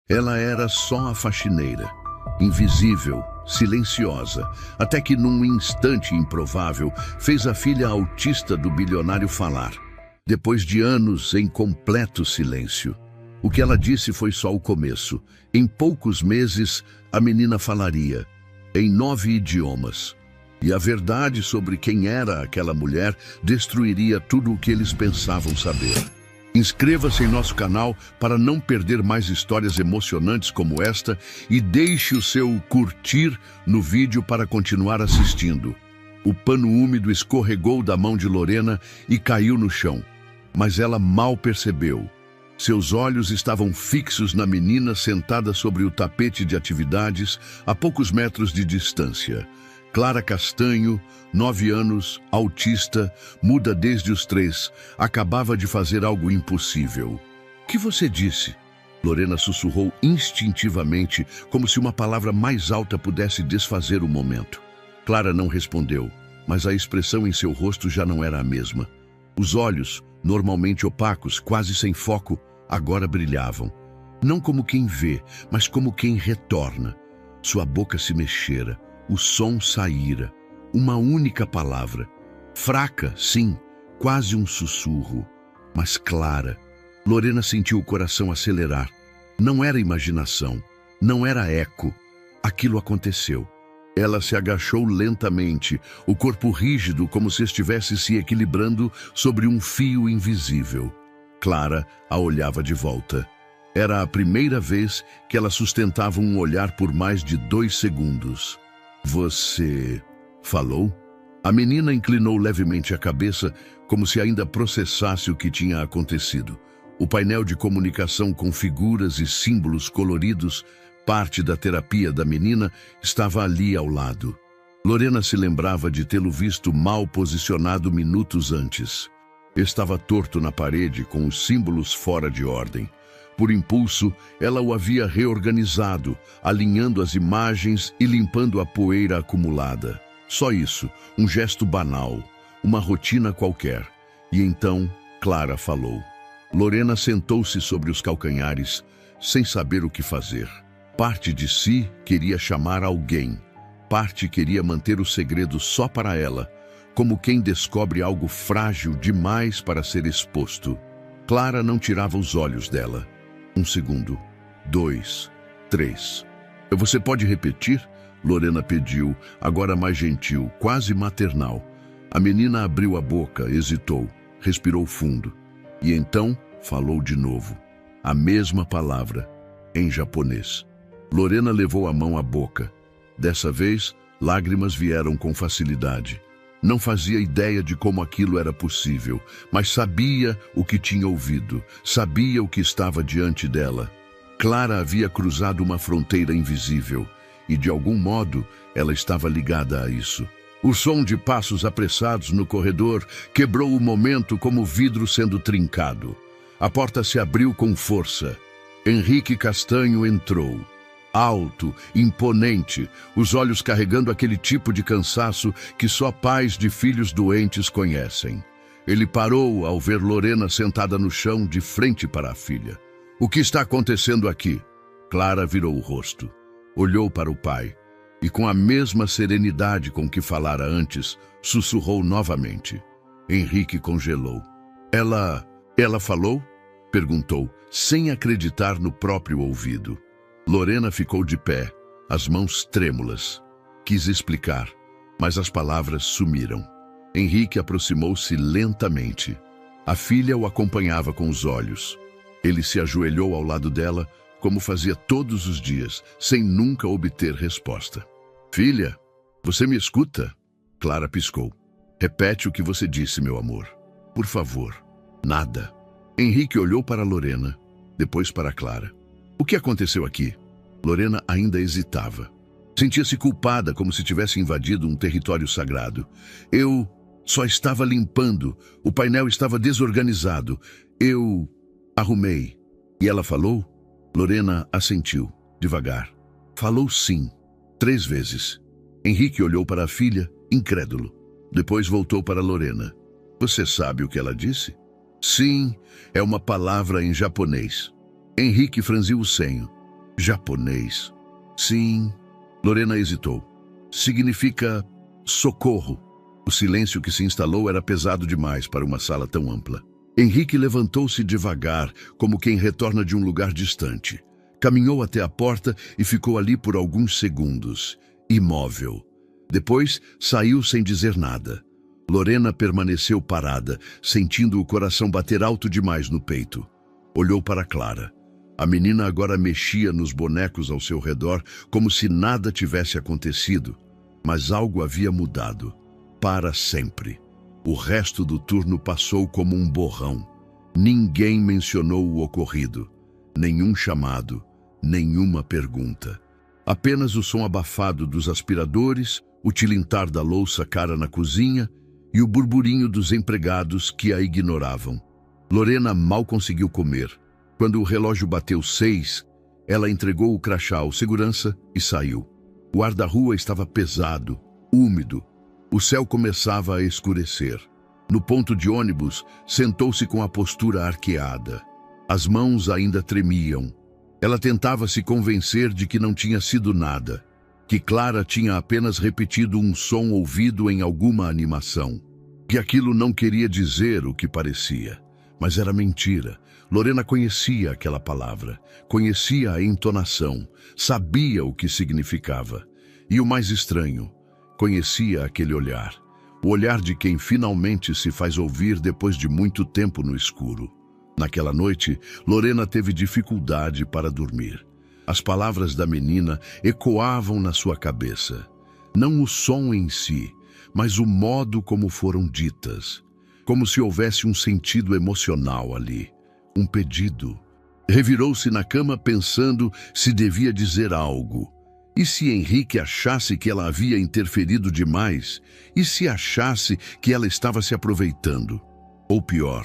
Ela era só a faxineira, invisível, silenciosa, até que num instante improvável fez a filha autista do bilionário falar. Depois de anos em completo silêncio. O que ela disse foi só o começo. Em poucos meses, a menina falaria, em 9 idiomas. E a verdade sobre quem era aquela mulher destruiria tudo o que eles pensavam saber. Inscreva-se em nosso canal para não perder mais histórias emocionantes como esta e deixe o seu curtir no vídeo para continuar assistindo. O pano úmido escorregou da mão de Lorena e caiu no chão, mas ela mal percebeu. Seus olhos estavam fixos na menina sentada sobre o tapete de atividades a poucos metros de distância. Clara Castanho, 9 anos, autista, muda desde os 3, acabava de fazer algo impossível. "O que você disse?" Lorena sussurrou instintivamente, como se uma palavra mais alta pudesse desfazer o momento. Clara não respondeu, mas a expressão em seu rosto já não era a mesma. Os olhos, normalmente opacos, quase sem foco, agora brilhavam. Não como quem vê, mas como quem retorna. Sua boca se mexera. O som saíra, uma única palavra. Fraca, sim, quase um sussurro, mas clara. Lorena sentiu o coração acelerar. Não era imaginação, não era eco. Aquilo aconteceu. Ela se agachou lentamente, o corpo rígido como se estivesse se equilibrando sobre um fio invisível. Clara a olhava de volta. Era a primeira vez que ela sustentava um olhar por mais de 2 segundos. "Você falou?" A menina inclinou levemente a cabeça, como se ainda processasse o que tinha acontecido. O painel de comunicação com figuras e símbolos coloridos, parte da terapia da menina, estava ali ao lado. Lorena se lembrava de tê-lo visto mal posicionado minutos antes. Estava torto na parede, com os símbolos fora de ordem. Por impulso, ela o havia reorganizado, alinhando as imagens e limpando a poeira acumulada. Só isso, um gesto banal, uma rotina qualquer. E então, Clara falou. Lorena sentou-se sobre os calcanhares, sem saber o que fazer. Parte de si queria chamar alguém. Parte queria manter o segredo só para ela, como quem descobre algo frágil demais para ser exposto. Clara não tirava os olhos dela. 1 segundo, 2, 3. "Você pode repetir?" Lorena pediu, agora mais gentil, quase maternal. A menina abriu a boca, hesitou, respirou fundo. E então falou de novo. A mesma palavra, em japonês. Lorena levou a mão à boca. Dessa vez, lágrimas vieram com facilidade. Não fazia ideia de como aquilo era possível, mas sabia o que tinha ouvido, sabia o que estava diante dela. Clara havia cruzado uma fronteira invisível, e de algum modo ela estava ligada a isso. O som de passos apressados no corredor quebrou o momento como vidro sendo trincado. A porta se abriu com força. Henrique Castanho entrou. Alto, imponente, os olhos carregando aquele tipo de cansaço que só pais de filhos doentes conhecem. Ele parou ao ver Lorena sentada no chão de frente para a filha. "O que está acontecendo aqui?" Clara virou o rosto. Olhou para o pai e, com a mesma serenidade com que falara antes, sussurrou novamente. Henrique congelou. Ela falou?" Perguntou, sem acreditar no próprio ouvido. Lorena ficou de pé, as mãos trêmulas. Quis explicar, mas as palavras sumiram. Henrique aproximou-se lentamente. A filha o acompanhava com os olhos. Ele se ajoelhou ao lado dela, como fazia todos os dias, sem nunca obter resposta. "Filha, você me escuta?" Clara piscou. "Repete o que você disse, meu amor. Por favor." "Nada." Henrique olhou para Lorena, depois para Clara. "O que aconteceu aqui?" Lorena ainda hesitava. Sentia-se culpada, como se tivesse invadido um território sagrado. "Eu só estava limpando. O painel estava desorganizado. Eu arrumei." "E ela falou?" Lorena assentiu, devagar. "Falou sim, 3 vezes." Henrique olhou para a filha, incrédulo. Depois voltou para Lorena. "Você sabe o que ela disse?" "Sim, é uma palavra em japonês." Henrique franziu o senho. Japonês. Sim. Lorena hesitou. Significa socorro. O silêncio que se instalou era pesado demais para uma sala tão ampla. Henrique levantou-se devagar, como quem retorna de um lugar distante. Caminhou até a porta e ficou ali por alguns segundos, imóvel. Depois, saiu sem dizer nada. Lorena permaneceu parada, sentindo o coração bater alto demais no peito. Olhou para Clara. A menina agora mexia nos bonecos ao seu redor, como se nada tivesse acontecido. Mas algo havia mudado. Para sempre. O resto do turno passou como um borrão. Ninguém mencionou o ocorrido. Nenhum chamado, nenhuma pergunta. Apenas o som abafado dos aspiradores, o tilintar da louça cara na cozinha e o burburinho dos empregados que a ignoravam. Lorena mal conseguiu comer. Quando o relógio bateu 6, ela entregou o crachá ao segurança e saiu. O ar da rua estava pesado, úmido. O céu começava a escurecer. No ponto de ônibus, sentou-se com a postura arqueada. As mãos ainda tremiam. Ela tentava se convencer de que não tinha sido nada, que Clara tinha apenas repetido um som ouvido em alguma animação, que aquilo não queria dizer o que parecia. Mas era mentira. Lorena conhecia aquela palavra, conhecia a entonação, sabia o que significava. E o mais estranho, conhecia aquele olhar, o olhar de quem finalmente se faz ouvir depois de muito tempo no escuro. Naquela noite, Lorena teve dificuldade para dormir. As palavras da menina ecoavam na sua cabeça. Não o som em si, mas o modo como foram ditas. Como se houvesse um sentido emocional ali. Um pedido. Revirou-se na cama pensando se devia dizer algo. E se Henrique achasse que ela havia interferido demais? E se achasse que ela estava se aproveitando? Ou pior,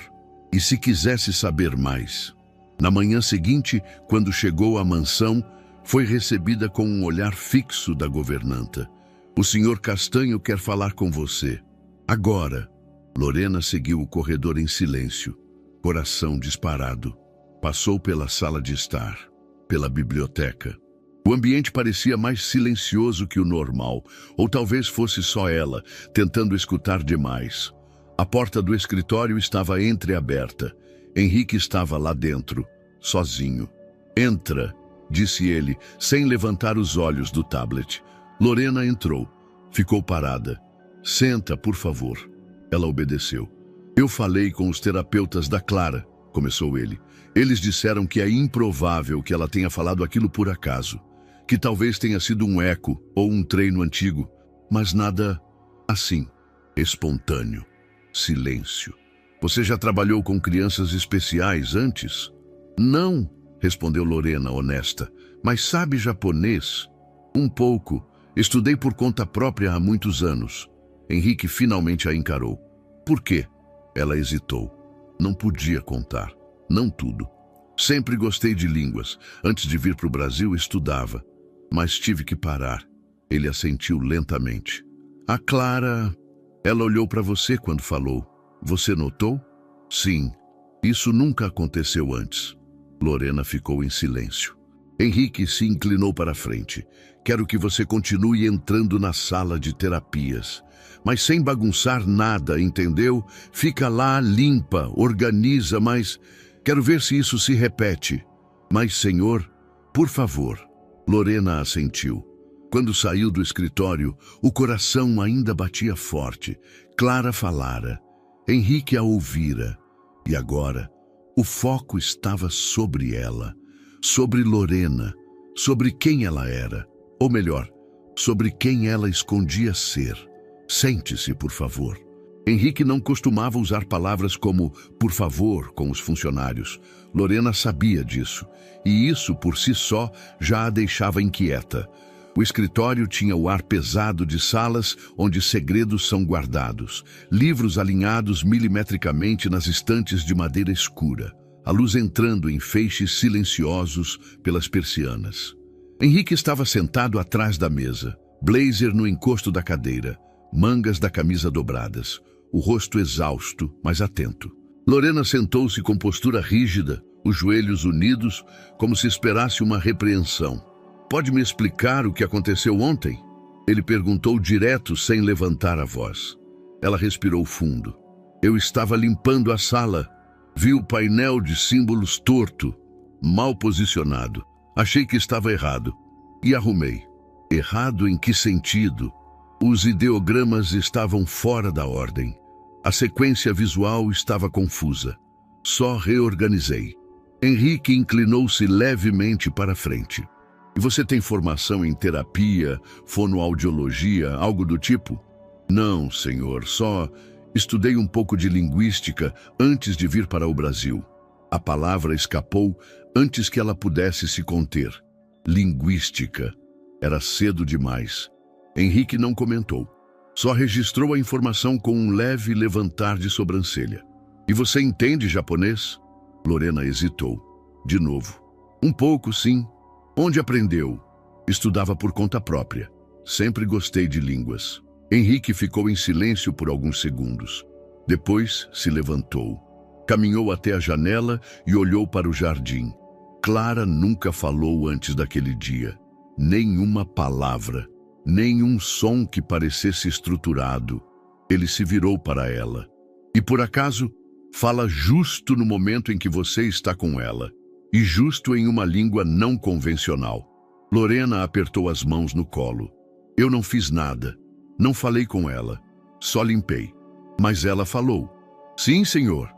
e se quisesse saber mais? Na manhã seguinte, quando chegou à mansão, foi recebida com um olhar fixo da governanta. O senhor Castanho quer falar com você. Agora. Lorena seguiu o corredor em silêncio, coração disparado. Passou pela sala de estar, pela biblioteca. O ambiente parecia mais silencioso que o normal, ou talvez fosse só ela, tentando escutar demais. A porta do escritório estava entreaberta. Henrique estava lá dentro, sozinho. Entra, disse ele, sem levantar os olhos do tablet. Lorena entrou. Ficou parada. Senta, por favor. Ela obedeceu. Eu falei com os terapeutas da Clara, começou ele. Eles disseram que é improvável que ela tenha falado aquilo por acaso. Que talvez tenha sido um eco ou um treino antigo, mas nada assim, espontâneo. Silêncio. Você já trabalhou com crianças especiais antes? Não, respondeu Lorena, honesta. Mas sabe japonês? Um pouco. Estudei por conta própria há muitos anos. Henrique finalmente a encarou. Por quê? Ela hesitou. Não podia contar. Não tudo. Sempre gostei de línguas. Antes de vir para o Brasil, estudava. Mas tive que parar. Ele assentiu lentamente. A Clara... Ela olhou para você quando falou. Você notou? Sim. Isso nunca aconteceu antes. Lorena ficou em silêncio. Henrique se inclinou para a frente. Quero que você continue entrando na sala de terapias. Mas sem bagunçar nada, entendeu? Fica lá limpa, organiza, mas... Quero ver se isso se repete. Mas, senhor, por favor. Lorena assentiu. Quando saiu do escritório, o coração ainda batia forte. Clara falara. Henrique a ouvira. E agora, o foco estava sobre ela. Sobre Lorena. Sobre quem ela era. Ou melhor, sobre quem ela escondia ser. Sente-se, por favor. Henrique não costumava usar palavras como por favor com os funcionários. Lorena sabia disso. E isso, por si só, já a deixava inquieta. O escritório tinha o ar pesado de salas onde segredos são guardados. Livros alinhados milimetricamente nas estantes de madeira escura. A luz entrando em feixes silenciosos pelas persianas. Henrique estava sentado atrás da mesa. Blazer no encosto da cadeira. Mangas da camisa dobradas. O rosto exausto, mas atento. Lorena sentou-se com postura rígida, os joelhos unidos, como se esperasse uma repreensão. Pode me explicar o que aconteceu ontem? Ele perguntou direto, sem levantar a voz. Ela respirou fundo. Eu estava limpando a sala. Vi o painel de símbolos torto, mal posicionado. Achei que estava errado. E arrumei. Errado em que sentido? Os ideogramas estavam fora da ordem. A sequência visual estava confusa. Só reorganizei. Henrique inclinou-se levemente para frente. E você tem formação em terapia, fonoaudiologia, algo do tipo? Não, senhor, só estudei um pouco de linguística antes de vir para o Brasil. A palavra escapou antes que ela pudesse se conter. Linguística. Era cedo demais. Henrique não comentou. Só registrou a informação com um leve levantar de sobrancelha. E você entende japonês? Lorena hesitou. De novo. Um pouco, sim. Onde aprendeu? Estudava por conta própria. Sempre gostei de línguas. Henrique ficou em silêncio por alguns segundos. Depois se levantou. Caminhou até a janela e olhou para o jardim. Clara nunca falou antes daquele dia. Nenhuma palavra, nenhum som que parecesse estruturado. Ele se virou para ela. E por acaso, fala justo no momento em que você está com ela. E justo em uma língua não convencional. Lorena apertou as mãos no colo. Eu não fiz nada. Não falei com ela. Só limpei. Mas ela falou. Sim, senhor.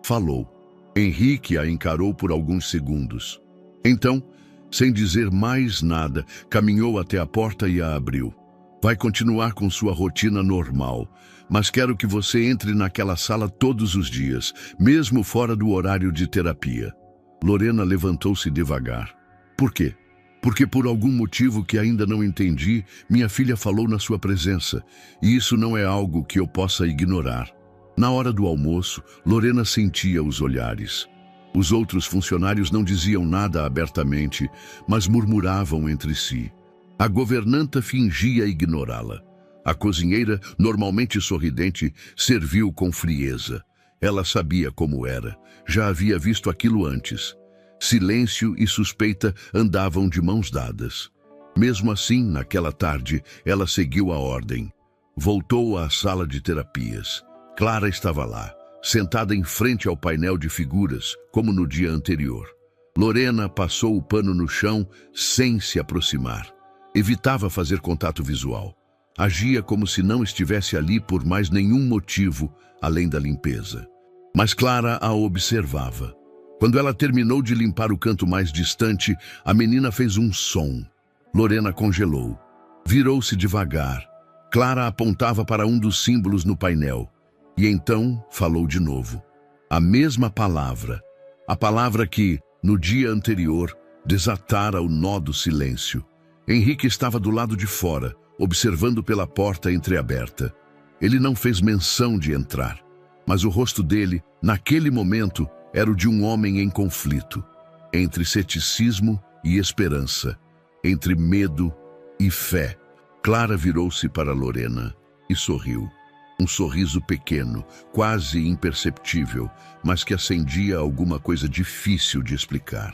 Falou. Henrique a encarou por alguns segundos. Então, sem dizer mais nada, caminhou até a porta e a abriu. Vai continuar com sua rotina normal, mas quero que você entre naquela sala todos os dias, mesmo fora do horário de terapia. Lorena levantou-se devagar. Por quê? Porque por algum motivo que ainda não entendi, minha filha falou na sua presença, e isso não é algo que eu possa ignorar. Na hora do almoço, Lorena sentia os olhares. Os outros funcionários não diziam nada abertamente, mas murmuravam entre si. A governanta fingia ignorá-la. A cozinheira, normalmente sorridente, serviu com frieza. Ela sabia como era. Já havia visto aquilo antes. Silêncio e suspeita andavam de mãos dadas. Mesmo assim, naquela tarde, ela seguiu a ordem. Voltou à sala de terapias. Clara estava lá, sentada em frente ao painel de figuras, como no dia anterior. Lorena passou o pano no chão sem se aproximar. Evitava fazer contato visual. Agia como se não estivesse ali por mais nenhum motivo, além da limpeza. Mas Clara a observava. Quando ela terminou de limpar o canto mais distante, a menina fez um som. Lorena congelou. Virou-se devagar. Clara apontava para um dos símbolos no painel. E então falou de novo. A mesma palavra. A palavra que, no dia anterior, desatara o nó do silêncio. Henrique estava do lado de fora, observando pela porta entreaberta. Ele não fez menção de entrar, mas o rosto dele, naquele momento, era o de um homem em conflito, entre ceticismo e esperança, entre medo e fé. Clara virou-se para Lorena e sorriu. Um sorriso pequeno, quase imperceptível, mas que acendia alguma coisa difícil de explicar.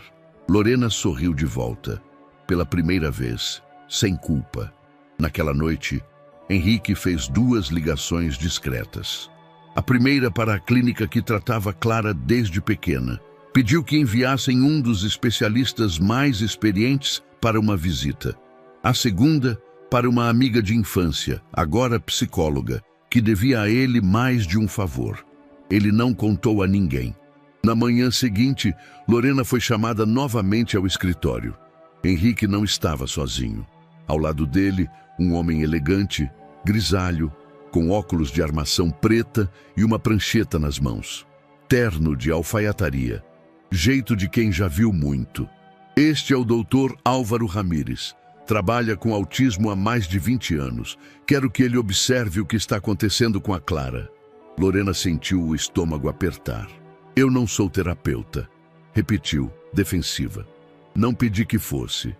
Lorena sorriu de volta, pela primeira vez, sem culpa. Naquela noite, Henrique fez 2 ligações discretas. A primeira para a clínica que tratava Clara desde pequena. Pediu que enviassem um dos especialistas mais experientes para uma visita. A segunda, para uma amiga de infância, agora psicóloga, que devia a ele mais de um favor. Ele não contou a ninguém. Na manhã seguinte, Lorena foi chamada novamente ao escritório. Henrique não estava sozinho. Ao lado dele, um homem elegante, grisalho, com óculos de armação preta e uma prancheta nas mãos. Terno de alfaiataria. Jeito de quem já viu muito. Este é o Dr. Álvaro Ramírez. Trabalha com autismo há mais de 20 anos. Quero que ele observe o que está acontecendo com a Clara. Lorena sentiu o estômago apertar. Eu não sou terapeuta. Repetiu, defensiva. Não pedi que fosse.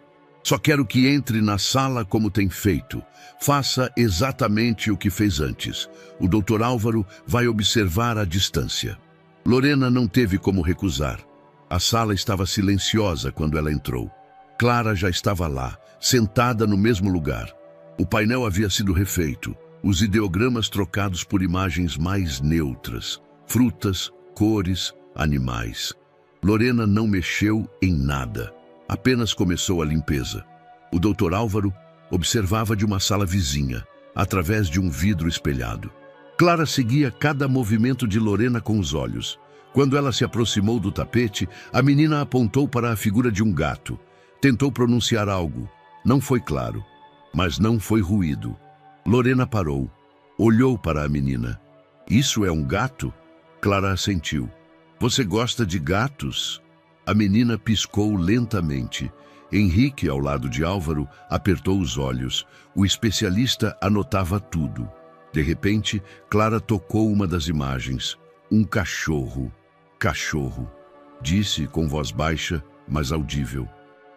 Só quero que entre na sala como tem feito. Faça exatamente o que fez antes. O Dr. Álvaro vai observar à distância. Lorena não teve como recusar. A sala estava silenciosa quando ela entrou. Clara já estava lá, sentada no mesmo lugar. O painel havia sido refeito, os ideogramas trocados por imagens mais neutras, frutas, cores, animais. Lorena não mexeu em nada, apenas começou a limpeza. O Dr. Álvaro observava de uma sala vizinha, através de um vidro espelhado. Clara seguia cada movimento de Lorena com os olhos. Quando ela se aproximou do tapete, a menina apontou para a figura de um gato. Tentou pronunciar algo. Não foi claro, mas não foi ruído. Lorena parou, olhou para a menina. Isso é um gato? Clara assentiu. Você gosta de gatos? A menina piscou lentamente. Henrique, ao lado de Álvaro, apertou os olhos. O especialista anotava tudo. De repente, Clara tocou uma das imagens. Um cachorro. Cachorro, disse com voz baixa, mas audível.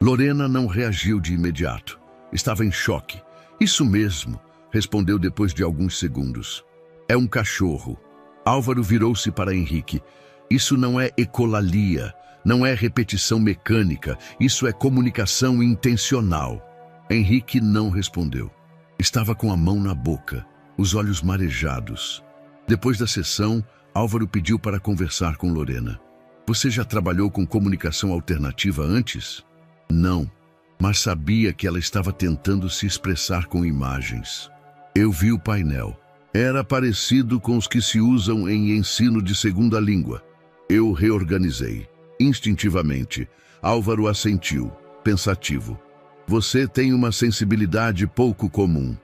Lorena não reagiu de imediato. Estava em choque. Isso mesmo, respondeu depois de alguns segundos. É um cachorro. Álvaro virou-se para Henrique. Isso não é ecolalia, não é repetição mecânica, isso é comunicação intencional. Henrique não respondeu. Estava com a mão na boca, os olhos marejados. Depois da sessão, Álvaro pediu para conversar com Lorena. Você já trabalhou com comunicação alternativa antes? Não, mas sabia que ela estava tentando se expressar com imagens. Eu vi o painel. Era parecido com os que se usam em ensino de segunda língua. Eu reorganizei. Instintivamente, Álvaro assentiu, pensativo. Você tem uma sensibilidade pouco comum.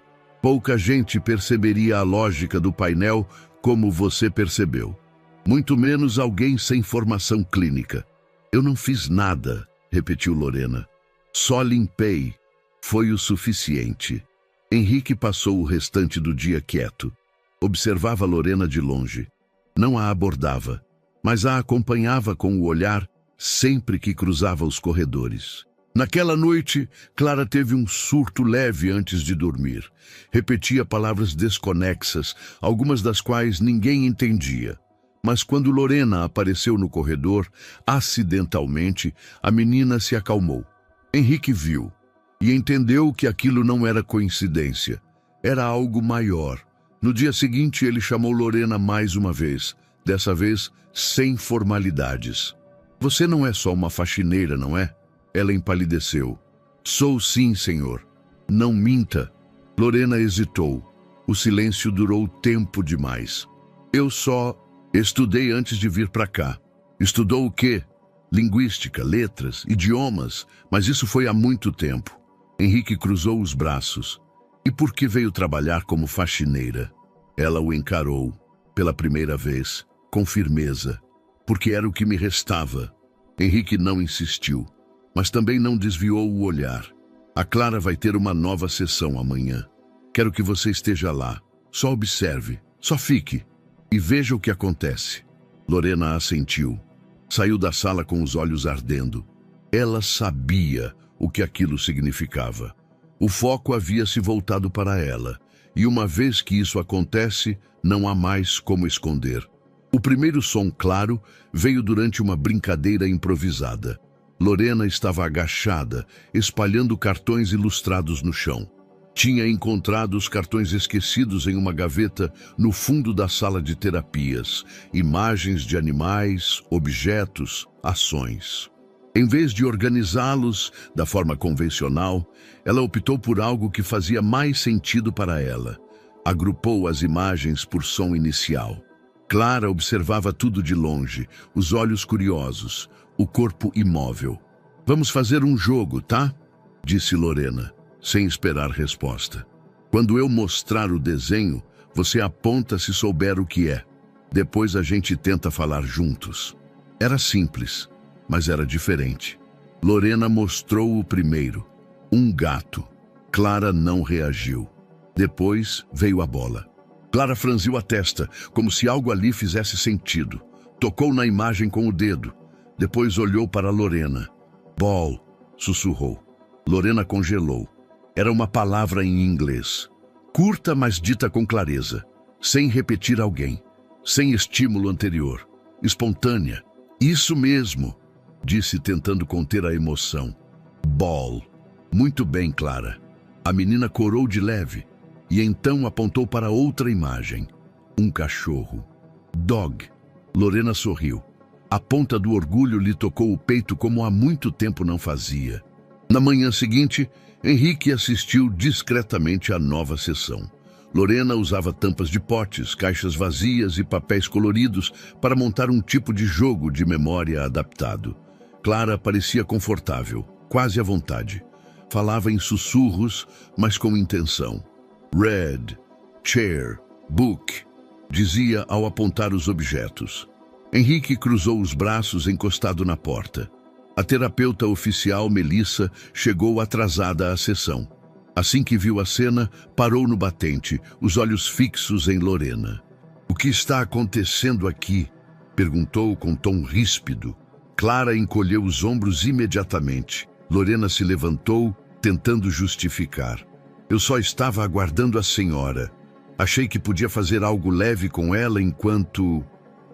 Pouca gente perceberia a lógica do painel como você percebeu. Muito menos alguém sem formação clínica. Eu não fiz nada, repetiu Lorena. Só limpei. Foi o suficiente. Henrique passou o restante do dia quieto. Observava Lorena de longe. Não a abordava, mas a acompanhava com o olhar sempre que cruzava os corredores. Naquela noite, Clara teve um surto leve antes de dormir. Repetia palavras desconexas, algumas das quais ninguém entendia. Mas quando Lorena apareceu no corredor, acidentalmente, a menina se acalmou. Henrique viu e entendeu que aquilo não era coincidência. Era algo maior. No dia seguinte, ele chamou Lorena mais uma vez, dessa vez sem formalidades. Você não é só uma faxineira, não é? Ela empalideceu. Sou sim, senhor. Não minta. Lorena hesitou. O silêncio durou tempo demais. Eu só estudei antes de vir para cá. Estudou o quê? Linguística, letras, idiomas, mas isso foi há muito tempo. Henrique cruzou os braços. E por que veio trabalhar como faxineira? Ela o encarou, pela primeira vez, com firmeza, porque era o que me restava. Henrique não insistiu, mas também não desviou o olhar. A Clara vai ter uma nova sessão amanhã. Quero que você esteja lá. Só observe, só fique e veja o que acontece. Lorena assentiu. Saiu da sala com os olhos ardendo. Ela sabia o que aquilo significava. O foco havia se voltado para ela, e uma vez que isso acontece, não há mais como esconder. O primeiro som claro veio durante uma brincadeira improvisada. Lorena estava agachada, espalhando cartões ilustrados no chão. Tinha encontrado os cartões esquecidos em uma gaveta no fundo da sala de terapias. Imagens de animais, objetos, ações. Em vez de organizá-los da forma convencional, ela optou por algo que fazia mais sentido para ela. Agrupou as imagens por som inicial. Clara observava tudo de longe, os olhos curiosos, o corpo imóvel. Vamos fazer um jogo, tá? Disse Lorena, sem esperar resposta. Quando eu mostrar o desenho, você aponta se souber o que é. Depois a gente tenta falar juntos. Era simples, mas era diferente. Lorena mostrou o primeiro, um gato. Clara não reagiu. Depois veio a bola. Clara franziu a testa, como se algo ali fizesse sentido. Tocou na imagem com o dedo. Depois olhou para Lorena. Ball, sussurrou. Lorena congelou. Era uma palavra em inglês. Curta, mas dita com clareza. Sem repetir alguém. Sem estímulo anterior. Espontânea. Isso mesmo. disse tentando conter a emoção. Ball. Muito bem, Clara. A menina corou de leve e então apontou para outra imagem. Um cachorro. Dog. Lorena sorriu. A ponta do orgulho lhe tocou o peito como há muito tempo não fazia. Na manhã seguinte, Henrique assistiu discretamente à nova sessão. Lorena usava tampas de potes, caixas vazias e papéis coloridos para montar um tipo de jogo de memória adaptado. Clara parecia confortável, quase à vontade. Falava em sussurros, mas com intenção. Red, chair, book, dizia ao apontar os objetos. Henrique cruzou os braços encostado na porta. A terapeuta oficial, Melissa, chegou atrasada à sessão. Assim que viu a cena, parou no batente, os olhos fixos em Lorena. "O que está acontecendo aqui?" perguntou com tom ríspido. Clara encolheu os ombros imediatamente. Lorena se levantou, tentando justificar. "Eu só estava aguardando a senhora. Achei que podia fazer algo leve com ela enquanto..."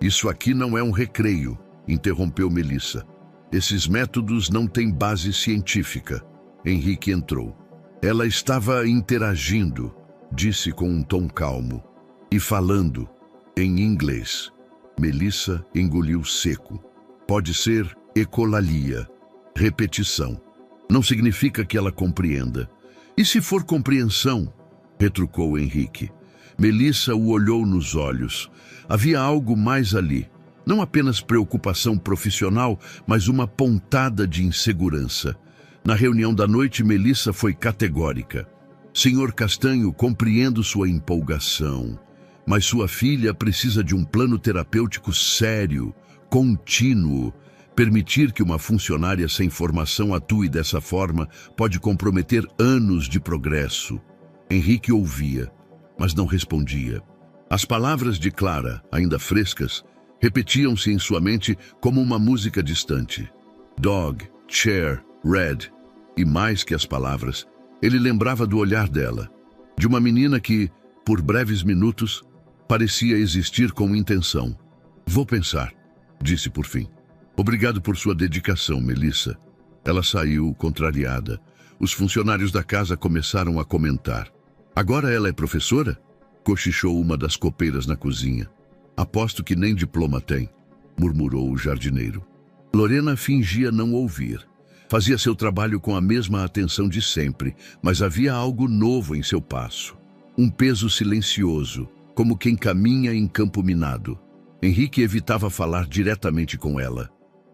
"Isso aqui não é um recreio", interrompeu Melissa. "Esses métodos não têm base científica." Henrique entrou. "Ela estava interagindo", disse com um tom calmo, "e falando em inglês." Melissa engoliu seco. "Pode ser ecolalia, repetição. Não significa que ela compreenda." "E se for compreensão?" retrucou Henrique. Melissa o olhou nos olhos. Havia algo mais ali. Não apenas preocupação profissional, mas uma pontada de insegurança. Na reunião da noite, Melissa foi categórica. "Senhor Castanho, compreendo sua empolgação, mas sua filha precisa de um plano terapêutico sério, contínuo. Permitir que uma funcionária sem formação atue dessa forma pode comprometer anos de progresso." Henrique ouvia, mas não respondia. As palavras de Clara, ainda frescas, repetiam-se em sua mente como uma música distante. Dog, chair, red. E mais que as palavras, ele lembrava do olhar dela, de uma menina que, por breves minutos, parecia existir com intenção. "Vou pensar", disse por fim. "Obrigado por sua dedicação, Melissa." Ela saiu, contrariada. Os funcionários da casa começaram a comentar. "Agora ela é professora?" cochichou uma das copeiras na cozinha. "Aposto que nem diploma tem", murmurou o jardineiro. Lorena fingia não ouvir. Fazia seu trabalho com a mesma atenção de sempre, mas havia algo novo em seu passo. Um peso silencioso, como quem caminha em campo minado. Henrique evitava falar diretamente com ela,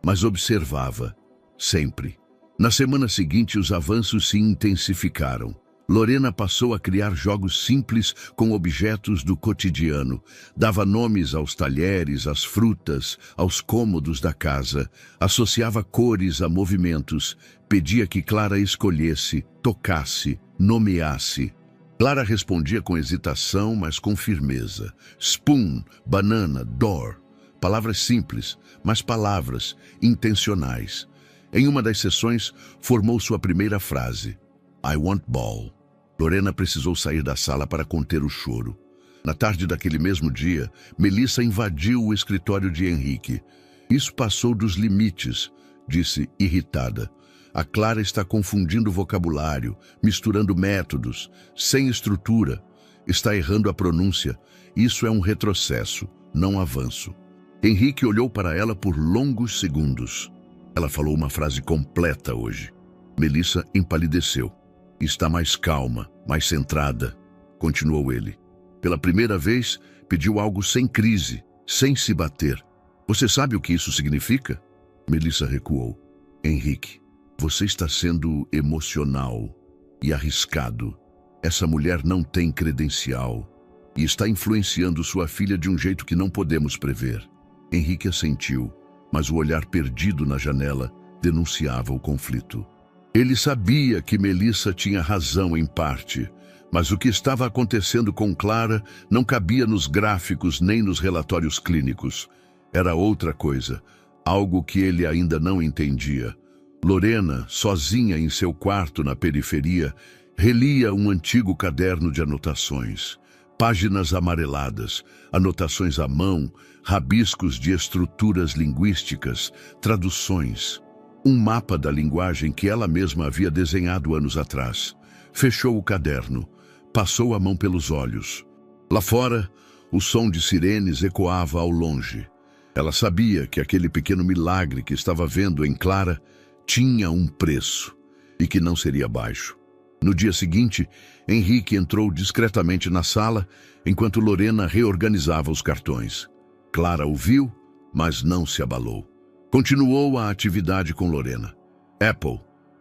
mas observava, sempre. Na semana seguinte, os avanços se intensificaram. Lorena passou a criar jogos simples com objetos do cotidiano. Dava nomes aos talheres, às frutas, aos cômodos da casa. Associava cores a movimentos. Pedia que Clara escolhesse, tocasse, nomeasse. Clara respondia com hesitação, mas com firmeza. Spoon, banana, door. Palavras simples, mas palavras intencionais. Em uma das sessões, formou sua primeira frase. "I want ball." Lorena precisou sair da sala para conter o choro. Na tarde daquele mesmo dia, Melissa invadiu o escritório de Henrique. "Isso passou dos limites", disse irritada. "A Clara está confundindo vocabulário, misturando métodos, sem estrutura. Está errando a pronúncia. Isso é um retrocesso, não avanço." Henrique olhou para ela por longos segundos. Ela falou uma frase completa hoje. Melissa empalideceu. "Está mais calma, mais centrada", continuou ele. Pela primeira vez, pediu algo sem crise, sem se bater. "Você sabe o que isso significa?" Melissa recuou. "Henrique, você está sendo emocional e arriscado. Essa mulher não tem credencial e está influenciando sua filha de um jeito que não podemos prever." Henrique assentiu, mas o olhar perdido na janela denunciava o conflito. Ele sabia que Melissa tinha razão em parte, mas o que estava acontecendo com Clara não cabia nos gráficos nem nos relatórios clínicos. Era outra coisa, algo que ele ainda não entendia. Lorena, sozinha em seu quarto na periferia, relia um antigo caderno de anotações. Páginas amareladas, anotações à mão, rabiscos de estruturas linguísticas, traduções. Um mapa da linguagem que ela mesma havia desenhado anos atrás. Fechou o caderno. Passou a mão pelos olhos. Lá fora, o som de sirenes ecoava ao longe. Ela sabia que aquele pequeno milagre que estava vendo em Clara tinha um preço e que não seria baixo. No dia seguinte, Henrique entrou discretamente na sala enquanto Lorena reorganizava os cartões. Clara o viu, mas não se abalou. Continuou a atividade com Lorena. Apple,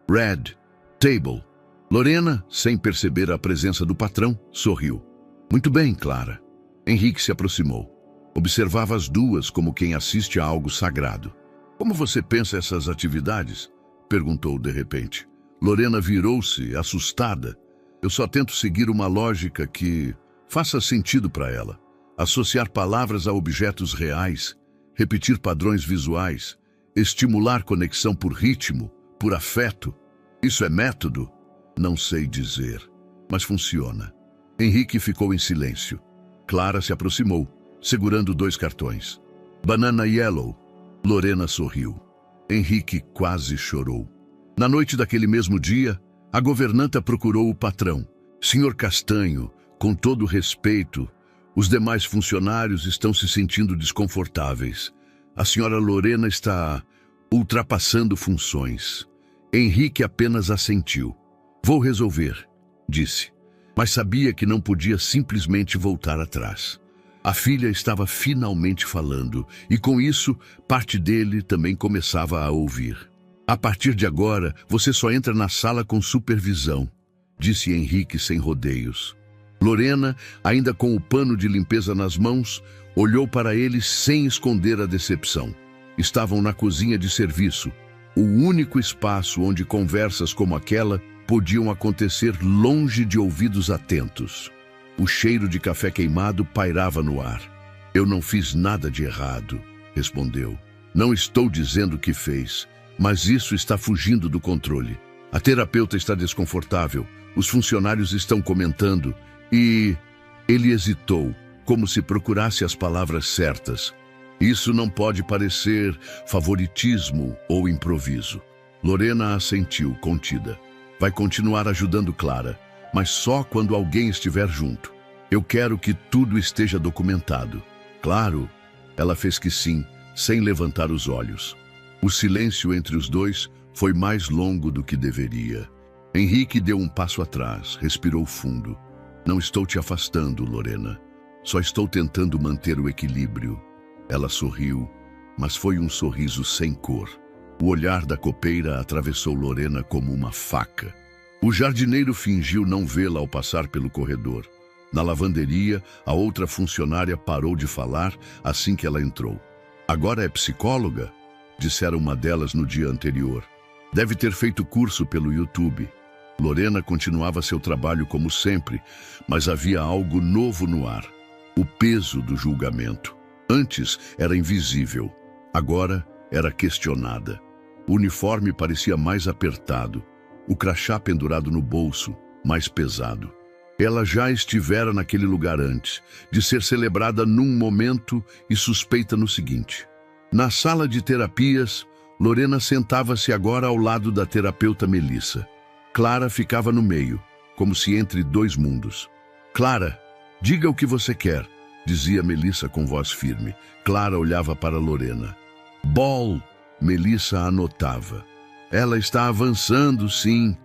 Red, Table. Lorena, sem perceber a presença do patrão, sorriu. Muito bem, Clara. Henrique se aproximou. Observava as duas como quem assiste a algo sagrado. Como você pensa essas atividades? Perguntou de repente. Lorena virou-se, assustada. Eu só tento seguir uma lógica que faça sentido para ela. Associar palavras a objetos reais, repetir padrões visuais, estimular conexão por ritmo, por afeto. Isso é método? Não sei dizer, mas funciona. Henrique ficou em silêncio. Clara se aproximou, segurando 2 cartões. Banana Yellow. Lorena sorriu. Henrique quase chorou. Na noite daquele mesmo dia, a governanta procurou o patrão. Senhor Castanho, com todo respeito, os demais funcionários estão se sentindo desconfortáveis. A senhora Lorena está ultrapassando funções. Henrique apenas assentiu. Vou resolver, disse, mas sabia que não podia simplesmente voltar atrás. A filha estava finalmente falando, e com isso, parte dele também começava a ouvir. A partir de agora, você só entra na sala com supervisão, disse Henrique sem rodeios. Lorena, ainda com o pano de limpeza nas mãos, olhou para ele sem esconder a decepção. Estavam na cozinha de serviço, o único espaço onde conversas como aquela podiam acontecer longe de ouvidos atentos. O cheiro de café queimado pairava no ar. Eu não fiz nada de errado, respondeu. Não estou dizendo que fez, mas isso está fugindo do controle. A terapeuta está desconfortável, os funcionários estão comentando e... Ele hesitou, como se procurasse as palavras certas. Isso não pode parecer favoritismo ou improviso. Lorena assentiu, contida. Vai continuar ajudando Clara, mas só quando alguém estiver junto. Eu quero que tudo esteja documentado. Claro, ela fez que sim, sem levantar os olhos. O silêncio entre os dois foi mais longo do que deveria. Henrique deu um passo atrás, respirou fundo. Não estou te afastando, Lorena. Só estou tentando manter o equilíbrio. Ela sorriu, mas foi um sorriso sem cor. O olhar da copeira atravessou Lorena como uma faca. O jardineiro fingiu não vê-la ao passar pelo corredor. Na lavanderia, a outra funcionária parou de falar assim que ela entrou. Agora é psicóloga? Dissera uma delas no dia anterior. Deve ter feito curso pelo YouTube. Lorena continuava seu trabalho como sempre, mas havia algo novo no ar. O peso do julgamento. Antes era invisível, agora era questionada. O uniforme parecia mais apertado, o crachá pendurado no bolso, mais pesado. Ela já estivera naquele lugar antes, de ser celebrada num momento e suspeita no seguinte. Na sala de terapias, Lorena sentava-se agora ao lado da terapeuta Melissa. Clara ficava no meio, como se entre 2 mundos. Clara, diga o que você quer, dizia Melissa com voz firme. Clara olhava para Lorena. Ball, Melissa anotava. Ela está avançando, sim,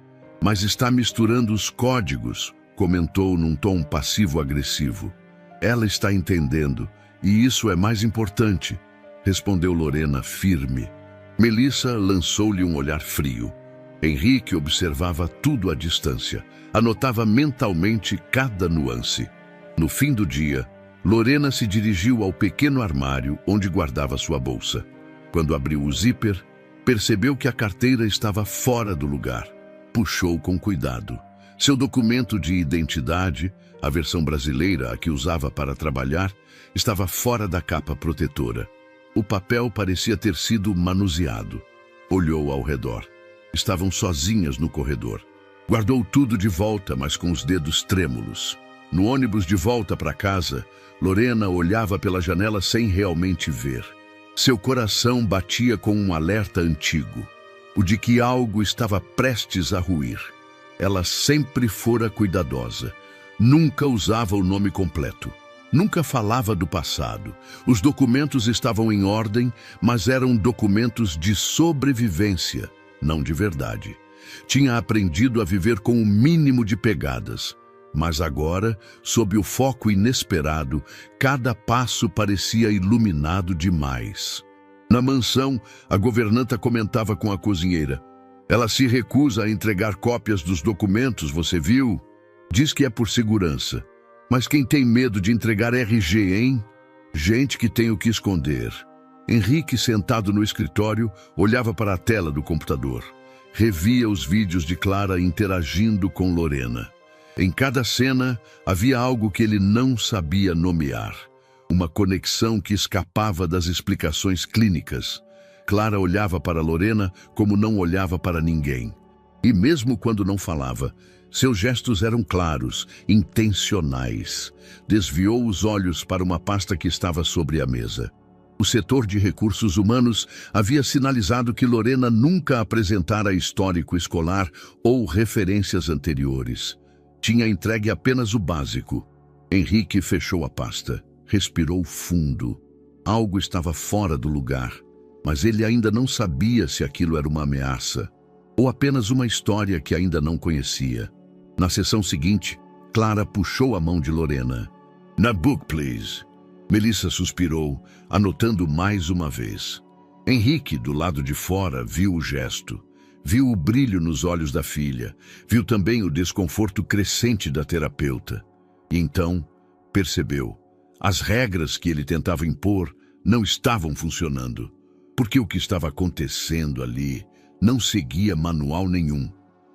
mas está misturando os códigos, comentou num tom passivo-agressivo. Ela está entendendo, e isso é mais importante, respondeu Lorena firme. Melissa lançou-lhe um olhar frio. Henrique observava tudo à distância, anotava mentalmente cada nuance. No fim do dia, Lorena se dirigiu ao pequeno armário onde guardava sua bolsa. Quando abriu o zíper, percebeu que a carteira estava fora do lugar. Puxou com cuidado. Seu documento de identidade, a versão brasileira a que usava para trabalhar, estava fora da capa protetora. O papel parecia ter sido manuseado. Olhou ao redor. Estavam sozinhas no corredor. Guardou tudo de volta, mas com os dedos trêmulos. No ônibus de volta para casa, Lorena olhava pela janela sem realmente ver. Seu coração batia com um alerta antigo. o de que algo estava prestes a ruir. Ela sempre fora cuidadosa. Nunca usava o nome completo. Nunca falava do passado. Os documentos estavam em ordem, mas eram documentos de sobrevivência, não de verdade. Tinha aprendido a viver com o mínimo de pegadas. Mas agora, sob o foco inesperado, cada passo parecia iluminado demais. Na mansão, a governanta comentava com a cozinheira. Ela se recusa a entregar cópias dos documentos, você viu? Diz que é por segurança. Mas quem tem medo de entregar RG, hein? Gente que tem o que esconder. Henrique, sentado no escritório, olhava para a tela do computador. Revia os vídeos de Clara interagindo com Lorena. Em cada cena, havia algo que ele não sabia nomear. Uma conexão que escapava das explicações clínicas. Clara olhava para Lorena como não olhava para ninguém. E mesmo quando não falava, seus gestos eram claros, intencionais. Desviou os olhos para uma pasta que estava sobre a mesa. O setor de recursos humanos havia sinalizado que Lorena nunca apresentara histórico escolar ou referências anteriores. Tinha entregue apenas o básico. Henrique fechou a pasta. Respirou fundo. Algo estava fora do lugar, mas ele ainda não sabia se aquilo era uma ameaça ou apenas uma história que ainda não conhecia. Na sessão seguinte, Clara puxou a mão de Lorena. "Na book, please." Melissa suspirou, anotando mais uma vez. Henrique, do lado de fora, viu o gesto. Viu o brilho nos olhos da filha. Viu também o desconforto crescente da terapeuta. E então, percebeu. As regras que ele tentava impor não estavam funcionando. Porque o que estava acontecendo ali não seguia manual nenhum.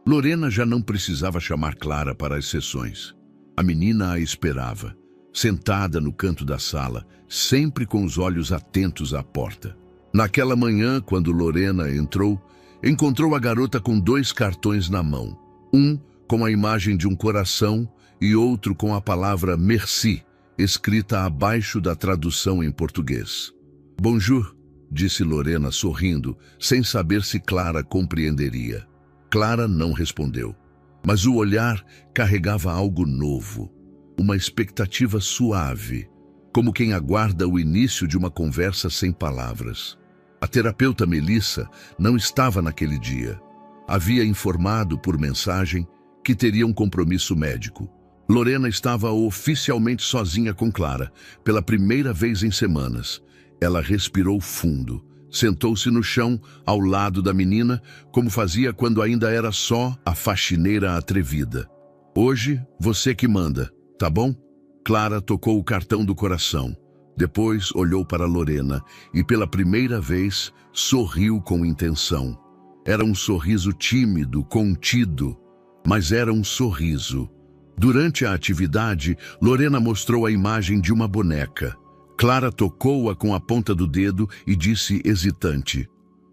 Lorena já não precisava chamar Clara para as sessões. A menina a esperava, sentada no canto da sala, sempre com os olhos atentos à porta. Naquela manhã, quando Lorena entrou, encontrou a garota com 2 cartões na mão. Um com a imagem de um coração e outro com a palavra merci, escrita abaixo da tradução em português. "Bonjour", disse Lorena sorrindo, sem saber se Clara compreenderia. Clara não respondeu, mas o olhar carregava algo novo, uma expectativa suave, como quem aguarda o início de uma conversa sem palavras. A terapeuta Melissa não estava naquele dia. Havia informado por mensagem que teria um compromisso médico. Lorena estava oficialmente sozinha com Clara, pela primeira vez em semanas. Ela respirou fundo, sentou-se no chão, ao lado da menina, como fazia quando ainda era só a faxineira atrevida. "Hoje, você que manda, tá bom?" Clara tocou o cartão do coração. Depois olhou para Lorena e, pela primeira vez, sorriu com intenção. Era um sorriso tímido, contido, mas era um sorriso. Durante a atividade, Lorena mostrou a imagem de uma boneca. Clara tocou-a com a ponta do dedo e disse hesitante: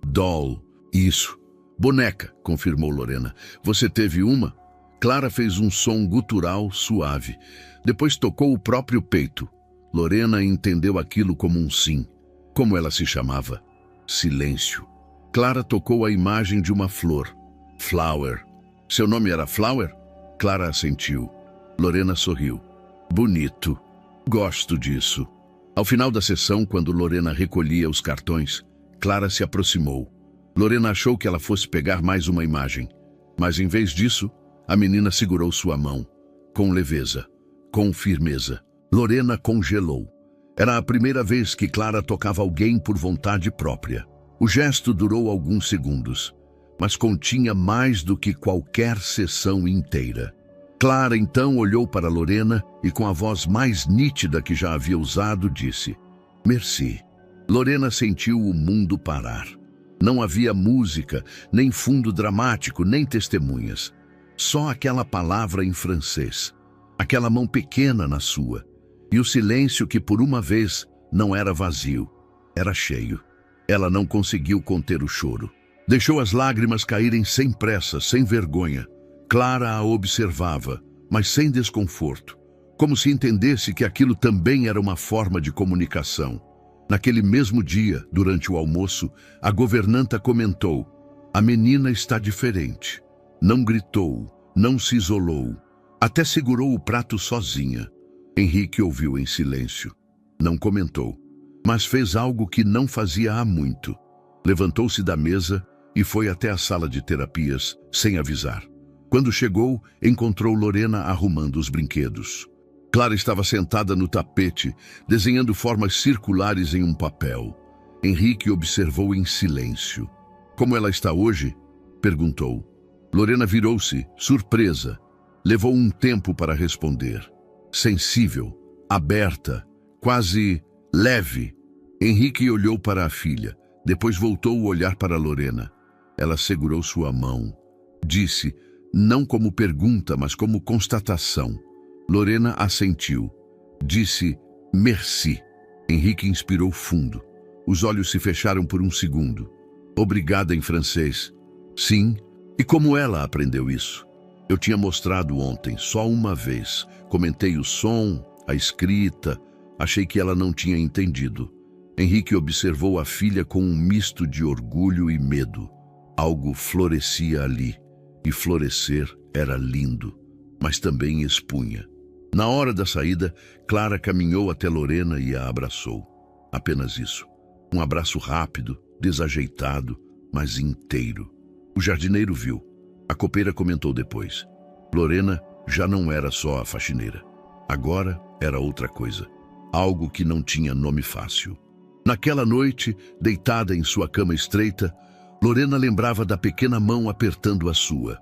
"Doll." "Isso. Boneca", confirmou Lorena. "Você teve uma?" Clara fez um som gutural suave. Depois tocou o próprio peito. Lorena entendeu aquilo como um sim. Como ela se chamava? Silêncio. Clara tocou a imagem de uma flor. Flower. "Seu nome era Flower?" Clara assentiu. Lorena sorriu. "Bonito. Gosto disso." Ao final da sessão, quando Lorena recolhia os cartões, Clara se aproximou. Lorena achou que ela fosse pegar mais uma imagem, mas em vez disso, a menina segurou sua mão, com leveza, com firmeza. Lorena congelou. Era a primeira vez que Clara tocava alguém por vontade própria. O gesto durou alguns segundos, mas continha mais do que qualquer sessão inteira. Clara então olhou para Lorena e, com a voz mais nítida que já havia usado, disse: "Merci." Lorena sentiu o mundo parar. Não havia música, nem fundo dramático, nem testemunhas. Só aquela palavra em francês, aquela mão pequena na sua, e o silêncio que por uma vez não era vazio, era cheio. Ela não conseguiu conter o choro. Deixou as lágrimas caírem sem pressa, sem vergonha. Clara a observava, mas sem desconforto, como se entendesse que aquilo também era uma forma de comunicação. Naquele mesmo dia, durante o almoço, a governanta comentou: A menina está diferente. Não gritou, não se isolou. Até segurou o prato sozinha. Henrique ouviu em silêncio. Não comentou, mas fez algo que não fazia há muito. Levantou-se da mesa e foi até a sala de terapias, sem avisar. Quando chegou, encontrou Lorena arrumando os brinquedos. Clara estava sentada no tapete, desenhando formas circulares em um papel. Henrique observou em silêncio. Como ela está hoje? Perguntou. Lorena virou-se, surpresa. Levou um tempo para responder. Sensível, aberta, quase leve. Henrique olhou para a filha, depois voltou o olhar para Lorena. Ela segurou sua mão. Disse, não como pergunta, mas como constatação. Lorena assentiu. Disse, merci. Henrique inspirou fundo. Os olhos se fecharam por um segundo. Obrigada em francês. Sim. E como ela aprendeu isso? Eu tinha mostrado ontem, só uma vez. Comentei o som, a escrita. Achei que ela não tinha entendido. Henrique observou a filha com um misto de orgulho e medo. Algo florescia ali. E florescer era lindo, mas também expunha. Na hora da saída, Clara caminhou até Lorena e a abraçou. Apenas isso. Um abraço rápido, desajeitado, mas inteiro. O jardineiro viu. A copeira comentou depois. Lorena já não era só a faxineira. Agora era outra coisa. Algo que não tinha nome fácil. Naquela noite, deitada em sua cama estreita, Lorena lembrava da pequena mão apertando a sua,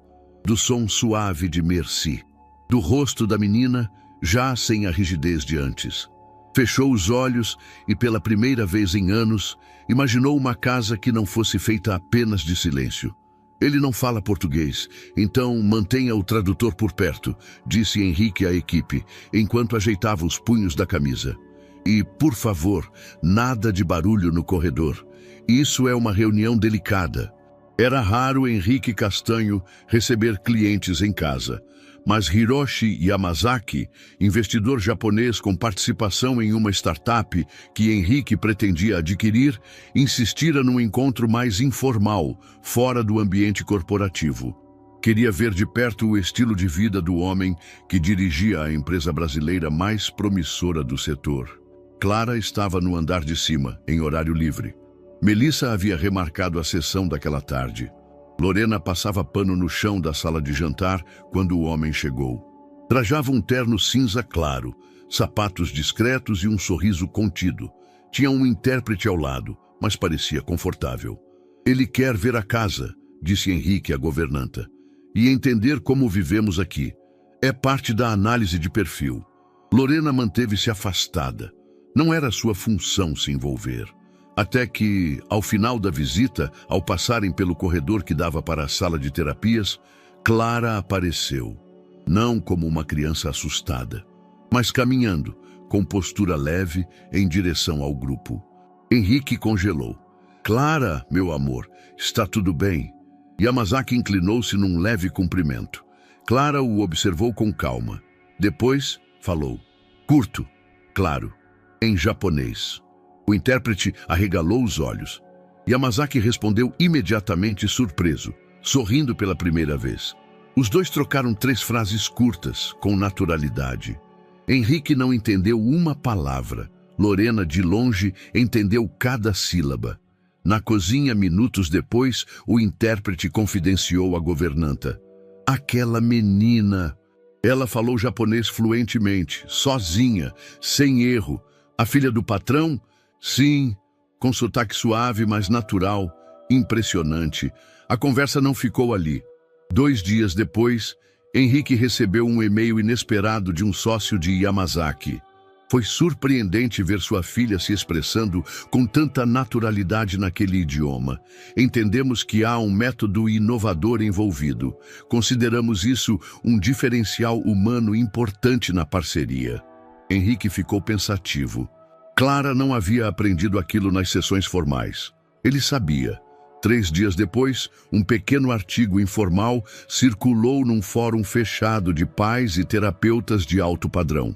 do som suave de merci, do rosto da menina já sem a rigidez de antes. Fechou os olhos e, pela primeira vez em anos, imaginou uma casa que não fosse feita apenas de silêncio. Ele não fala português, então mantenha o tradutor por perto, disse Henrique à equipe, enquanto ajeitava os punhos da camisa. E, por favor, nada de barulho no corredor. Isso é uma reunião delicada. Era raro Henrique Castanho receber clientes em casa, mas Hiroshi Yamazaki, investidor japonês com participação em uma startup que Henrique pretendia adquirir, insistira num encontro mais informal, fora do ambiente corporativo. Queria ver de perto o estilo de vida do homem que dirigia a empresa brasileira mais promissora do setor. Clara estava no andar de cima, em horário livre. Melissa havia remarcado a sessão daquela tarde. Lorena passava pano no chão da sala de jantar quando o homem chegou. Trajava um terno cinza claro, sapatos discretos e um sorriso contido. Tinha um intérprete ao lado, mas parecia confortável. Ele quer ver a casa, disse Henrique à governanta, e entender como vivemos aqui. É parte da análise de perfil. Lorena manteve-se afastada. Não era sua função se envolver. Até que, ao final da visita, ao passarem pelo corredor que dava para a sala de terapias, Clara apareceu. Não como uma criança assustada, mas caminhando, com postura leve, em direção ao grupo. Henrique congelou. Clara, meu amor, está tudo bem? Yamazaki inclinou-se num leve cumprimento. Clara o observou com calma. Depois, falou. Curto, claro, em japonês. O intérprete arregalou os olhos. Yamazaki respondeu imediatamente surpreso, sorrindo pela primeira vez. Os dois trocaram 3 frases curtas, com naturalidade. Henrique não entendeu uma palavra. Lorena, de longe, entendeu cada sílaba. Na cozinha, minutos depois, o intérprete confidenciou à governanta. Aquela menina... Ela falou japonês fluentemente, sozinha, sem erro. A filha do patrão? Sim, com sotaque suave, mas natural, impressionante. A conversa não ficou ali. 2 dias depois, Henrique recebeu um e-mail inesperado de um sócio de Yamazaki. Foi surpreendente ver sua filha se expressando com tanta naturalidade naquele idioma. Entendemos que há um método inovador envolvido. Consideramos isso um diferencial humano importante na parceria. Henrique ficou pensativo. Clara não havia aprendido aquilo nas sessões formais. Ele sabia. 3 dias depois, um pequeno artigo informal circulou num fórum fechado de pais e terapeutas de alto padrão.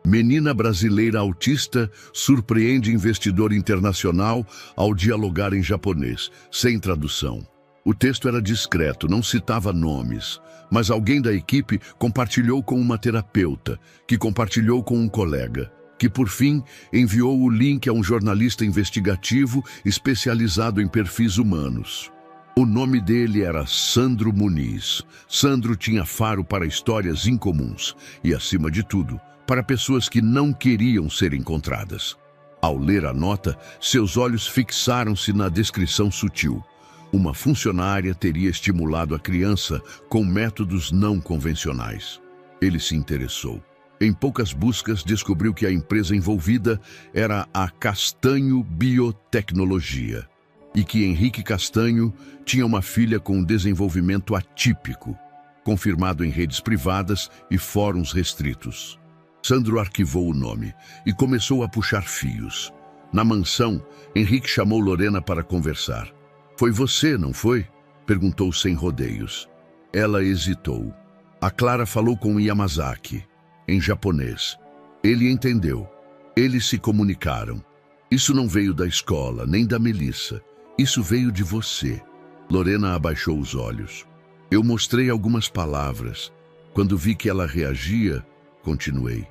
Menina brasileira autista surpreende investidor internacional ao dialogar em japonês, sem tradução. O texto era discreto, não citava nomes, mas alguém da equipe compartilhou com uma terapeuta, que compartilhou com um colega, que por fim enviou o link a um jornalista investigativo especializado em perfis humanos. O nome dele era Sandro Muniz. Sandro tinha faro para histórias incomuns e, acima de tudo, para pessoas que não queriam ser encontradas. Ao ler a nota, seus olhos fixaram-se na descrição sutil. Uma funcionária teria estimulado a criança com métodos não convencionais. Ele se interessou. Em poucas buscas, descobriu que a empresa envolvida era a Castanho Biotecnologia e que Henrique Castanho tinha uma filha com um desenvolvimento atípico, confirmado em redes privadas e fóruns restritos. Sandro arquivou o nome e começou a puxar fios. Na mansão, Henrique chamou Lorena para conversar. "Foi você, não foi?" perguntou sem rodeios. Ela hesitou. A Clara falou com Yamazaki, em japonês. Ele entendeu. Eles se comunicaram. "Isso não veio da escola, nem da Melissa. Isso veio de você." Lorena abaixou os olhos. "Eu mostrei algumas palavras. Quando vi que ela reagia, continuei.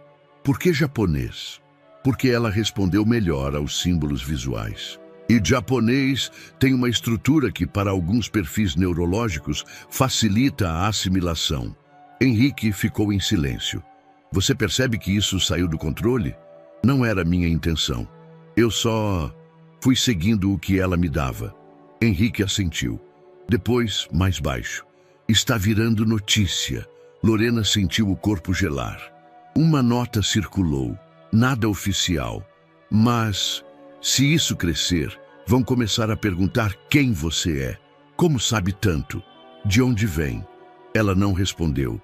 Por que japonês?" Porque ela respondeu melhor aos símbolos visuais. E japonês tem uma estrutura que, para alguns perfis neurológicos, facilita a assimilação. Henrique ficou em silêncio. "Você percebe que isso saiu do controle? Não era minha intenção. Eu só fui seguindo o que ela me dava." Henrique assentiu. Depois, mais baixo. "Está virando notícia." Lorena sentiu o corpo gelar. Uma nota circulou. Nada oficial. Mas, se isso crescer, vão começar a perguntar quem você é. Como sabe tanto? De onde vem? Ela não respondeu.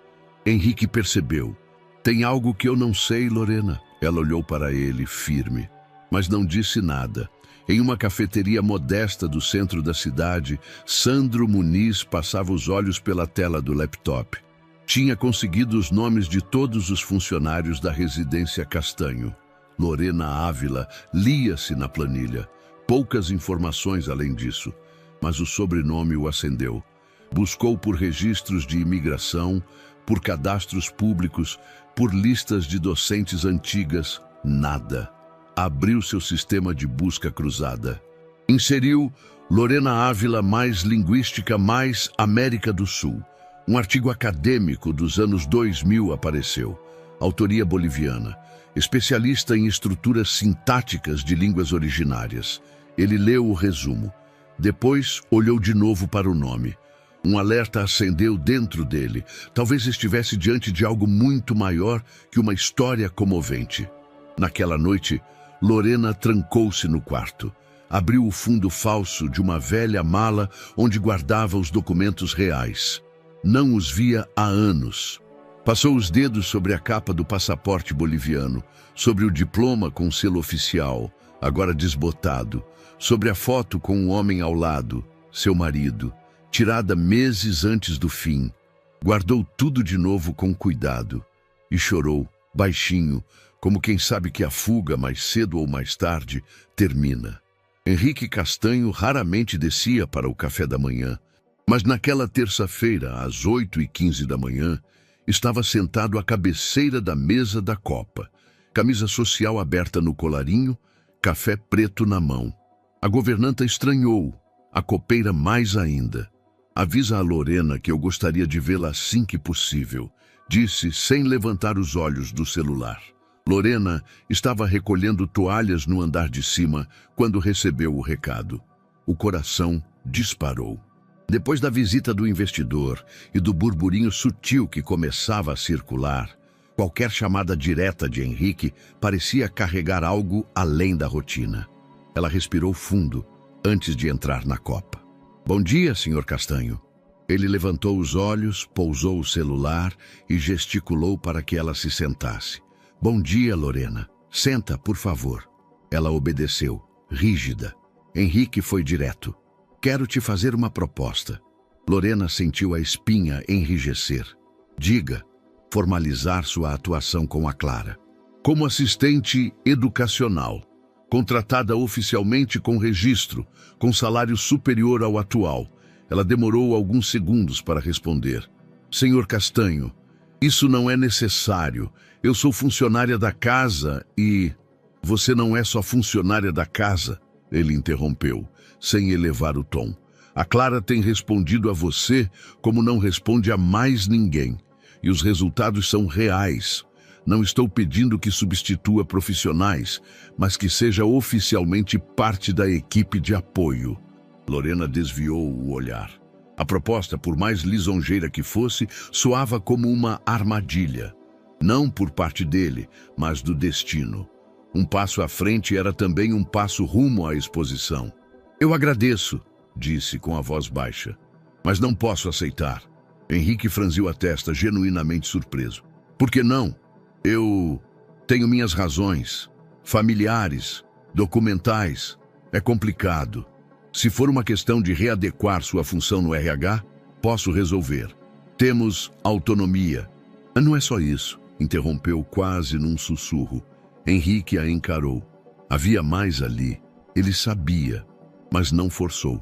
Henrique percebeu. "Tem algo que eu não sei, Lorena." Ela olhou para ele, firme, mas não disse nada. Em uma cafeteria modesta do centro da cidade, Sandro Muniz passava os olhos pela tela do laptop. Tinha conseguido os nomes de todos os funcionários da residência Castanho. Lorena Ávila lia-se na planilha. Poucas informações além disso, mas o sobrenome o acendeu. Buscou por registros de imigração, por cadastros públicos, por listas de docentes antigas. Nada. Abriu seu sistema de busca cruzada. Inseriu Lorena Ávila mais linguística mais América do Sul. Um artigo acadêmico dos anos 2000 apareceu. Autoria boliviana. Especialista em estruturas sintáticas de línguas originárias. Ele leu o resumo. Depois, olhou de novo para o nome. Um alerta acendeu dentro dele. Talvez estivesse diante de algo muito maior que uma história comovente. Naquela noite, Lorena trancou-se no quarto. Abriu o fundo falso de uma velha mala onde guardava os documentos reais. Não os via há anos. Passou os dedos sobre a capa do passaporte boliviano, sobre o diploma com selo oficial, agora desbotado, sobre a foto com um homem ao lado, seu marido, tirada meses antes do fim. Guardou tudo de novo com cuidado e chorou, baixinho, como quem sabe que a fuga, mais cedo ou mais tarde, termina. Henrique Castanho raramente descia para o café da manhã, mas naquela terça-feira, às 8h15 da manhã, estava sentado à cabeceira da mesa da copa, camisa social aberta no colarinho, café preto na mão. A governanta estranhou, a copeira mais ainda. "Avisa a Lorena que eu gostaria de vê-la assim que possível", disse sem levantar os olhos do celular. Lorena estava recolhendo toalhas no andar de cima quando recebeu o recado. O coração disparou. Depois da visita do investidor e do burburinho sutil que começava a circular, qualquer chamada direta de Henrique parecia carregar algo além da rotina. Ela respirou fundo antes de entrar na copa. "Bom dia, Sr. Castanho." Ele levantou os olhos, pousou o celular e gesticulou para que ela se sentasse. "Bom dia, Lorena. Senta, por favor." Ela obedeceu, rígida. Henrique foi direto. "Quero te fazer uma proposta." Lorena sentiu a espinha enrijecer. "Diga." Formalizar sua atuação com a Clara. Como assistente educacional, contratada oficialmente com registro, com salário superior ao atual, Ela demorou alguns segundos para responder. Senhor Castanho, isso não é necessário. Eu sou funcionária da casa e... Você não é só funcionária da casa, ele interrompeu, sem elevar o tom. A Clara tem respondido a você como não responde a mais ninguém. E os resultados são reais. Não estou pedindo que substitua profissionais, mas que seja oficialmente parte da equipe de apoio. Lorena desviou o olhar. A proposta, por mais lisonjeira que fosse, soava como uma armadilha. Não por parte dele, mas do destino. Um passo à frente era também um passo rumo à exposição. Eu agradeço, disse com a voz baixa, mas não posso aceitar. Henrique franziu a testa, genuinamente surpreso. Por que não? Eu tenho minhas razões, familiares, documentais. É complicado. Se for uma questão de readequar sua função no RH, posso resolver. Temos autonomia. Não é só isso, interrompeu quase num sussurro. Henrique a encarou. Havia mais ali. Ele sabia, mas não forçou.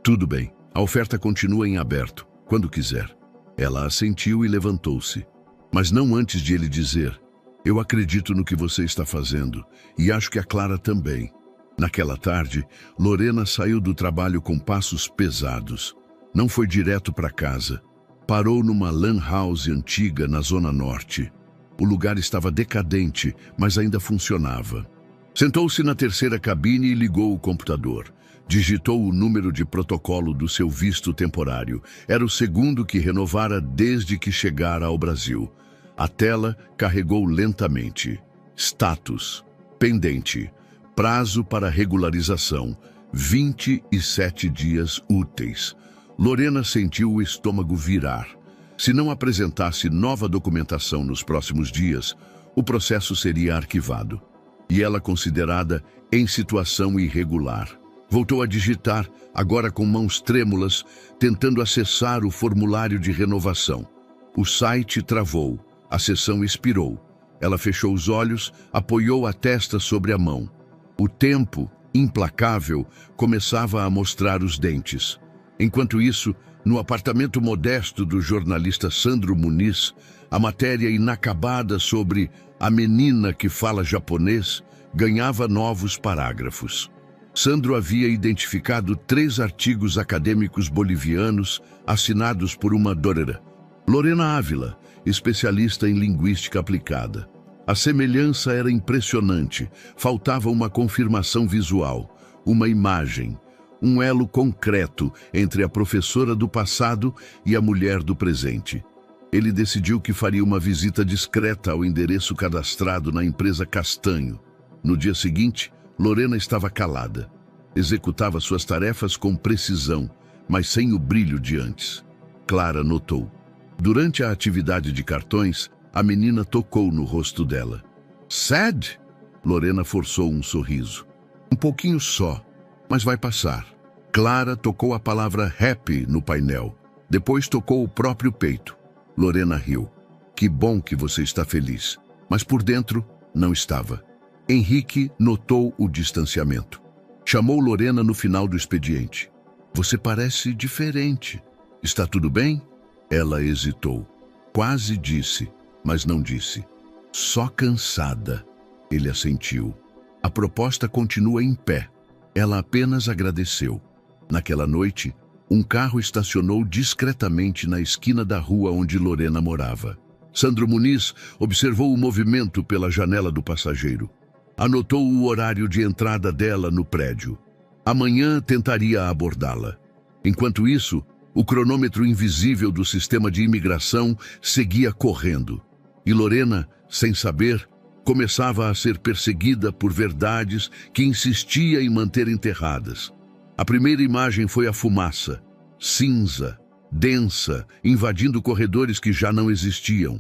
Tudo bem, a oferta continua em aberto, quando quiser. Ela assentiu e levantou-se. Mas não antes de ele dizer: eu acredito no que você está fazendo, e acho que a Clara também. Naquela tarde, Lorena saiu do trabalho com passos pesados. Não foi direto para casa. Parou numa lan house antiga na Zona Norte. O lugar estava decadente, mas ainda funcionava. Sentou-se na terceira cabine e ligou o computador. Digitou o número de protocolo do seu visto temporário. Era o segundo que renovara desde que chegara ao Brasil. A tela carregou lentamente. Status: pendente. Prazo para regularização: 27 dias úteis. Lorena sentiu o estômago virar. Se não apresentasse nova documentação nos próximos dias, o processo seria arquivado. E ela considerada em situação irregular. Voltou a digitar, agora com mãos trêmulas, tentando acessar o formulário de renovação. O site travou, a sessão expirou. Ela fechou os olhos, apoiou a testa sobre a mão. O tempo, implacável, começava a mostrar os dentes. Enquanto isso, no apartamento modesto do jornalista Sandro Muniz, a matéria inacabada sobre a menina que fala japonês ganhava novos parágrafos. Sandro havia identificado 3 artigos acadêmicos bolivianos assinados por uma dorera, Lorena Ávila, especialista em linguística aplicada. A semelhança era impressionante, faltava uma confirmação visual, uma imagem, um elo concreto entre a professora do passado e a mulher do presente. Ele decidiu que faria uma visita discreta ao endereço cadastrado na empresa Castanho. No dia seguinte, Lorena estava calada. Executava suas tarefas com precisão, mas sem o brilho de antes. Clara notou. Durante a atividade de cartões, a menina tocou no rosto dela. Sad? Lorena forçou um sorriso. Um pouquinho só, mas vai passar. Clara tocou a palavra happy no painel. Depois tocou o próprio peito. Lorena riu. Que bom que você está feliz. Mas por dentro, não estava. Henrique notou o distanciamento. Chamou Lorena no final do expediente. Você parece diferente. Está tudo bem? Ela hesitou. Quase disse, mas não disse. Só cansada. Ele assentiu. A proposta continua em pé. Ela apenas agradeceu. Naquela noite, um carro estacionou discretamente na esquina da rua onde Lorena morava. Sandro Muniz observou o movimento pela janela do passageiro. Anotou o horário de entrada dela no prédio. Amanhã tentaria abordá-la. Enquanto isso, o cronômetro invisível do sistema de imigração seguia correndo. E Lorena, sem saber, começava a ser perseguida por verdades que insistia em manter enterradas. A primeira imagem foi a fumaça, cinza, densa, invadindo corredores que já não existiam.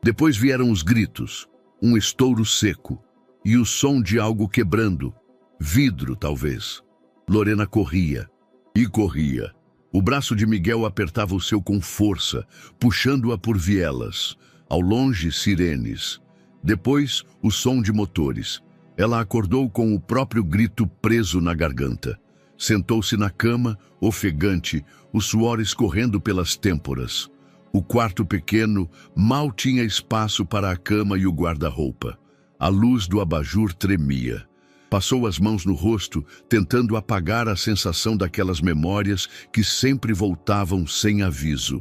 Depois vieram os gritos, um estouro seco e o som de algo quebrando, vidro talvez. Lorena corria e corria. O braço de Miguel apertava o seu com força, puxando-a por vielas. Ao longe, sirenes. Depois, o som de motores. Ela acordou com o próprio grito preso na garganta. Sentou-se na cama, ofegante, o suor escorrendo pelas têmporas. O quarto pequeno mal tinha espaço para a cama e o guarda-roupa. A luz do abajur tremia. Passou as mãos no rosto, tentando apagar a sensação daquelas memórias que sempre voltavam sem aviso.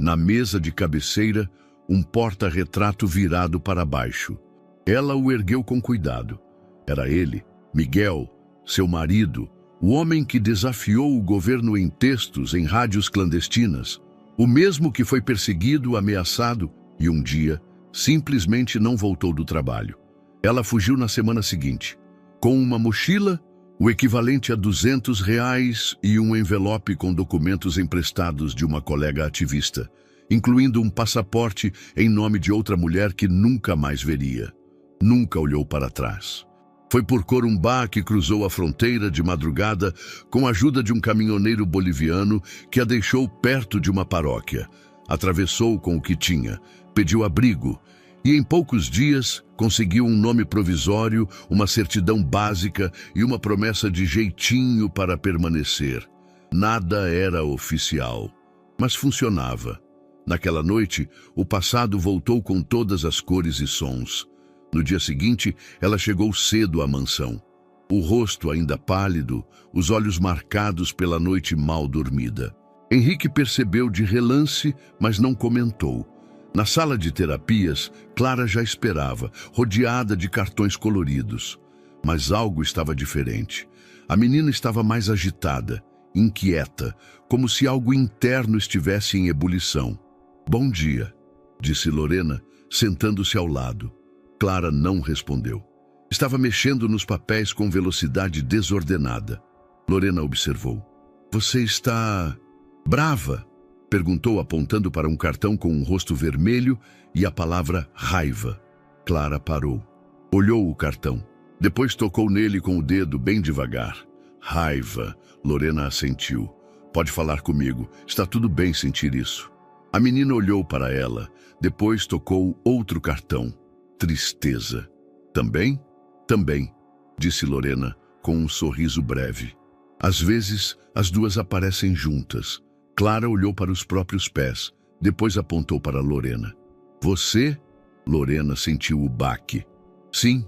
Na mesa de cabeceira, um porta-retrato virado para baixo. Ela o ergueu com cuidado. Era ele, Miguel, seu marido, o homem que desafiou o governo em textos em rádios clandestinas, o mesmo que foi perseguido, ameaçado e um dia simplesmente não voltou do trabalho. Ela fugiu na semana seguinte, com uma mochila, o equivalente a R$ 200 e um envelope com documentos emprestados de uma colega ativista, incluindo um passaporte em nome de outra mulher que nunca mais veria. Nunca olhou para trás. Foi por Corumbá que cruzou a fronteira de madrugada com a ajuda de um caminhoneiro boliviano que a deixou perto de uma paróquia. Atravessou com o que tinha, pediu abrigo e em poucos dias conseguiu um nome provisório, uma certidão básica e uma promessa de jeitinho para permanecer. Nada era oficial, mas funcionava. Naquela noite, o passado voltou com todas as cores e sons. No dia seguinte, ela chegou cedo à mansão. O rosto ainda pálido, os olhos marcados pela noite mal dormida. Henrique percebeu de relance, mas não comentou. Na sala de terapias, Clara já esperava, rodeada de cartões coloridos. Mas algo estava diferente. A menina estava mais agitada, inquieta, como se algo interno estivesse em ebulição. "Bom dia", disse Lorena, sentando-se ao lado. Clara não respondeu. Estava mexendo nos papéis com velocidade desordenada. Lorena observou. "Você está brava?", perguntou apontando para um cartão com um rosto vermelho e a palavra raiva. Clara parou. Olhou o cartão. Depois tocou nele com o dedo bem devagar. "Raiva", Lorena assentiu. "Pode falar comigo. Está tudo bem sentir isso." A menina olhou para ela. Depois tocou outro cartão. "Tristeza." "Também?" "Também", disse Lorena, com um sorriso breve. Às vezes, as duas aparecem juntas. Clara olhou para os próprios pés, depois apontou para Lorena. "Você?" Lorena sentiu o baque. "Sim,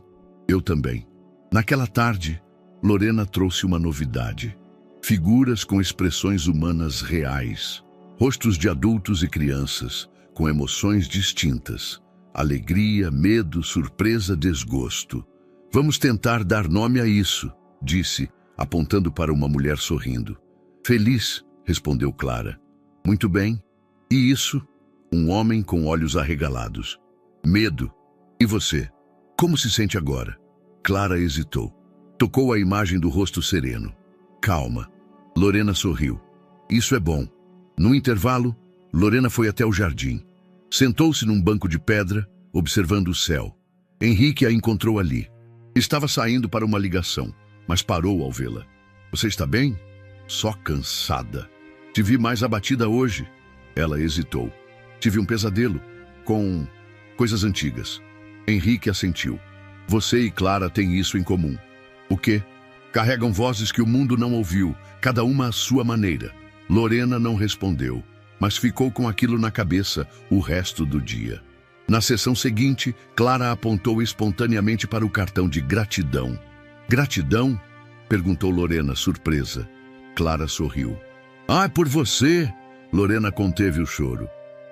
eu também." Naquela tarde, Lorena trouxe uma novidade. Figuras com expressões humanas reais. Rostos de adultos e crianças, com emoções distintas. Alegria, medo, surpresa, desgosto. "Vamos tentar dar nome a isso", disse, apontando para uma mulher sorrindo. "Feliz", respondeu Clara. "Muito bem. E isso?" Um homem com olhos arregalados. "Medo. E você? Como se sente agora?" Clara hesitou. Tocou a imagem do rosto sereno. "Calma." Lorena sorriu. "Isso é bom." No intervalo, Lorena foi até o jardim. Sentou-se num banco de pedra, observando o céu. Henrique a encontrou ali. Estava saindo para uma ligação, mas parou ao vê-la. "Você está bem?" "Só cansada." "Te vi mais abatida hoje." Ela hesitou. "Tive um pesadelo com coisas antigas." Henrique assentiu. "Você e Clara têm isso em comum." "O quê?" "Carregam vozes que o mundo não ouviu, cada uma à sua maneira." Lorena não respondeu, mas ficou com aquilo na cabeça o resto do dia. Na sessão seguinte, Clara apontou espontaneamente para o cartão de gratidão. "Gratidão?" perguntou Lorena, surpresa. Clara sorriu. "Ah, é por você!" Lorena conteve o choro.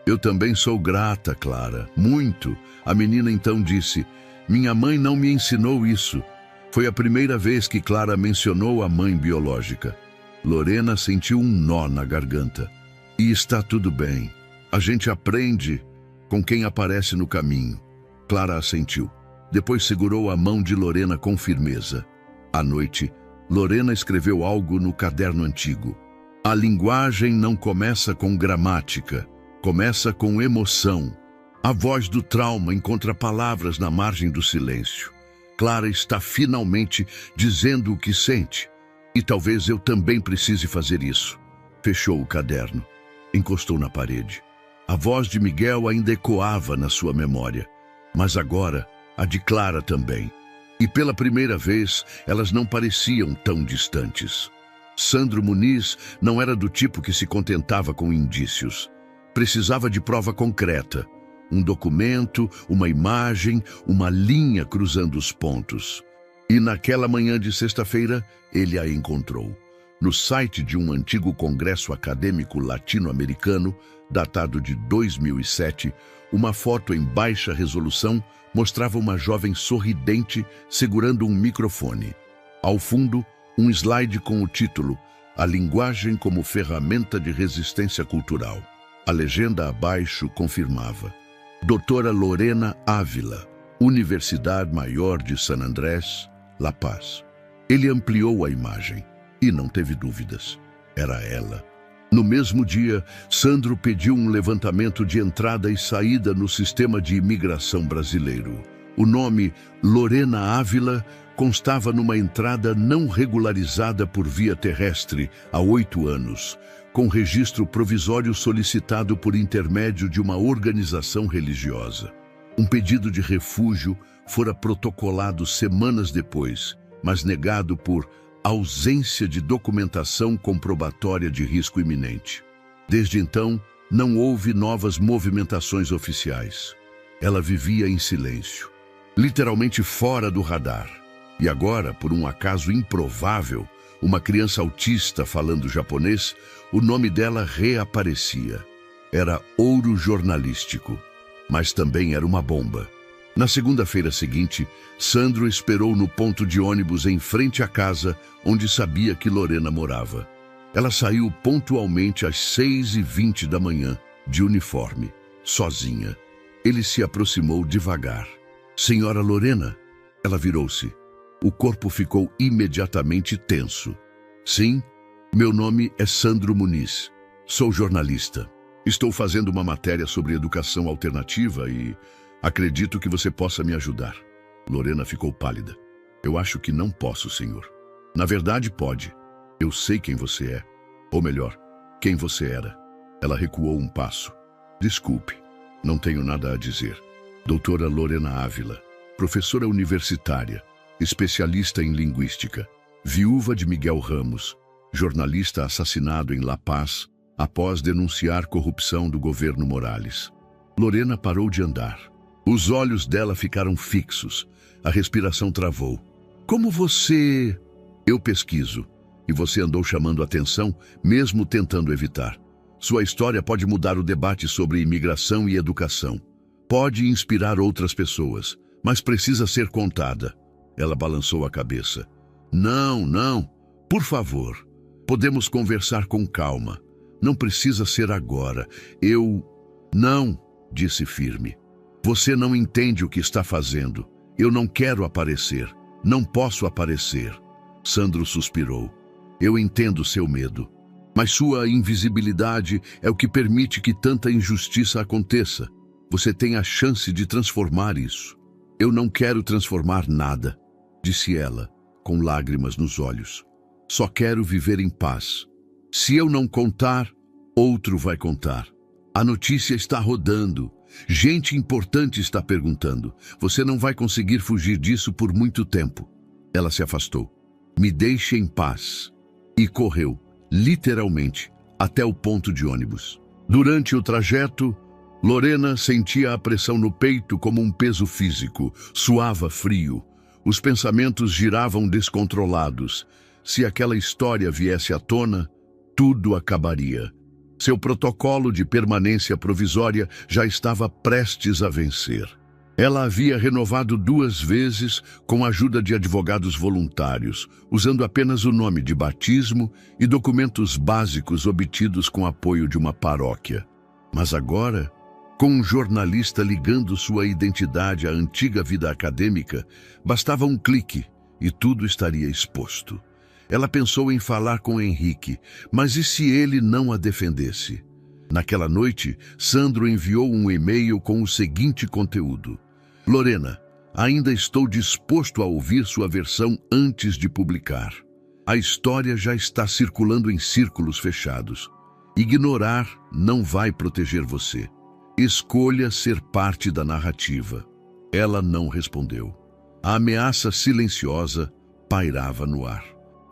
"Eu também sou grata, Clara, muito." A menina então disse, "Minha mãe não me ensinou isso." Foi a primeira vez que Clara mencionou a mãe biológica. Lorena sentiu um nó na garganta. "E está tudo bem. A gente aprende com quem aparece no caminho." Clara assentiu. Depois segurou a mão de Lorena com firmeza. À noite, Lorena escreveu algo no caderno antigo. "A linguagem não começa com gramática, começa com emoção. A voz do trauma encontra palavras na margem do silêncio. Clara está finalmente dizendo o que sente. E talvez eu também precise fazer isso." Fechou o caderno. Encostou na parede. A voz de Miguel ainda ecoava na sua memória, mas agora a de Clara também. E pela primeira vez, elas não pareciam tão distantes. Sandro Muniz não era do tipo que se contentava com indícios. Precisava de prova concreta. Um documento, uma imagem, uma linha cruzando os pontos. E naquela manhã de sexta-feira, ele a encontrou. No site de um antigo congresso acadêmico latino-americano, datado de 2007, uma foto em baixa resolução mostrava uma jovem sorridente segurando um microfone. Ao fundo, um slide com o título A Linguagem como Ferramenta de Resistência Cultural. A legenda abaixo confirmava: Doutora Lorena Ávila, Universidade Maior de San Andrés, La Paz. Ele ampliou a imagem e não teve dúvidas. Era ela. No mesmo dia, Sandro pediu um levantamento de entrada e saída no sistema de imigração brasileiro. O nome Lorena Ávila constava numa entrada não regularizada por via terrestre há 8 anos, com registro provisório solicitado por intermédio de uma organização religiosa. Um pedido de refúgio fora protocolado semanas depois, mas negado por ausência de documentação comprobatória de risco iminente. Desde então, não houve novas movimentações oficiais. Ela vivia em silêncio, literalmente fora do radar. E agora, por um acaso improvável, uma criança autista falando japonês, o nome dela reaparecia. Era ouro jornalístico, mas também era uma bomba. Na segunda-feira seguinte, Sandro esperou no ponto de ônibus em frente à casa onde sabia que Lorena morava. Ela saiu pontualmente às 6h20 da manhã, de uniforme, sozinha. Ele se aproximou devagar. Senhora Lorena? Ela virou-se. O corpo ficou imediatamente tenso. Sim, meu nome é Sandro Muniz. Sou jornalista. Estou fazendo uma matéria sobre educação alternativa e acredito que você possa me ajudar. Lorena ficou pálida. Eu acho que não posso, senhor. Na verdade, pode. Eu sei quem você é. Ou melhor, quem você era. Ela recuou um passo. Desculpe, não tenho nada a dizer. Doutora Lorena Ávila, professora universitária, especialista em linguística, viúva de Miguel Ramos, jornalista assassinado em La Paz após denunciar corrupção do governo Morales. Lorena parou de andar. Os olhos dela ficaram fixos. A respiração travou. Como você... Eu pesquiso. E você andou chamando atenção, mesmo tentando evitar. Sua história pode mudar o debate sobre imigração e educação. Pode inspirar outras pessoas, mas precisa ser contada. Ela balançou a cabeça. Não. Por favor. Podemos conversar com calma. Não precisa ser agora. Não, disse firme. Você não entende o que está fazendo. Eu não quero aparecer. Não posso aparecer. Sandro suspirou. Eu entendo seu medo. Mas sua invisibilidade é o que permite que tanta injustiça aconteça. Você tem a chance de transformar isso. Eu não quero transformar nada, disse ela, com lágrimas nos olhos. Só quero viver em paz. Se eu não contar, outro vai contar. A notícia está rodando. Gente importante está perguntando. Você não vai conseguir fugir disso por muito tempo. Ela se afastou. Me deixe em paz. E correu, literalmente, até o ponto de ônibus. Durante o trajeto, Lorena sentia a pressão no peito como um peso físico. Suava frio. Os pensamentos giravam descontrolados. Se aquela história viesse à tona, tudo acabaria. Seu protocolo de permanência provisória já estava prestes a vencer. Ela havia renovado 2 vezes com a ajuda de advogados voluntários, usando apenas o nome de batismo e documentos básicos obtidos com apoio de uma paróquia. Mas agora, com um jornalista ligando sua identidade à antiga vida acadêmica, bastava um clique e tudo estaria exposto. Ela pensou em falar com Henrique, mas e se ele não a defendesse? Naquela noite, Sandro enviou um e-mail com o seguinte conteúdo. Lorena, ainda estou disposto a ouvir sua versão antes de publicar. A história já está circulando em círculos fechados. Ignorar não vai proteger você. Escolha ser parte da narrativa. Ela não respondeu. A ameaça silenciosa pairava no ar.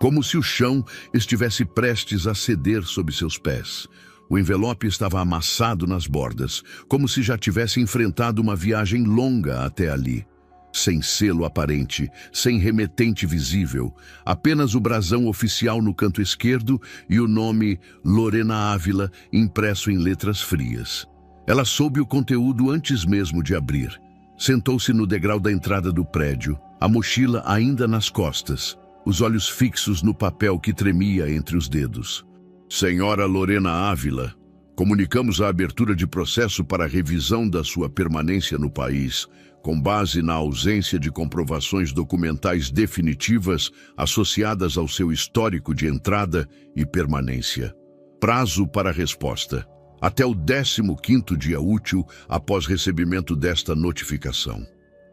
como se o chão estivesse prestes a ceder sob seus pés. O envelope estava amassado nas bordas, como se já tivesse enfrentado uma viagem longa até ali. Sem selo aparente, sem remetente visível, apenas o brasão oficial no canto esquerdo e o nome Lorena Ávila impresso em letras frias. Ela soube o conteúdo antes mesmo de abrir. Sentou-se no degrau da entrada do prédio, a mochila ainda nas costas, os olhos fixos no papel que tremia entre os dedos. Senhora Lorena Ávila, comunicamos a abertura de processo para a revisão da sua permanência no país, com base na ausência de comprovações documentais definitivas associadas ao seu histórico de entrada e permanência. Prazo para resposta: até o 15º dia útil após recebimento desta notificação.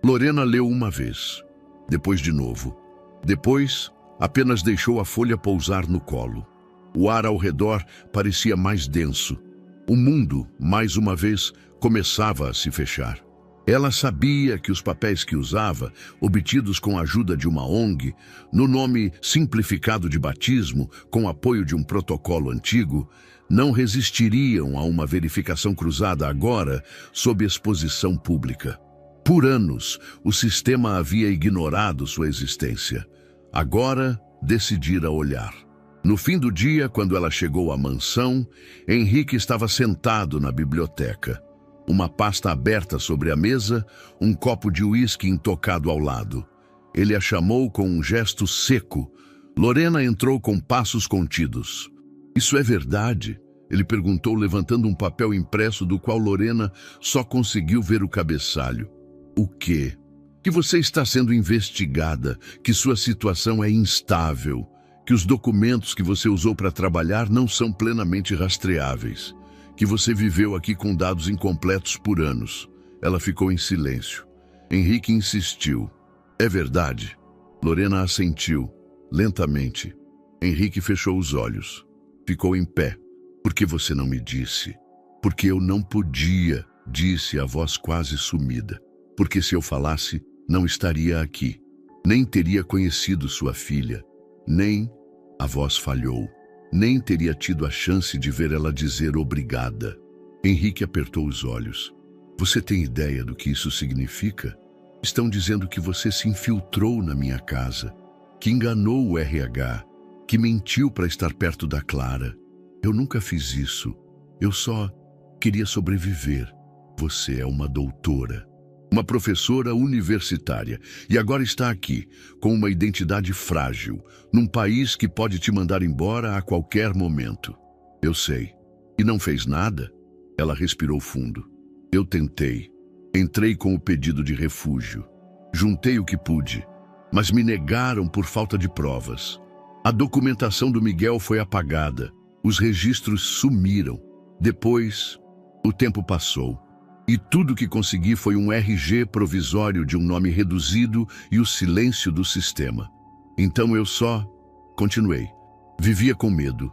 Lorena leu uma vez, depois de novo. Depois, apenas deixou a folha pousar no colo. O ar ao redor parecia mais denso. O mundo, mais uma vez, começava a se fechar. Ela sabia que os papéis que usava, obtidos com a ajuda de uma ONG, no nome simplificado de batismo, com apoio de um protocolo antigo, não resistiriam a uma verificação cruzada agora sob exposição pública. Por anos, o sistema havia ignorado sua existência. Agora, decidira olhar. No fim do dia, quando ela chegou à mansão, Henrique estava sentado na biblioteca. Uma pasta aberta sobre a mesa, um copo de uísque intocado ao lado. Ele a chamou com um gesto seco. Lorena entrou com passos contidos. Isso é verdade? Ele perguntou, levantando um papel impresso do qual Lorena só conseguiu ver o cabeçalho. O quê? Que você está sendo investigada, que sua situação é instável, que os documentos que você usou para trabalhar não são plenamente rastreáveis, que você viveu aqui com dados incompletos por anos. Ela ficou em silêncio. Henrique insistiu. É verdade. Lorena assentiu, lentamente. Henrique fechou os olhos. Ficou em pé. Por que você não me disse? Porque eu não podia, disse a voz quase sumida. Porque se eu falasse, não estaria aqui. Nem teria conhecido sua filha. Nem, a voz falhou, nem teria tido a chance de ver ela dizer obrigada. Henrique apertou os olhos. Você tem ideia do que isso significa? Estão dizendo que você se infiltrou na minha casa, que enganou o RH, que mentiu para estar perto da Clara. Eu nunca fiz isso. Eu só queria sobreviver. Você é uma doutora, uma professora universitária, e agora está aqui, com uma identidade frágil, num país que pode te mandar embora a qualquer momento. Eu sei. E não fez nada? Ela respirou fundo. Eu tentei. Entrei com o pedido de refúgio. Juntei o que pude, mas me negaram por falta de provas. A documentação do Miguel foi apagada. Os registros sumiram. Depois, o tempo passou. E tudo que consegui foi um RG provisório de um nome reduzido e o silêncio do sistema. Então eu só continuei. Vivia com medo,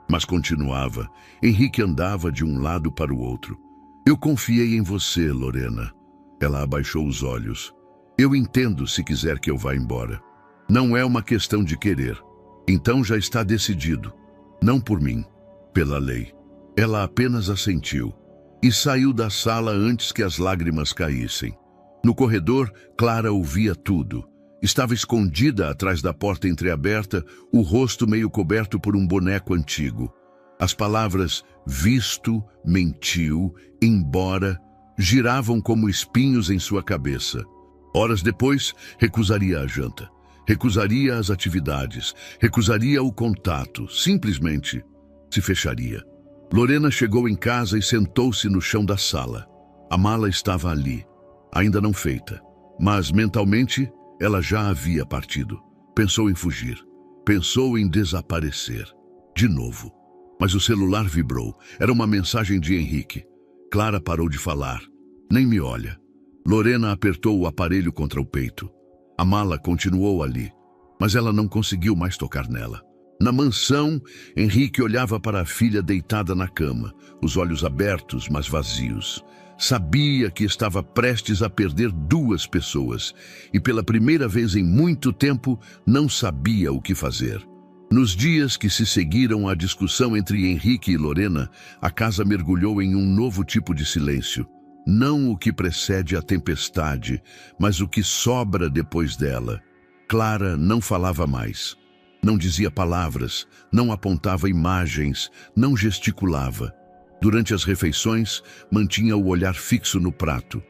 mas continuava. Henrique andava de um lado para o outro. Eu confiei em você, Lorena. Ela abaixou os olhos. Eu entendo se quiser que eu vá embora. Não é uma questão de querer. Então já está decidido. Não por mim, pela lei. Ela apenas assentiu. E saiu da sala antes que as lágrimas caíssem. No corredor, Clara ouvia tudo. Estava escondida atrás da porta entreaberta, o rosto meio coberto por um boneco antigo. As palavras visto, mentiu, embora, giravam como espinhos em sua cabeça. Horas depois, recusaria a janta. Recusaria as atividades. Recusaria o contato. Simplesmente se fecharia. Lorena chegou em casa e sentou-se no chão da sala. A mala estava ali, ainda não feita, mas mentalmente ela já havia partido. Pensou em fugir, pensou em desaparecer. De novo. Mas o celular vibrou. Era uma mensagem de Henrique. Clara parou de falar. Nem me olha. Lorena apertou o aparelho contra o peito. A mala continuou ali, mas ela não conseguiu mais tocar nela. Na mansão, Henrique olhava para a filha deitada na cama, os olhos abertos, mas vazios. Sabia que estava prestes a perder duas pessoas e, pela primeira vez em muito tempo, não sabia o que fazer. Nos dias que se seguiram à discussão entre Henrique e Lorena, a casa mergulhou em um novo tipo de silêncio. Não o que precede a tempestade, mas o que sobra depois dela. Clara não falava mais. Não dizia palavras, não apontava imagens, não gesticulava. Durante as refeições, mantinha o olhar fixo no prato.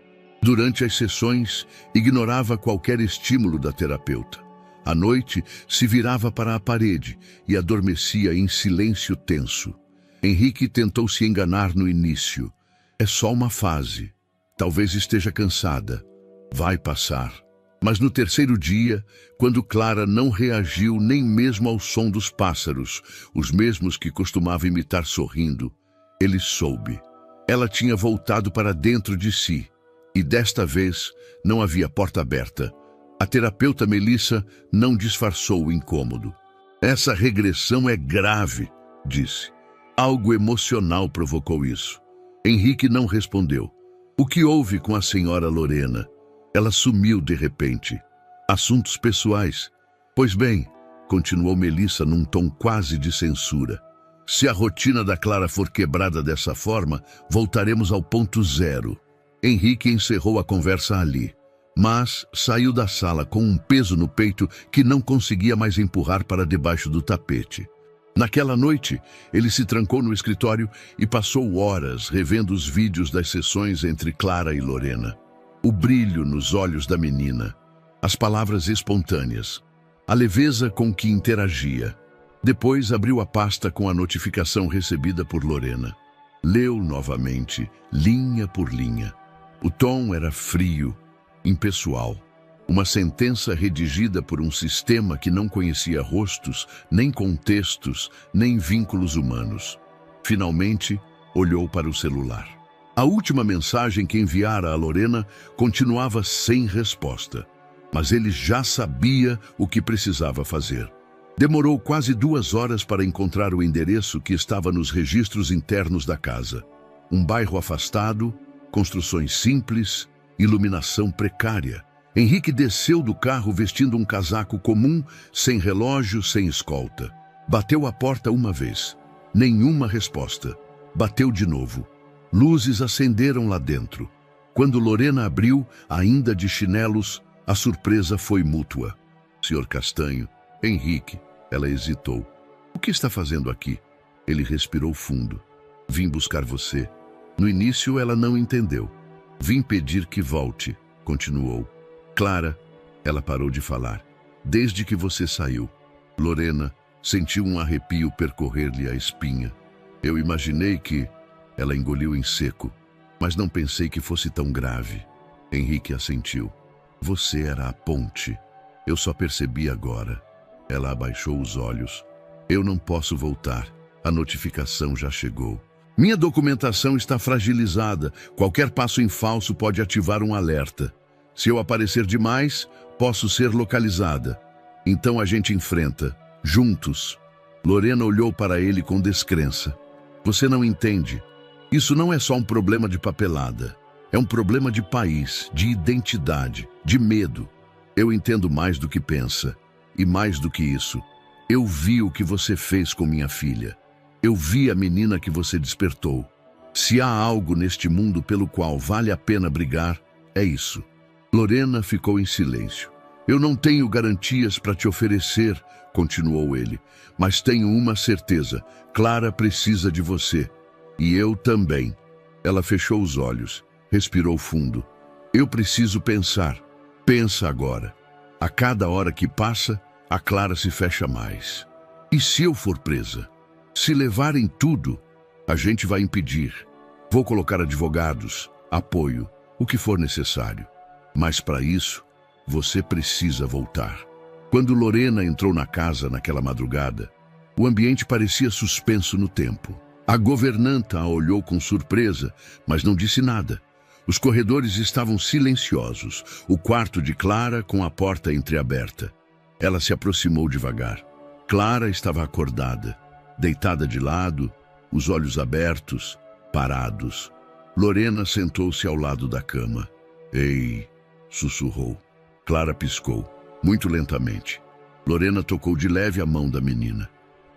Durante as sessões, ignorava qualquer estímulo da terapeuta. À noite, se virava para a parede e adormecia em silêncio tenso. Henrique tentou se enganar no início. É só uma fase. Talvez esteja cansada. Vai passar. Mas no terceiro dia, quando Clara não reagiu nem mesmo ao som dos pássaros, os mesmos que costumava imitar sorrindo, ele soube. Ela tinha voltado para dentro de si, e desta vez não havia porta aberta. A terapeuta Melissa não disfarçou o incômodo. Essa regressão é grave, disse. Algo emocional provocou isso. Henrique não respondeu. O que houve com a senhora Lorena? Ela sumiu de repente. Assuntos pessoais. Pois bem, continuou Melissa num tom quase de censura. Se a rotina da Clara for quebrada dessa forma, voltaremos ao ponto zero. Henrique encerrou a conversa ali, mas saiu da sala com um peso no peito que não conseguia mais empurrar para debaixo do tapete. Naquela noite, ele se trancou no escritório e passou horas revendo os vídeos das sessões entre Clara e Lorena. O brilho nos olhos da menina, as palavras espontâneas, a leveza com que interagia. Depois abriu a pasta com a notificação recebida por Lorena. Leu novamente, linha por linha. O tom era frio, impessoal. Uma sentença redigida por um sistema que não conhecia rostos, nem contextos, nem vínculos humanos. Finalmente, olhou para o celular. A última mensagem que enviara a Lorena continuava sem resposta, mas ele já sabia o que precisava fazer. Demorou quase 2 horas para encontrar o endereço que estava nos registros internos da casa. Um bairro afastado, construções simples, iluminação precária. Henrique desceu do carro vestindo um casaco comum, sem relógio, sem escolta. Bateu a porta uma vez. Nenhuma resposta. Bateu de novo. Luzes acenderam lá dentro. Quando Lorena abriu, ainda de chinelos, a surpresa foi mútua. Senhor Castanho, Henrique, ela hesitou. O que está fazendo aqui? Ele respirou fundo. Vim buscar você. No início ela não entendeu. Vim pedir que volte, continuou. Clara, ela parou de falar. Desde que você saiu. Lorena sentiu um arrepio percorrer-lhe a espinha. Eu imaginei que... Ela engoliu em seco, mas não pensei que fosse tão grave. Henrique assentiu. Você era a ponte. Eu só percebi agora. Ela abaixou os olhos. Eu não posso voltar. A notificação já chegou. Minha documentação está fragilizada. Qualquer passo em falso pode ativar um alerta. Se eu aparecer demais, posso ser localizada. Então a gente enfrenta. Juntos. Lorena olhou para ele com descrença. Você não entende. Isso não é só um problema de papelada. É um problema de país, de identidade, de medo. Eu entendo mais do que pensa. E mais do que isso, eu vi o que você fez com minha filha. Eu vi a menina que você despertou. Se há algo neste mundo pelo qual vale a pena brigar, é isso. Lorena ficou em silêncio. Eu não tenho garantias para te oferecer, continuou ele, mas tenho uma certeza. Clara precisa de você. E eu também. Ela fechou os olhos, respirou fundo. Eu preciso pensar. Pensa agora. A cada hora que passa, a Clara se fecha mais. E se eu for presa? Se levarem tudo, a gente vai impedir. Vou colocar advogados, apoio, o que for necessário. Mas para isso, você precisa voltar. Quando Lorena entrou na casa naquela madrugada, o ambiente parecia suspenso no tempo. A governanta a olhou com surpresa, mas não disse nada. Os corredores estavam silenciosos, o quarto de Clara com a porta entreaberta. Ela se aproximou devagar. Clara estava acordada, deitada de lado, os olhos abertos, parados. Lorena sentou-se ao lado da cama. Ei, sussurrou. Clara piscou, muito lentamente. Lorena tocou de leve a mão da menina.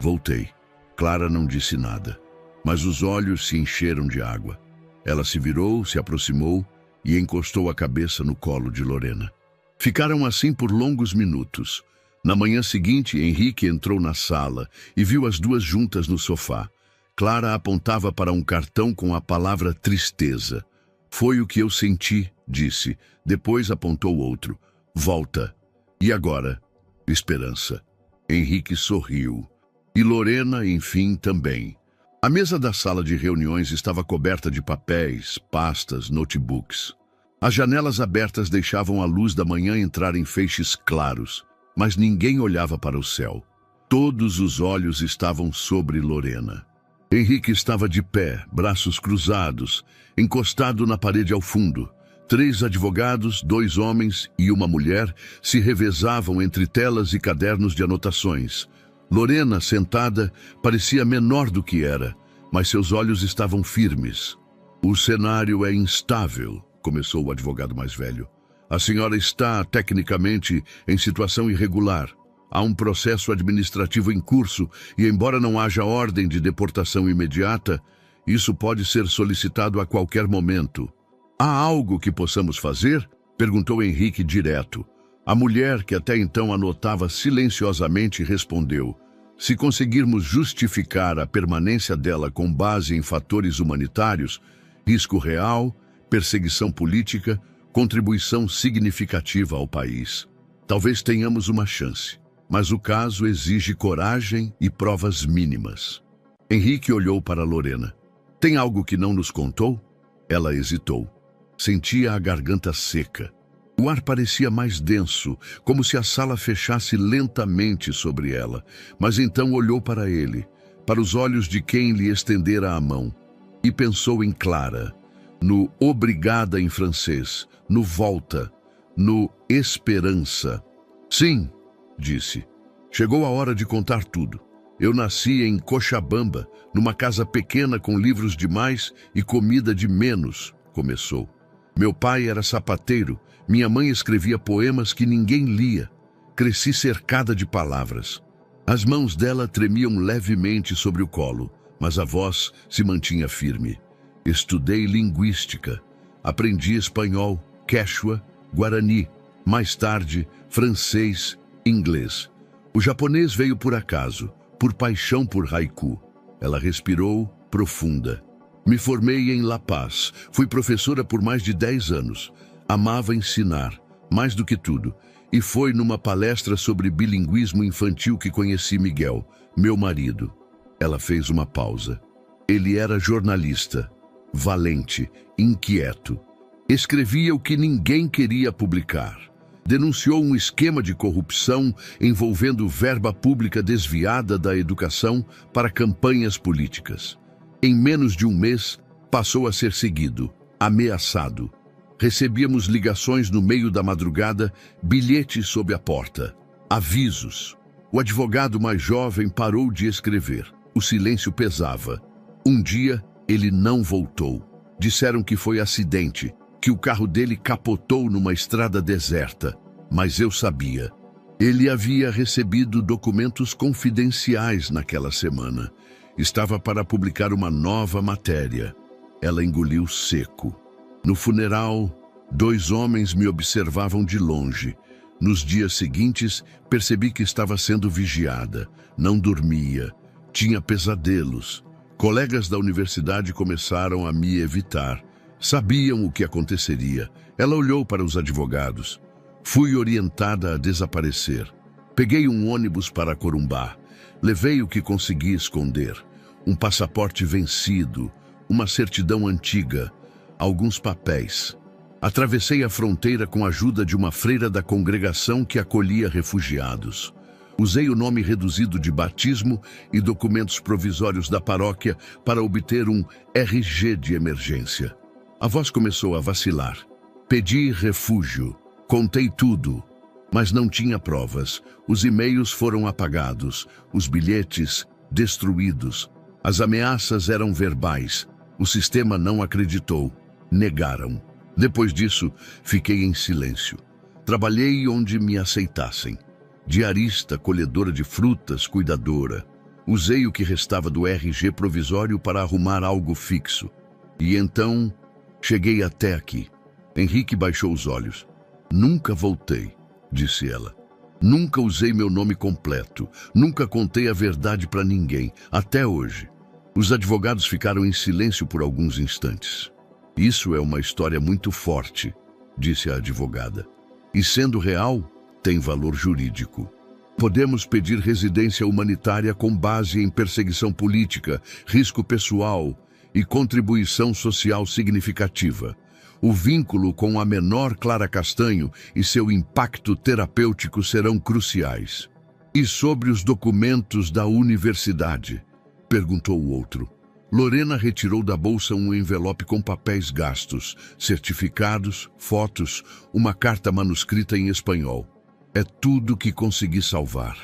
Voltei. Clara não disse nada, mas os olhos se encheram de água. Ela se virou, se aproximou e encostou a cabeça no colo de Lorena. Ficaram assim por longos minutos. Na manhã seguinte, Henrique entrou na sala e viu as duas juntas no sofá. Clara apontava para um cartão com a palavra tristeza. Foi o que eu senti, disse. Depois apontou outro. Volta. E agora? Esperança. Henrique sorriu. E Lorena, enfim, também. A mesa da sala de reuniões estava coberta de papéis, pastas, notebooks. As janelas abertas deixavam a luz da manhã entrar em feixes claros, mas ninguém olhava para o céu. Todos os olhos estavam sobre Lorena. Henrique estava de pé, braços cruzados, encostado na parede ao fundo. 3 advogados, 2 homens e uma mulher se revezavam entre telas e cadernos de anotações. Lorena, sentada, parecia menor do que era, mas seus olhos estavam firmes. O cenário é instável, começou o advogado mais velho. A senhora está, tecnicamente, em situação irregular. Há um processo administrativo em curso e, embora não haja ordem de deportação imediata, isso pode ser solicitado a qualquer momento. Há algo que possamos fazer? Perguntou Henrique direto. A mulher, que até então anotava silenciosamente, respondeu: se conseguirmos justificar a permanência dela com base em fatores humanitários, risco real, perseguição política, contribuição significativa ao país, talvez tenhamos uma chance. Mas o caso exige coragem e provas mínimas. Henrique olhou para Lorena. Tem algo que não nos contou? Ela hesitou. Sentia a garganta seca. O ar parecia mais denso, como se a sala fechasse lentamente sobre ela. Mas então olhou para ele, para os olhos de quem lhe estendera a mão, e pensou em Clara, no obrigada em francês, no volta, no esperança. Sim, disse. Chegou a hora de contar tudo. Eu nasci em Cochabamba, numa casa pequena com livros demais e comida de menos, começou. Meu pai era sapateiro, minha mãe escrevia poemas que ninguém lia. Cresci cercada de palavras. As mãos dela tremiam levemente sobre o colo, mas a voz se mantinha firme. Estudei linguística. Aprendi espanhol, quechua, guarani. Mais tarde, francês, inglês. O japonês veio por acaso, por paixão por haiku. Ela respirou, profunda. Me formei em La Paz. Fui professora por mais de 10 anos. Amava ensinar, mais do que tudo. E foi numa palestra sobre bilinguismo infantil que conheci Miguel, meu marido. Ela fez uma pausa. Ele era jornalista, valente, inquieto. Escrevia o que ninguém queria publicar. Denunciou um esquema de corrupção envolvendo verba pública desviada da educação para campanhas políticas. Em menos de um mês, passou a ser seguido, ameaçado. Recebíamos ligações no meio da madrugada, bilhetes sob a porta, avisos. O advogado mais jovem parou de escrever. O silêncio pesava. Um dia, ele não voltou. Disseram que foi acidente, que o carro dele capotou numa estrada deserta. Mas eu sabia. Ele havia recebido documentos confidenciais naquela semana. Estava para publicar uma nova matéria. Ela engoliu seco. No funeral, 2 homens me observavam de longe. Nos dias seguintes, percebi que estava sendo vigiada. Não dormia. Tinha pesadelos. Colegas da universidade começaram a me evitar. Sabiam o que aconteceria. Ela olhou para os advogados. Fui orientada a desaparecer. Peguei um ônibus para Corumbá. Levei o que consegui esconder. Um passaporte vencido, uma certidão antiga, alguns papéis. Atravessei a fronteira com a ajuda de uma freira da congregação que acolhia refugiados. Usei o nome reduzido de batismo e documentos provisórios da paróquia para obter um RG de emergência. A voz começou a vacilar. Pedi refúgio. Contei tudo, mas não tinha provas. Os e-mails foram apagados, os bilhetes destruídos. As ameaças eram verbais. O sistema não acreditou. Negaram. Depois disso, fiquei em silêncio. Trabalhei onde me aceitassem. Diarista, colhedora de frutas, cuidadora. Usei o que restava do RG provisório para arrumar algo fixo. E então, cheguei até aqui. Henrique baixou os olhos. Nunca voltei, disse ela. Nunca usei meu nome completo. Nunca contei a verdade para ninguém, até hoje. Os advogados ficaram em silêncio por alguns instantes. Isso é uma história muito forte, disse a advogada. E sendo real, tem valor jurídico. Podemos pedir residência humanitária com base em perseguição política, risco pessoal e contribuição social significativa. O vínculo com a menor Clara Castanho e seu impacto terapêutico serão cruciais. E sobre os documentos da universidade? Perguntou o outro. Lorena retirou da bolsa um envelope com papéis gastos, certificados, fotos, uma carta manuscrita em espanhol. É tudo que consegui salvar.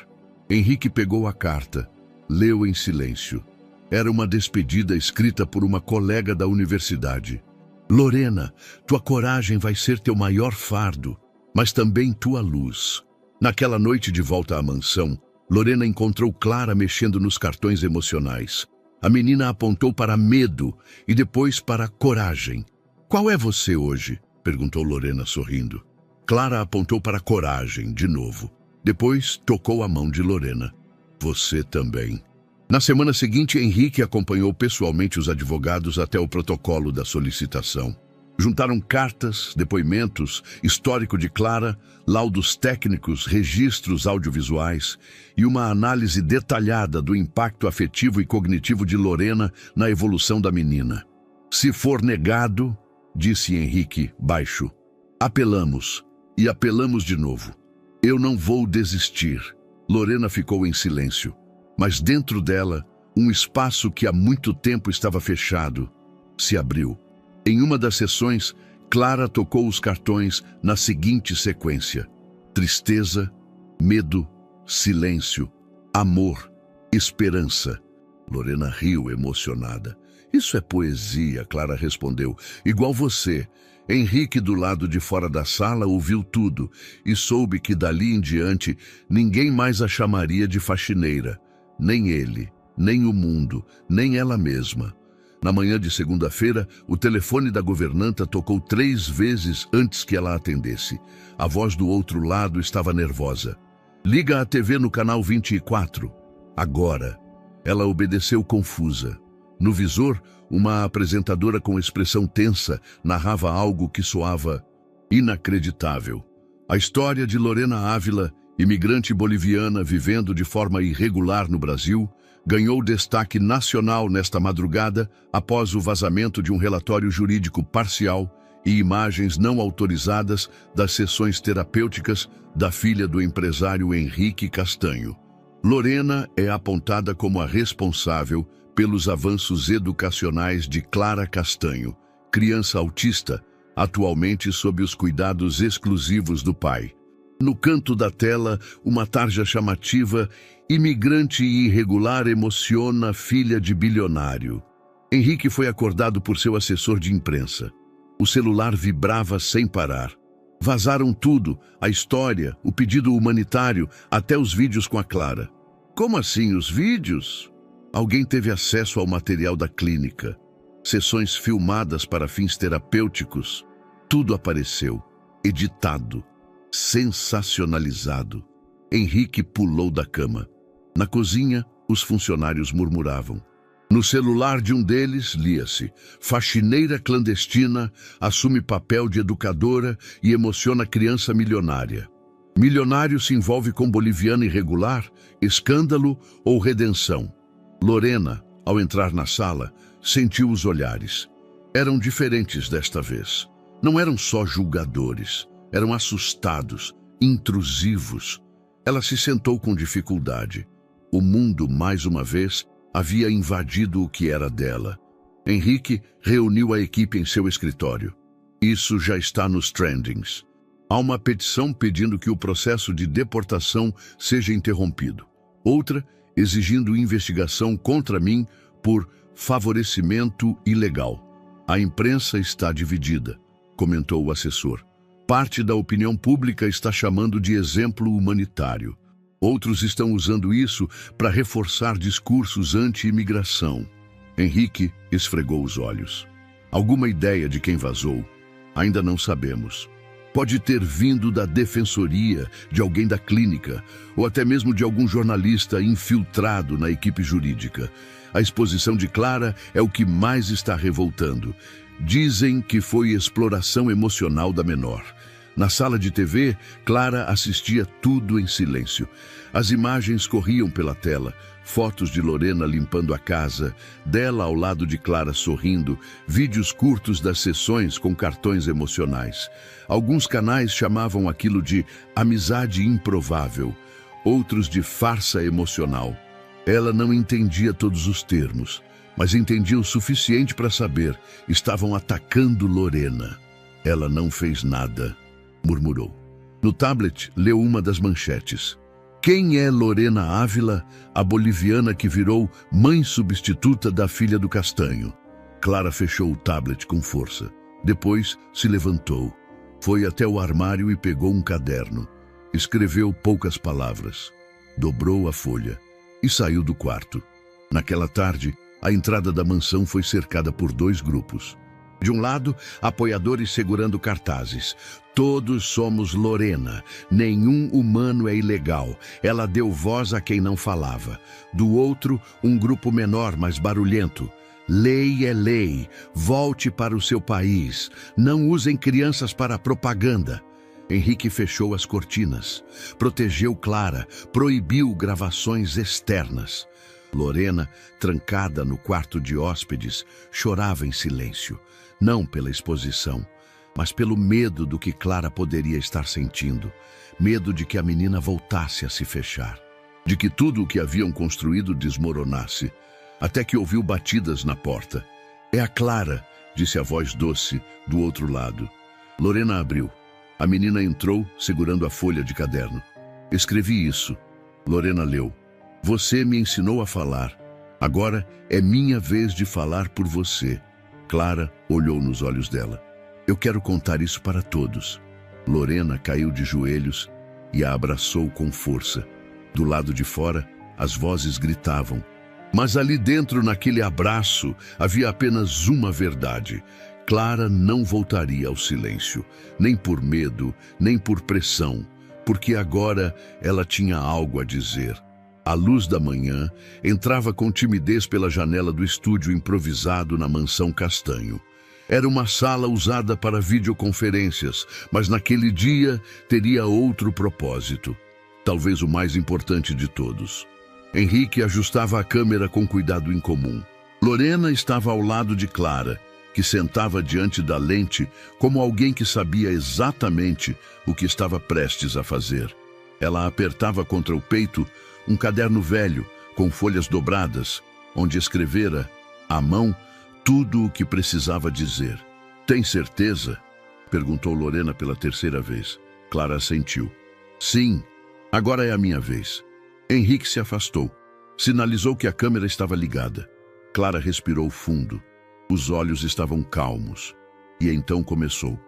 Henrique pegou a carta, leu em silêncio. Era uma despedida escrita por uma colega da universidade. Lorena, tua coragem vai ser teu maior fardo, mas também tua luz. Naquela noite de volta à mansão, Lorena encontrou Clara mexendo nos cartões emocionais. A menina apontou para medo e depois para coragem. Qual é você hoje? Perguntou Lorena sorrindo. Clara apontou para coragem de novo. Depois tocou a mão de Lorena. Você também. Na semana seguinte, Henrique acompanhou pessoalmente os advogados até o protocolo da solicitação. Juntaram cartas, depoimentos, histórico de Clara, laudos técnicos, registros audiovisuais e uma análise detalhada do impacto afetivo e cognitivo de Lorena na evolução da menina. Se for negado, disse Henrique, baixo, apelamos e apelamos de novo. Eu não vou desistir. Lorena ficou em silêncio, mas dentro dela, um espaço que há muito tempo estava fechado se abriu. Em uma das sessões, Clara tocou os cartões na seguinte sequência: tristeza, medo, silêncio, amor, esperança. Lorena riu emocionada. Isso é poesia, Clara respondeu. Igual você. Henrique, do lado de fora da sala, ouviu tudo e soube que dali em diante ninguém mais a chamaria de faxineira. Nem ele, nem o mundo, nem ela mesma. Na manhã de segunda-feira, o telefone da governanta tocou 3 vezes antes que ela atendesse. A voz do outro lado estava nervosa. Liga a TV no canal 24. Agora. Ela obedeceu confusa. No visor, uma apresentadora com expressão tensa narrava algo que soava inacreditável. A história de Lorena Ávila, imigrante boliviana vivendo de forma irregular no Brasil, ganhou destaque nacional nesta madrugada após o vazamento de um relatório jurídico parcial e imagens não autorizadas das sessões terapêuticas da filha do empresário Henrique Castanho. Lorena é apontada como a responsável pelos avanços educacionais de Clara Castanho, criança autista, atualmente sob os cuidados exclusivos do pai. No canto da tela, uma tarja chamativa: imigrante irregular emociona filha de bilionário. Henrique foi acordado por seu assessor de imprensa. O celular vibrava sem parar. Vazaram tudo, a história, o pedido humanitário, até os vídeos com a Clara. Como assim os vídeos? Alguém teve acesso ao material da clínica. Sessões filmadas para fins terapêuticos. Tudo apareceu, editado, sensacionalizado. Henrique pulou da cama. Na cozinha, os funcionários murmuravam. No celular de um deles, lia-se: faxineira clandestina assume papel de educadora e emociona criança milionária. Milionário se envolve com boliviana irregular, escândalo ou redenção. Lorena, ao entrar na sala, sentiu os olhares. Eram diferentes desta vez. Não eram só julgadores, eram assustados, intrusivos. Ela se sentou com dificuldade. O mundo, mais uma vez, havia invadido o que era dela. Henrique reuniu a equipe em seu escritório. Isso já está nos trendings. Há uma petição pedindo que o processo de deportação seja interrompido. Outra exigindo investigação contra mim por favorecimento ilegal. A imprensa está dividida, comentou o assessor. Parte da opinião pública está chamando de exemplo humanitário. Outros estão usando isso para reforçar discursos anti-imigração. Henrique esfregou os olhos. Alguma ideia de quem vazou? Ainda não sabemos. Pode ter vindo da defensoria, de alguém da clínica, ou até mesmo de algum jornalista infiltrado na equipe jurídica. A exposição de Clara é o que mais está revoltando. Dizem que foi exploração emocional da menor. Na sala de TV, Clara assistia tudo em silêncio. As imagens corriam pela tela, fotos de Lorena limpando a casa, dela ao lado de Clara sorrindo, vídeos curtos das sessões com cartões emocionais. Alguns canais chamavam aquilo de amizade improvável, outros de farsa emocional. Ela não entendia todos os termos, mas entendia o suficiente para saber: estavam atacando Lorena. Ela não fez nada, murmurou. No tablet, leu uma das manchetes. Quem é Lorena Ávila, a boliviana que virou mãe substituta da filha do Castanho? Clara fechou o tablet com força. Depois se levantou. Foi até o armário e pegou um caderno. Escreveu poucas palavras. Dobrou a folha e saiu do quarto. Naquela tarde, a entrada da mansão foi cercada por 2 grupos. De um lado, apoiadores segurando cartazes. Todos somos Lorena. Nenhum humano é ilegal. Ela deu voz a quem não falava. Do outro, um grupo menor, mais barulhento. Lei é lei. Volte para o seu país. Não usem crianças para propaganda. Henrique fechou as cortinas. Protegeu Clara. Proibiu gravações externas. Lorena, trancada no quarto de hóspedes, chorava em silêncio. Não pela exposição, mas pelo medo do que Clara poderia estar sentindo. Medo de que a menina voltasse a se fechar. De que tudo o que haviam construído desmoronasse. Até que ouviu batidas na porta. É a Clara, disse a voz doce do outro lado. Lorena abriu. A menina entrou, segurando a folha de caderno. Escrevi isso. Lorena leu. Você me ensinou a falar. Agora é minha vez de falar por você. Clara olhou nos olhos dela. Eu quero contar isso para todos. Lorena caiu de joelhos e a abraçou com força. Do lado de fora, as vozes gritavam. Mas ali dentro, naquele abraço, havia apenas uma verdade. Clara não voltaria ao silêncio, nem por medo, nem por pressão, porque agora ela tinha algo a dizer. A luz da manhã entrava com timidez pela janela do estúdio improvisado na mansão Castanho. Era uma sala usada para videoconferências, mas naquele dia teria outro propósito. Talvez o mais importante de todos. Henrique ajustava a câmera com cuidado incomum. Lorena estava ao lado de Clara, que sentava diante da lente como alguém que sabia exatamente o que estava prestes a fazer. Ela apertava contra o peito um caderno velho, com folhas dobradas, onde escrevera, à mão, tudo o que precisava dizer. Tem certeza? Perguntou Lorena pela 3ª vez. Clara assentiu. Sim, agora é a minha vez. Henrique se afastou. Sinalizou que a câmera estava ligada. Clara respirou fundo. Os olhos estavam calmos. E então começou.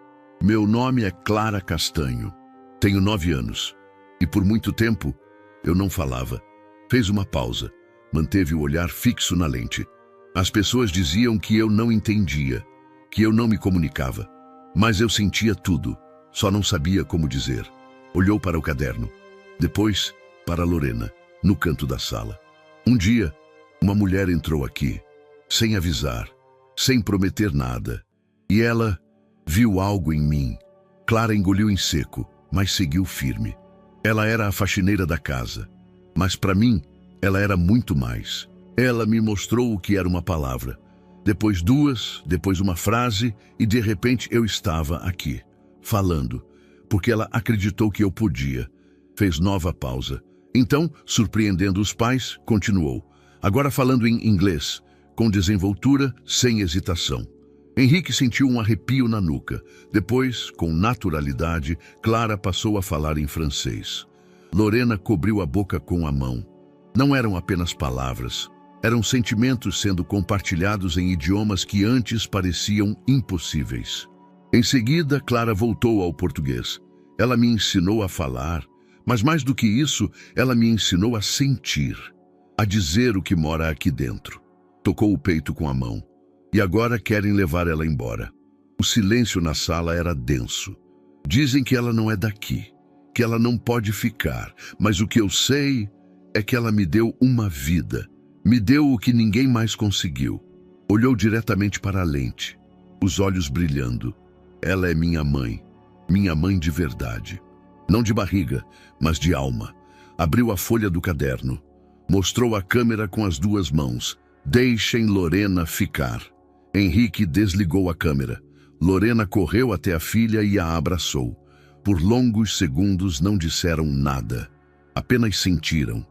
Meu nome é Clara Castanho. Tenho 9 anos. E por muito tempo, eu não falava. Fez uma pausa. Manteve o olhar fixo na lente. As pessoas diziam que eu não entendia, que eu não me comunicava. Mas eu sentia tudo, só não sabia como dizer. Olhou para o caderno. Depois, para Lorena, no canto da sala. Um dia, uma mulher entrou aqui, sem avisar, sem prometer nada. E ela viu algo em mim. Clara engoliu em seco, mas seguiu firme. Ela era a faxineira da casa. Mas para mim, ela era muito mais. Ela me mostrou o que era uma palavra. Depois 2, depois uma frase, e de repente eu estava aqui, falando, porque ela acreditou que eu podia. Fez nova pausa. Então, surpreendendo os pais, continuou. Agora falando em inglês, com desenvoltura, sem hesitação. Henrique sentiu um arrepio na nuca. Depois, com naturalidade, Clara passou a falar em francês. Lorena cobriu a boca com a mão. Não eram apenas palavras. Eram sentimentos sendo compartilhados em idiomas que antes pareciam impossíveis. Em seguida, Clara voltou ao português. Ela me ensinou a falar, Mas mais do que isso, ela me ensinou a sentir, a dizer o que mora aqui dentro. Tocou o peito com a mão. E agora querem levar ela embora. O silêncio na sala era denso. Dizem que ela não é daqui, que ela não pode ficar, mas o que eu sei é que ela me deu uma vida. Me deu o que ninguém mais conseguiu. Olhou diretamente para a lente, os olhos brilhando. Ela é minha mãe de verdade. Não de barriga, mas de alma. Abriu a folha do caderno. Mostrou a câmera com as duas mãos. Deixem Lorena ficar. Henrique desligou a câmera. Lorena correu até a filha e a abraçou. Por longos segundos não disseram nada. Apenas sentiram.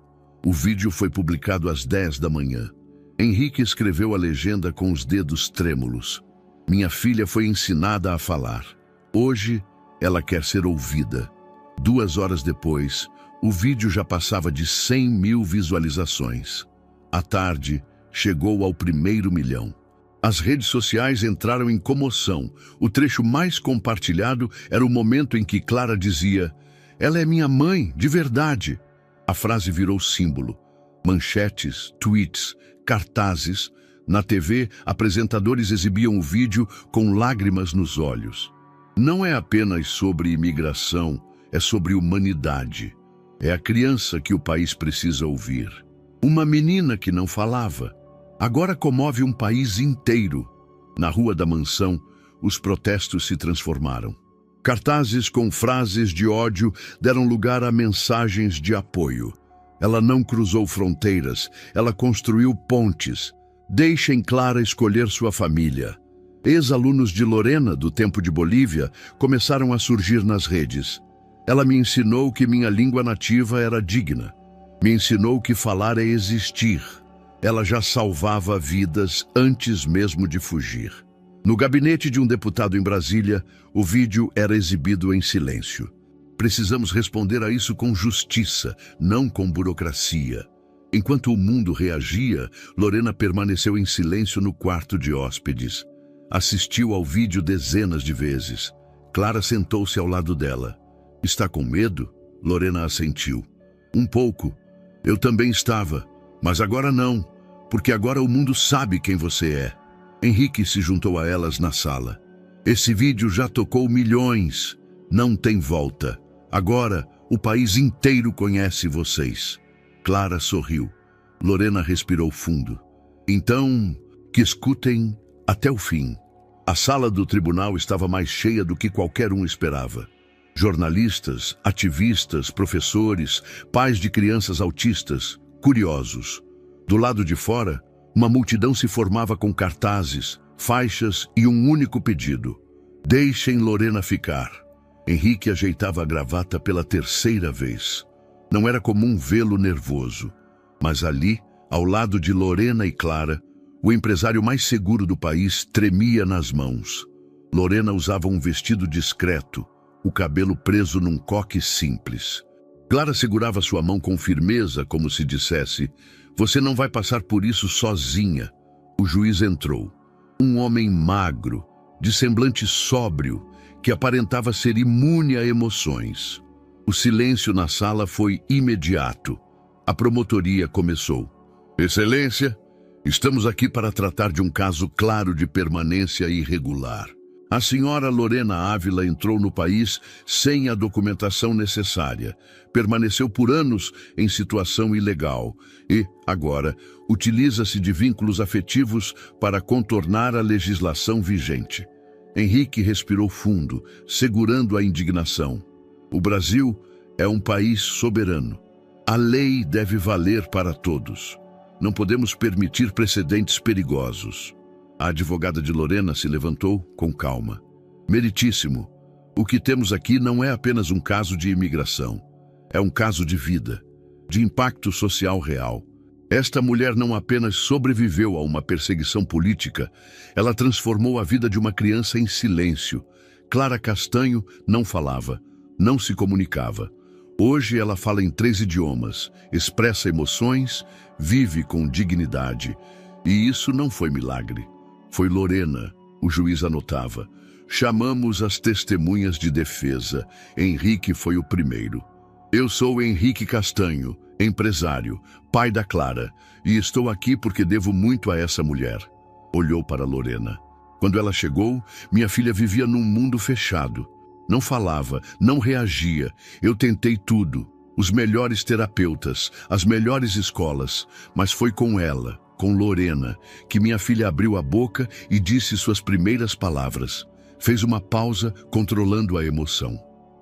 O vídeo foi publicado às 10 da manhã. Henrique escreveu a legenda com os dedos trêmulos. Minha filha foi ensinada a falar. Hoje, ela quer ser ouvida. 2 horas depois, o vídeo já passava de 100 mil visualizações. À tarde, chegou ao 1º milhão. As redes sociais entraram em comoção. O trecho mais compartilhado era o momento em que Clara dizia: "Ela é minha mãe, de verdade." A frase virou símbolo. Manchetes, tweets, cartazes. Na TV, apresentadores exibiam o vídeo com lágrimas nos olhos. Não é apenas sobre imigração, é sobre humanidade. É a criança que o país precisa ouvir. Uma menina que não falava. Agora comove um país inteiro. Na Rua da Mansão, os protestos se transformaram. Cartazes com frases de ódio deram lugar a mensagens de apoio. Ela não cruzou fronteiras, ela construiu pontes. Deixem Clara escolher sua família. Ex-alunos de Lorena, do tempo de Bolívia, começaram a surgir nas redes. Ela me ensinou que minha língua nativa era digna. Me ensinou que falar é existir. Ela já salvava vidas antes mesmo de fugir. No gabinete de um deputado em Brasília, o vídeo era exibido em silêncio. Precisamos responder a isso com justiça, não com burocracia. Enquanto o mundo reagia, Lorena permaneceu em silêncio no quarto de hóspedes. Assistiu ao vídeo dezenas de vezes. Clara sentou-se ao lado dela. "Está com medo?" Lorena assentiu. "Um pouco. Eu também estava. Mas agora não, porque agora o mundo sabe quem você é." Henrique se juntou a elas na sala. "Esse vídeo já tocou milhões. Não tem volta. Agora, o país inteiro conhece vocês." Clara sorriu. Lorena respirou fundo. "Então, que escutem até o fim." A sala do tribunal estava mais cheia do que qualquer um esperava. Jornalistas, ativistas, professores, pais de crianças autistas, curiosos. Do lado de fora, uma multidão se formava com cartazes, faixas e um único pedido: "Deixem Lorena ficar." Henrique ajeitava a gravata pela 3ª vez. Não era comum vê-lo nervoso, mas ali, ao lado de Lorena e Clara, o empresário mais seguro do país tremia nas mãos. Lorena usava um vestido discreto, o cabelo preso num coque simples. Clara segurava sua mão com firmeza, como se dissesse: "Você não vai passar por isso sozinha." O juiz entrou. Um homem magro, de semblante sóbrio, que aparentava ser imune a emoções. O silêncio na sala foi imediato. A promotoria começou. "Excelência, estamos aqui para tratar de um caso claro de permanência irregular. A senhora Lorena Ávila entrou no país sem a documentação necessária, permaneceu por anos em situação ilegal e, agora, utiliza-se de vínculos afetivos para contornar a legislação vigente." Henrique respirou fundo, segurando a indignação. O Brasil é um país soberano. A lei deve valer para todos. Não podemos permitir precedentes perigosos. A advogada de Lorena se levantou com calma. "Meritíssimo, o que temos aqui não é apenas um caso de imigração. É um caso de vida, de impacto social real. Esta mulher não apenas sobreviveu a uma perseguição política, ela transformou a vida de uma criança em silêncio. Clara Castanho não falava, não se comunicava. Hoje ela fala em 3 idiomas, expressa emoções, vive com dignidade. E isso não foi milagre. Foi Lorena, o juiz anotava. Chamamos as testemunhas de defesa. Henrique foi o primeiro. Eu sou Henrique Castanho, empresário, pai da Clara, e estou aqui porque devo muito a essa mulher. Olhou para Lorena. Quando ela chegou, minha filha vivia num mundo fechado. Não falava, não reagia. Eu tentei tudo. Os melhores terapeutas, as melhores escolas, mas foi com ela, com Lorena, que minha filha abriu a boca e disse suas primeiras palavras. Fez uma pausa, controlando a emoção.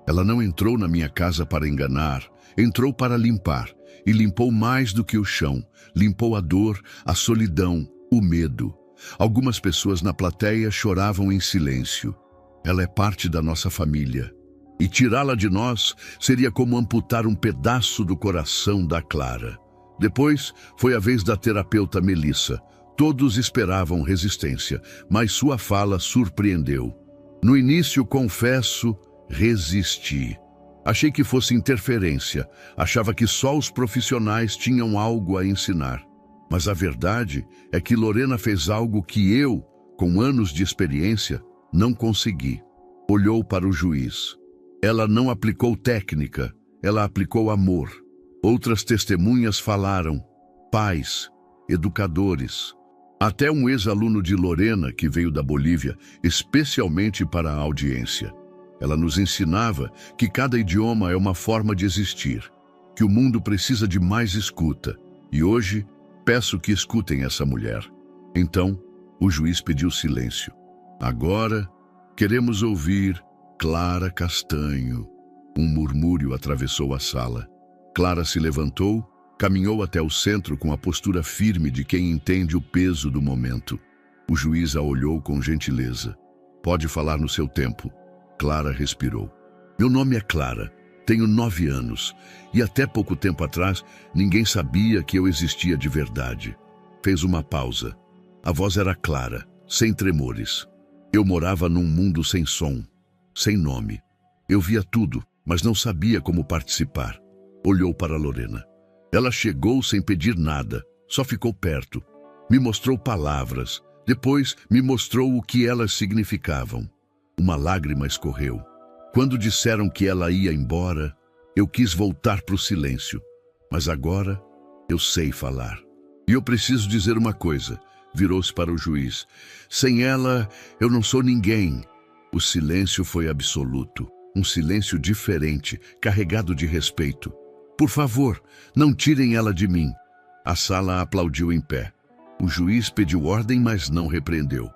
Ela não entrou na minha casa para enganar, entrou para limpar, e limpou mais do que o chão. Limpou a dor, a solidão, o medo. Algumas pessoas na plateia choravam em silêncio. Ela é parte da nossa família. E tirá-la de nós seria como amputar um pedaço do coração da Clara. Depois foi a vez da terapeuta Melissa. Todos esperavam resistência, mas sua fala surpreendeu. No início, confesso, resisti. Achei que fosse interferência. Achava que só os profissionais tinham algo a ensinar. Mas a verdade é que Lorena fez algo que eu, com anos de experiência, não consegui. Olhou para o juiz. Ela não aplicou técnica, ela aplicou amor. Outras testemunhas falaram, pais, educadores. Até um ex-aluno de Lorena, que veio da Bolívia, especialmente para a audiência. Ela nos ensinava que cada idioma é uma forma de existir, que o mundo precisa de mais escuta. E hoje, peço que escutem essa mulher. Então, o juiz pediu silêncio. Agora, queremos ouvir Clara Castanho. Um murmúrio atravessou a sala. Clara se levantou, caminhou até o centro com a postura firme de quem entende o peso do momento. O juiz a olhou com gentileza. Pode falar no seu tempo. Clara respirou. Meu nome é Clara. Tenho 9 anos, e até pouco tempo atrás, ninguém sabia que eu existia de verdade. Fez uma pausa. A voz era clara, sem tremores. Eu morava num mundo sem som, sem nome. Eu via tudo, mas não sabia como participar. Olhou para Lorena. Ela chegou sem pedir nada, só ficou perto. Me mostrou palavras, depois me mostrou o que elas significavam. Uma lágrima escorreu. Quando disseram que ela ia embora, eu quis voltar para o silêncio. Mas agora eu sei falar. E eu preciso dizer uma coisa. Virou-se para o juiz. Sem ela, eu não sou ninguém. O silêncio foi absoluto. Um silêncio diferente, carregado de respeito. Por favor, não tirem ela de mim. A sala aplaudiu em pé. O juiz pediu ordem, mas não repreendeu.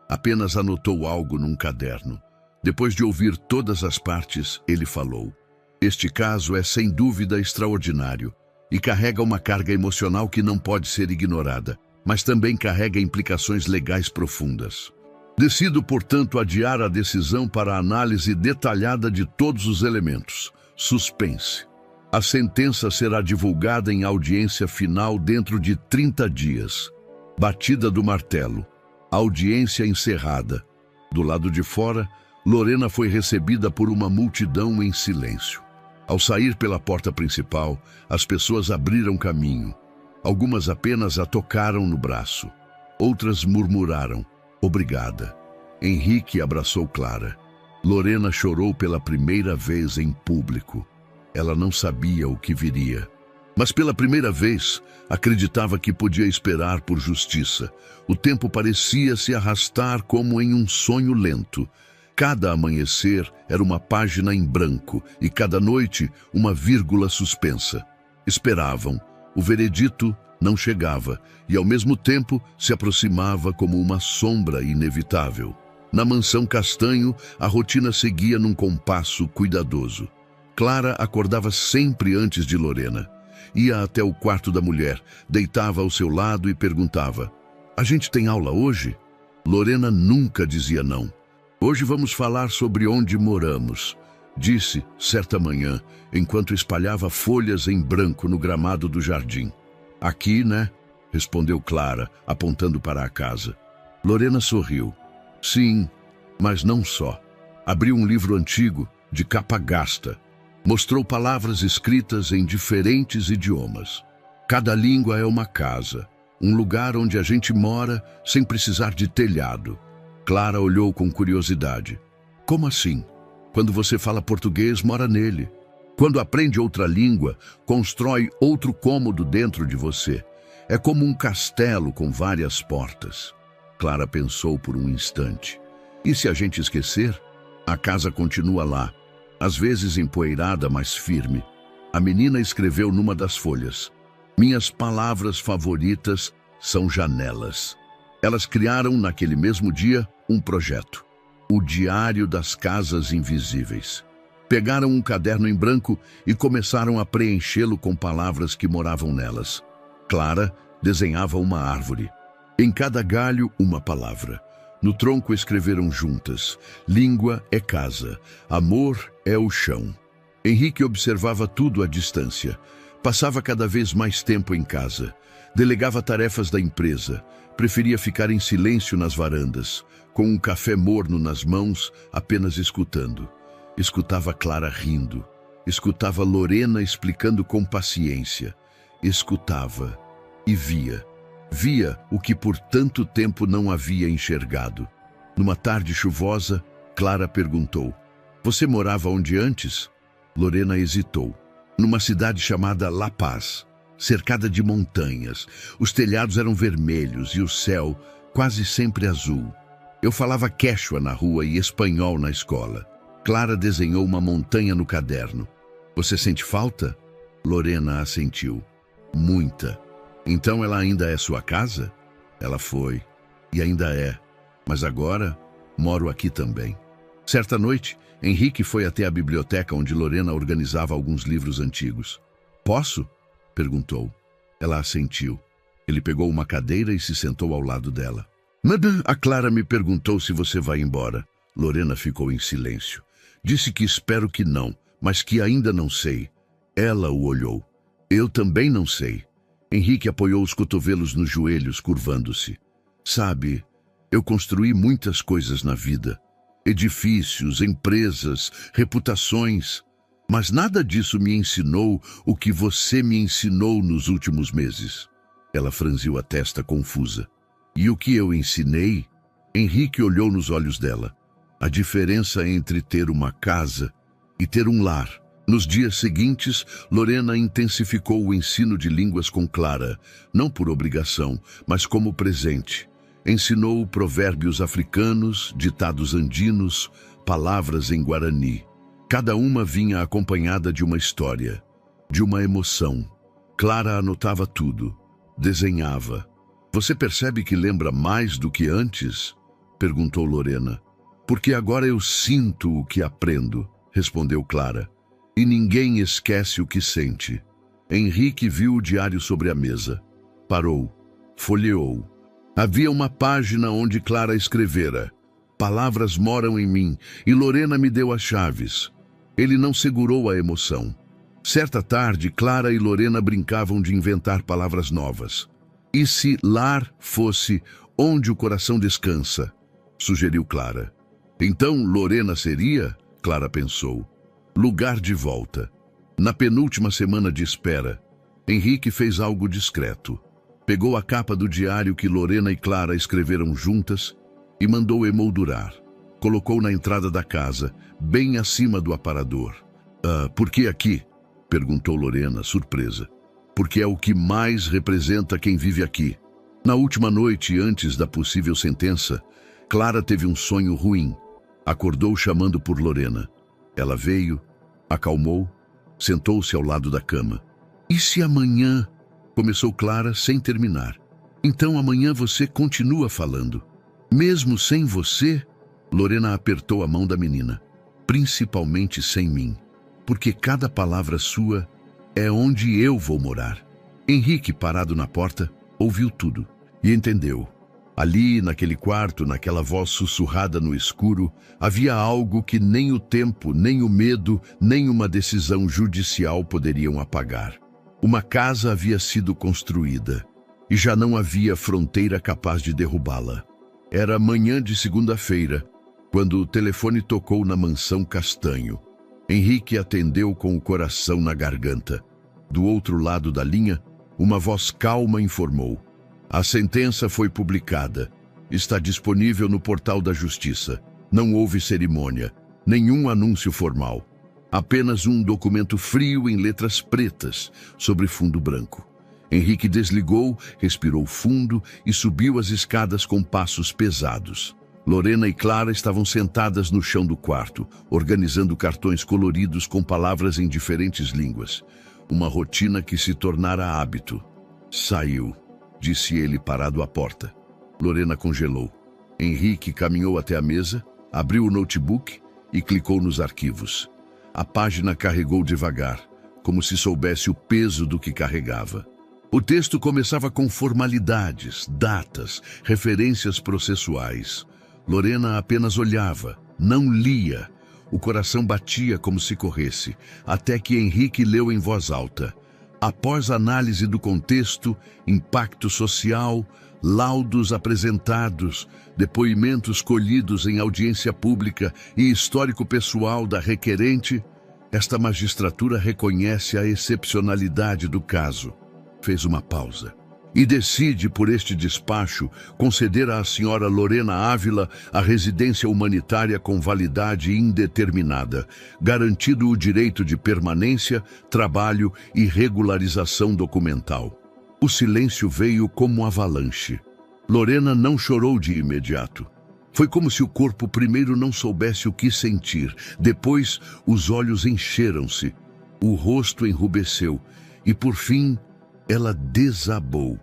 Apenas anotou algo num caderno. Depois de ouvir todas as partes, ele falou. Este caso é sem dúvida extraordinário e carrega uma carga emocional que não pode ser ignorada, mas também carrega implicações legais profundas. Decido, portanto, adiar a decisão para a análise detalhada de todos os elementos. Suspense. A sentença será divulgada em audiência final dentro de 30 dias. Batida do martelo. Audiência encerrada. Do lado de fora, Lorena foi recebida por uma multidão em silêncio. Ao sair pela porta principal, as pessoas abriram caminho. Algumas apenas a tocaram no braço. Outras murmuraram, obrigada. Henrique abraçou Clara. Lorena chorou pela primeira vez em público. Ela não sabia o que viria. Mas pela primeira vez, acreditava que podia esperar por justiça. O tempo parecia se arrastar como em um sonho lento. Cada amanhecer era uma página em branco e cada noite uma vírgula suspensa. Esperavam. O veredito não chegava e, ao mesmo tempo, se aproximava como uma sombra inevitável. Na mansão Castanho, a rotina seguia num compasso cuidadoso. Clara acordava sempre antes de Lorena. Ia até o quarto da mulher, deitava ao seu lado e perguntava: "A gente tem aula hoje?" Lorena nunca dizia não. "Hoje vamos falar sobre onde moramos", disse certa manhã, enquanto espalhava folhas em branco no gramado do jardim. "Aqui, né?", respondeu Clara, apontando para a casa. Lorena sorriu. "Sim, mas não só." Abriu um livro antigo, de capa gasta. Mostrou palavras escritas em diferentes idiomas. Cada língua é uma casa, um lugar onde a gente mora sem precisar de telhado. Clara olhou com curiosidade. "Como assim? Quando você fala português, mora nele." Quando aprende outra língua, constrói outro cômodo dentro de você. É como um castelo com várias portas. Clara pensou por um instante. E se a gente esquecer? A casa continua lá, às vezes empoeirada, mas firme. A menina escreveu numa das folhas: minhas palavras favoritas são janelas. Elas criaram, naquele mesmo dia, um projeto: o Diário das Casas Invisíveis. Pegaram um caderno em branco e começaram a preenchê-lo com palavras que moravam nelas. Clara desenhava uma árvore. Em cada galho, uma palavra. No tronco escreveram juntas: língua é casa, amor é o chão. Henrique observava tudo à distância. Passava cada vez mais tempo em casa. Delegava tarefas da empresa. Preferia ficar em silêncio nas varandas, com um café morno nas mãos, apenas escutando. Escutava Clara rindo. Escutava Lorena explicando com paciência. Escutava e via. Via o que por tanto tempo não havia enxergado. Numa tarde chuvosa, Clara perguntou: você morava onde antes? Lorena hesitou. Numa cidade chamada La Paz, cercada de montanhas. Os telhados eram vermelhos e o céu quase sempre azul. Eu falava quechua na rua e espanhol na escola. Clara desenhou uma montanha no caderno. Você sente falta? Lorena assentiu. Muita. Então ela ainda é sua casa? Ela foi. E ainda é. Mas agora moro aqui também. Certa noite, Henrique foi até a biblioteca onde Lorena organizava alguns livros antigos. Posso? Perguntou. Ela assentiu. Ele pegou uma cadeira e se sentou ao lado dela. Madame, a Clara me perguntou se você vai embora. Lorena ficou em silêncio. Disse que espero que não, mas que ainda não sei. Ela o olhou. Eu também não sei. Henrique apoiou os cotovelos nos joelhos, curvando-se. Sabe, eu construí muitas coisas na vida. Edifícios, empresas, reputações. Mas nada disso me ensinou o que você me ensinou nos últimos meses. Ela franziu a testa confusa. E o que eu ensinei? Henrique olhou nos olhos dela. A diferença entre ter uma casa e ter um lar. Nos dias seguintes, Lorena intensificou o ensino de línguas com Clara, não por obrigação, mas como presente. Ensinou provérbios africanos, ditados andinos, palavras em guarani. Cada uma vinha acompanhada de uma história, de uma emoção. Clara anotava tudo, desenhava. Você percebe que lembra mais do que antes? Perguntou Lorena. Porque agora eu sinto o que aprendo, respondeu Clara. E ninguém esquece o que sente. Henrique viu o diário sobre a mesa. Parou, folheou. Havia uma página onde Clara escrevera: palavras moram em mim, e Lorena me deu as chaves. Ele não segurou a emoção. Certa tarde, Clara e Lorena brincavam de inventar palavras novas. E se lar fosse onde o coração descansa? Sugeriu Clara. Então Lorena seria, Clara pensou, lugar de volta. Na penúltima semana de espera, Henrique fez algo discreto. Pegou a capa do diário que Lorena e Clara escreveram juntas e mandou emoldurar. Colocou na entrada da casa, bem acima do aparador. Por que aqui? Perguntou Lorena, surpresa. Porque é o que mais representa quem vive aqui. Na última noite, antes da possível sentença, Clara teve um sonho ruim. Acordou chamando por Lorena. Ela veio, acalmou, sentou-se ao lado da cama. E se amanhã? Começou Clara sem terminar. Então amanhã você continua falando. Mesmo sem você? Lorena apertou a mão da menina. Principalmente sem mim. Porque cada palavra sua é onde eu vou morar. Henrique, parado na porta, ouviu tudo e entendeu. Ali, naquele quarto, naquela voz sussurrada no escuro, havia algo que nem o tempo, nem o medo, nem uma decisão judicial poderiam apagar. Uma casa havia sido construída e já não havia fronteira capaz de derrubá-la. Era manhã de segunda-feira, quando o telefone tocou na mansão Castanho. Henrique atendeu com o coração na garganta. Do outro lado da linha, uma voz calma informou: a sentença foi publicada. Está disponível no portal da Justiça. Não houve cerimônia, nenhum anúncio formal. Apenas um documento frio em letras pretas sobre fundo branco. Henrique desligou, respirou fundo e subiu as escadas com passos pesados. Lorena e Clara estavam sentadas no chão do quarto, organizando cartões coloridos com palavras em diferentes línguas. Uma rotina que se tornara hábito. Saiu, disse ele parado à porta. Lorena congelou. Henrique caminhou até a mesa, abriu o notebook e clicou nos arquivos. A página carregou devagar, como se soubesse o peso do que carregava. O texto começava com formalidades, datas, referências processuais. Lorena apenas olhava, não lia. O coração batia como se corresse, até que Henrique leu em voz alta. Após análise do contexto, impacto social, laudos apresentados, depoimentos colhidos em audiência pública e histórico pessoal da requerente, esta magistratura reconhece a excepcionalidade do caso. Fez uma pausa e decide, por este despacho, conceder à senhora Lorena Ávila a residência humanitária com validade indeterminada, garantido o direito de permanência, trabalho e regularização documental. O silêncio veio como avalanche. Lorena não chorou de imediato. Foi como se o corpo primeiro não soubesse o que sentir. Depois, os olhos encheram-se, o rosto enrubesceu e, por fim, ela desabou.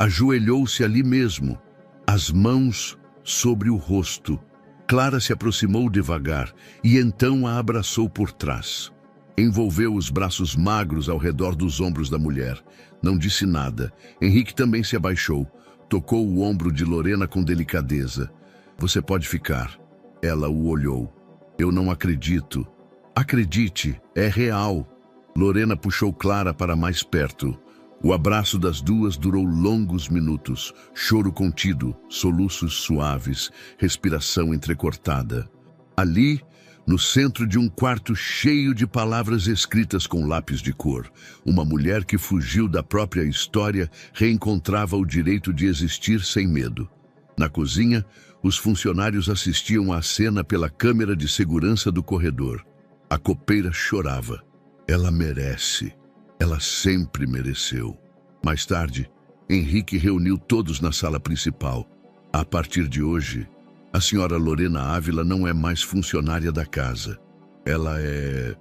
Ajoelhou-se ali mesmo, as mãos sobre o rosto. Clara se aproximou devagar e então a abraçou por trás. Envolveu os braços magros ao redor dos ombros da mulher. Não disse nada. Henrique também se abaixou. Tocou o ombro de Lorena com delicadeza. Você pode ficar. Ela o olhou. Eu não acredito. Acredite, é real. Lorena puxou Clara para mais perto. O abraço das duas durou longos minutos. Choro contido, soluços suaves, respiração entrecortada. Ali, no centro de um quarto cheio de palavras escritas com lápis de cor, uma mulher que fugiu da própria história reencontrava o direito de existir sem medo. Na cozinha, os funcionários assistiam à cena pela câmera de segurança do corredor. A copeira chorava. Ela merece. Ela sempre mereceu. Mais tarde, Henrique reuniu todos na sala principal. A partir de hoje, a senhora Lorena Ávila não é mais funcionária da casa. Ela é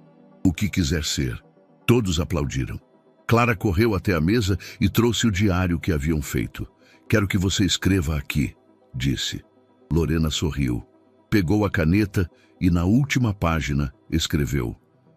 o que quiser ser. Todos aplaudiram. Clara correu até a mesa e trouxe o diário que haviam feito. Quero que você escreva aqui, disse. Lorena sorriu. Pegou a caneta e na última página escreveu.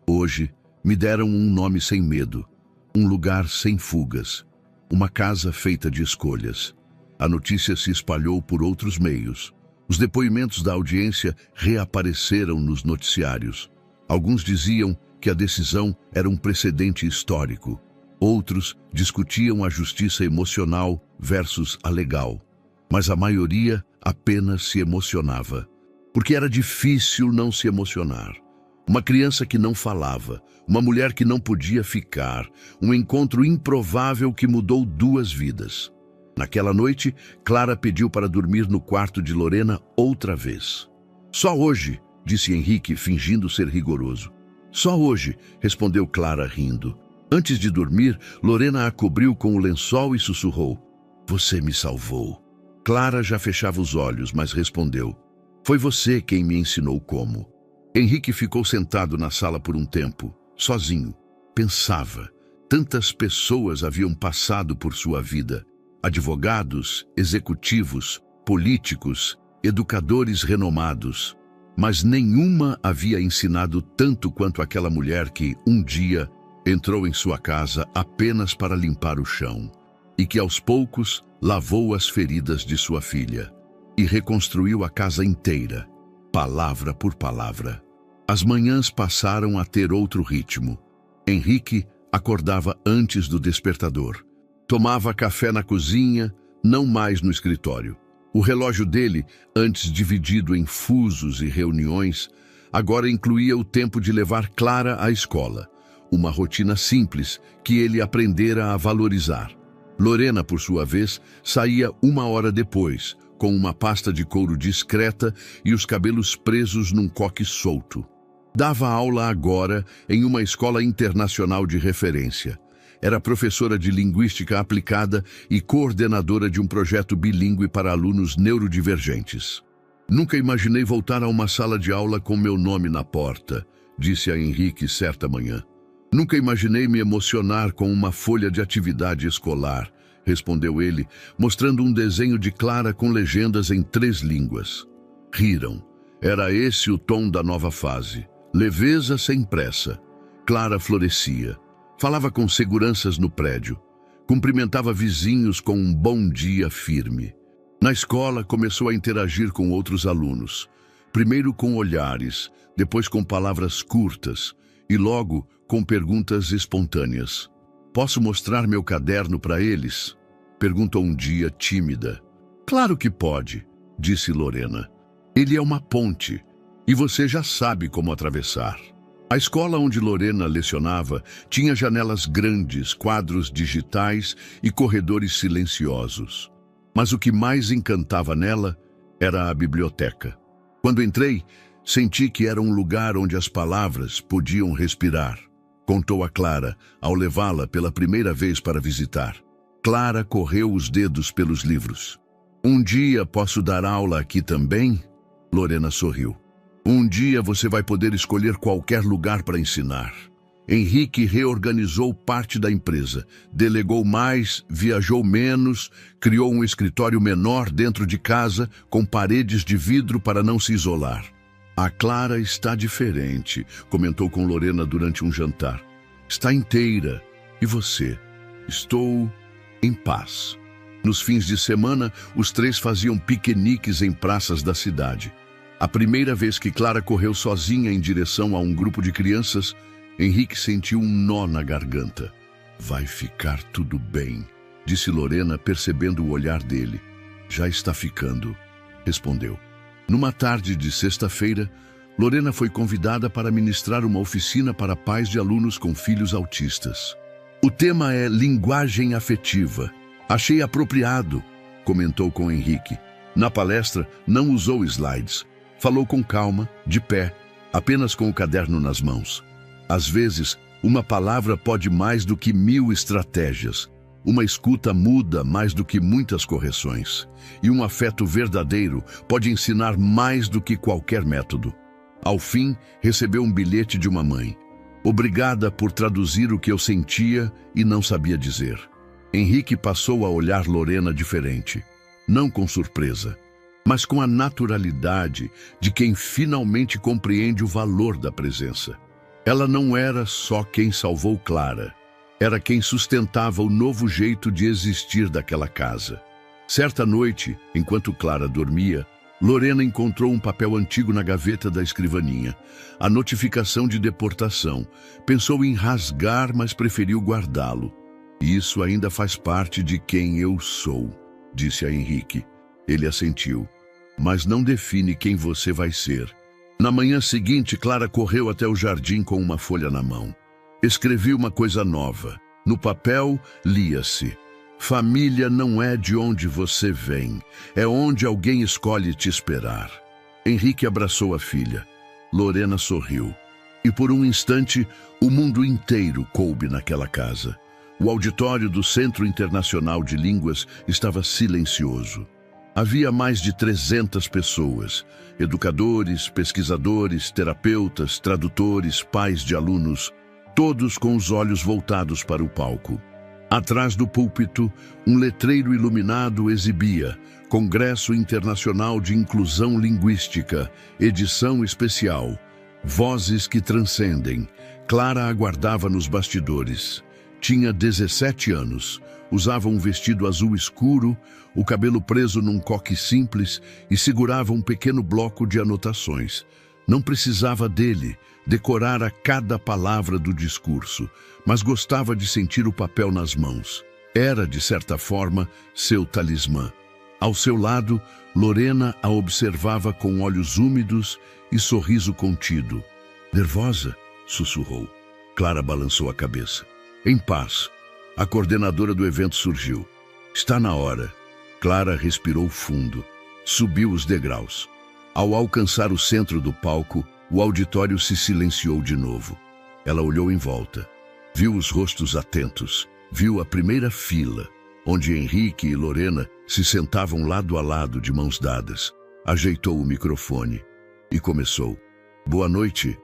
Hoje me deram um nome sem medo. Um lugar sem fugas. Uma casa feita de escolhas. A notícia se espalhou por outros meios. Os depoimentos da audiência reapareceram nos noticiários. Alguns diziam que a decisão era um precedente histórico. Outros discutiam a justiça emocional versus a legal. Mas a maioria apenas se emocionava. Porque era difícil não se emocionar. Uma criança que não falava, uma mulher que não podia ficar, um encontro improvável que mudou duas vidas. Naquela noite, Clara pediu para dormir no quarto de Lorena outra vez. Só hoje, disse Henrique, fingindo ser rigoroso. Só hoje, respondeu Clara rindo. Antes de dormir, Lorena a cobriu com o lençol e sussurrou. Você me salvou. Clara já fechava os olhos, mas respondeu. Foi você quem me ensinou como. Henrique ficou sentado na sala por um tempo, sozinho. Pensava. Tantas pessoas haviam passado por sua vida. Advogados, executivos, políticos, educadores renomados. Mas nenhuma havia ensinado tanto quanto aquela mulher que, um dia, entrou em sua casa apenas para limpar o chão. E que, aos poucos, lavou as feridas de sua filha. E reconstruiu a casa inteira. Palavra por palavra. As manhãs passaram a ter outro ritmo. Henrique acordava antes do despertador. Tomava café na cozinha, não mais no escritório. O relógio dele, antes dividido em fusos e reuniões, agora incluía o tempo de levar Clara à escola. Uma rotina simples que ele aprendera a valorizar. Lorena, por sua vez, saía 1 hora depois, com uma pasta de couro discreta e os cabelos presos num coque solto. Dava aula agora em uma escola internacional de referência. Era professora de linguística aplicada e coordenadora de um projeto bilíngue para alunos neurodivergentes. Nunca imaginei voltar a uma sala de aula com meu nome na porta, disse a Henrique certa manhã. Nunca imaginei me emocionar com uma folha de atividade escolar, respondeu ele, mostrando um desenho de Clara com legendas em 3 línguas. Riram. Era esse o tom da nova fase. Leveza sem pressa. Clara florescia. Falava com seguranças no prédio. Cumprimentava vizinhos com um bom dia firme. Na escola, começou a interagir com outros alunos. Primeiro com olhares, depois com palavras curtas e logo com perguntas espontâneas. Posso mostrar meu caderno para eles? Perguntou um dia, tímida. Claro que pode, disse Lorena. Ele é uma ponte e você já sabe como atravessar. A escola onde Lorena lecionava tinha janelas grandes, quadros digitais e corredores silenciosos. Mas o que mais encantava nela era a biblioteca. Quando entrei, senti que era um lugar onde as palavras podiam respirar, contou a Clara ao levá-la pela primeira vez para visitar. Clara correu os dedos pelos livros. Um dia posso dar aula aqui também? Lorena sorriu. Um dia você vai poder escolher qualquer lugar para ensinar. Henrique reorganizou parte da empresa, delegou mais, viajou menos, criou um escritório menor dentro de casa, com paredes de vidro para não se isolar. A Clara está diferente, comentou com Lorena durante um jantar. Está inteira. E você? Estou em paz. Nos fins de semana, os 3 faziam piqueniques em praças da cidade. A primeira vez que Clara correu sozinha em direção a um grupo de crianças, Henrique sentiu um nó na garganta. Vai ficar tudo bem, disse Lorena, percebendo o olhar dele. Já está ficando, respondeu. Numa tarde de sexta-feira, Lorena foi convidada para ministrar uma oficina para pais de alunos com filhos autistas. O tema é linguagem afetiva. Achei apropriado, comentou com Henrique. Na palestra, não usou slides. Falou com calma, de pé, apenas com o caderno nas mãos. Às vezes, uma palavra pode mais do que 1000 estratégias. Uma escuta muda mais do que muitas correções. E um afeto verdadeiro pode ensinar mais do que qualquer método. Ao fim, recebeu um bilhete de uma mãe. Obrigada por traduzir o que eu sentia e não sabia dizer. Henrique passou a olhar Lorena diferente. Não com surpresa, mas com a naturalidade de quem finalmente compreende o valor da presença. Ela não era só quem salvou Clara. Era quem sustentava o novo jeito de existir daquela casa. Certa noite, enquanto Clara dormia, Lorena encontrou um papel antigo na gaveta da escrivaninha. A notificação de deportação. Pensou em rasgar, mas preferiu guardá-lo. Isso ainda faz parte de quem eu sou, disse a Henrique. Ele assentiu. Mas não define quem você vai ser. Na manhã seguinte, Clara correu até o jardim com uma folha na mão. Escrevi uma coisa nova. No papel, lia-se: família não é de onde você vem, é onde alguém escolhe te esperar. Henrique abraçou a filha. Lorena sorriu. E por um instante, o mundo inteiro coube naquela casa. O auditório do Centro Internacional de Línguas estava silencioso. Havia mais de 300 pessoas, educadores, pesquisadores, terapeutas, tradutores, pais de alunos, todos com os olhos voltados para o palco. Atrás do púlpito, um letreiro iluminado exibia Congresso Internacional de Inclusão Linguística, edição especial, Vozes que Transcendem. Clara aguardava nos bastidores. Tinha 17 anos, usava um vestido azul escuro, o cabelo preso num coque simples e segurava um pequeno bloco de anotações. Não precisava dele, decorara cada palavra do discurso, mas gostava de sentir o papel nas mãos. Era, de certa forma, seu talismã. Ao seu lado, Lorena a observava com olhos úmidos e sorriso contido. Nervosa? Sussurrou. Clara balançou a cabeça. Em paz. A coordenadora do evento surgiu. Está na hora. Clara respirou fundo. Subiu os degraus. Ao alcançar o centro do palco, O auditório se silenciou de novo. Ela olhou em volta. Viu os rostos atentos. Viu a primeira fila, onde Henrique e Lorena se sentavam lado a lado de mãos dadas. Ajeitou o microfone e começou. Boa noite.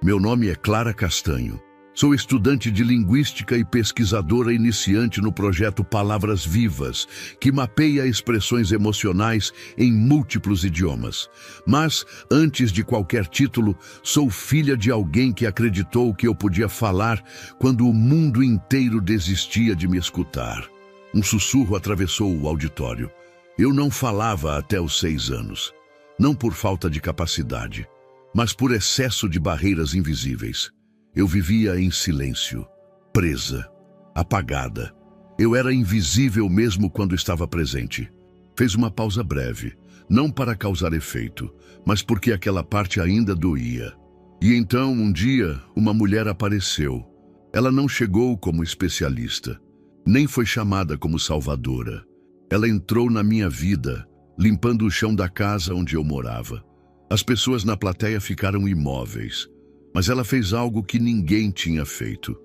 Meu nome é Clara Castanho. Sou estudante de linguística e pesquisadora iniciante no projeto Palavras Vivas, que mapeia expressões emocionais em múltiplos idiomas. Mas, antes de qualquer título, sou filha de alguém que acreditou que eu podia falar quando o mundo inteiro desistia de me escutar. Um sussurro atravessou o auditório. Eu não falava até os 6 anos. Não por falta de capacidade, mas por excesso de barreiras invisíveis. Eu vivia em silêncio, presa, apagada. Eu era invisível mesmo quando estava presente. Fez uma pausa breve, não para causar efeito, mas porque aquela parte ainda doía. E então, um dia, uma mulher apareceu. Ela não chegou como especialista, nem foi chamada como salvadora. Ela entrou na minha vida, limpando o chão da casa onde eu morava. As pessoas na plateia ficaram imóveis. Mas ela fez algo que ninguém tinha feito.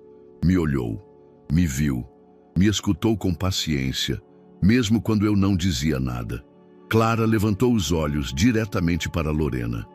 Me olhou, me viu, me escutou com paciência, mesmo quando eu não dizia nada. Clara levantou os olhos diretamente para Lorena.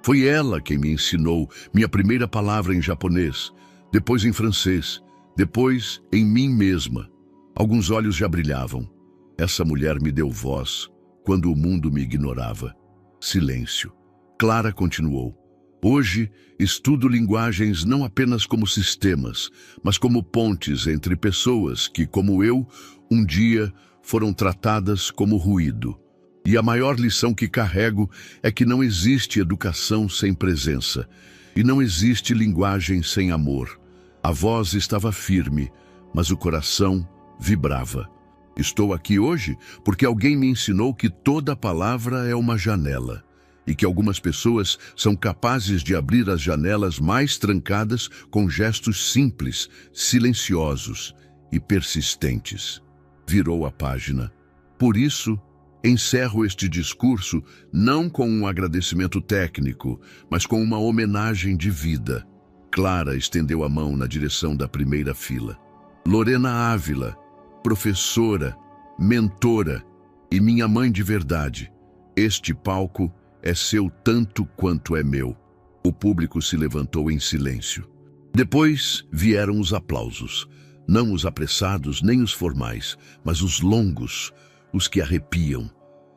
Foi ela quem me ensinou minha primeira palavra em japonês, depois em francês, depois em mim mesma. Alguns olhos já brilhavam. Essa mulher me deu voz quando o mundo me ignorava. Silêncio. Clara continuou. Hoje, estudo linguagens não apenas como sistemas, mas como pontes entre pessoas que, como eu, um dia foram tratadas como ruído. E a maior lição que carrego é que não existe educação sem presença, e não existe linguagem sem amor. A voz estava firme, mas o coração vibrava. Estou aqui hoje porque alguém me ensinou que toda palavra é uma janela. E que algumas pessoas são capazes de abrir as janelas mais trancadas com gestos simples, silenciosos e persistentes. Virou a página. Por isso, encerro este discurso não com um agradecimento técnico, mas com uma homenagem de vida. Clara estendeu a mão na direção da primeira fila. Lorena Ávila, professora, mentora e minha mãe de verdade. Este palco é seu tanto quanto é meu. O público se levantou em silêncio. Depois vieram os aplausos. Não os apressados nem os formais, mas os longos, os que arrepiam.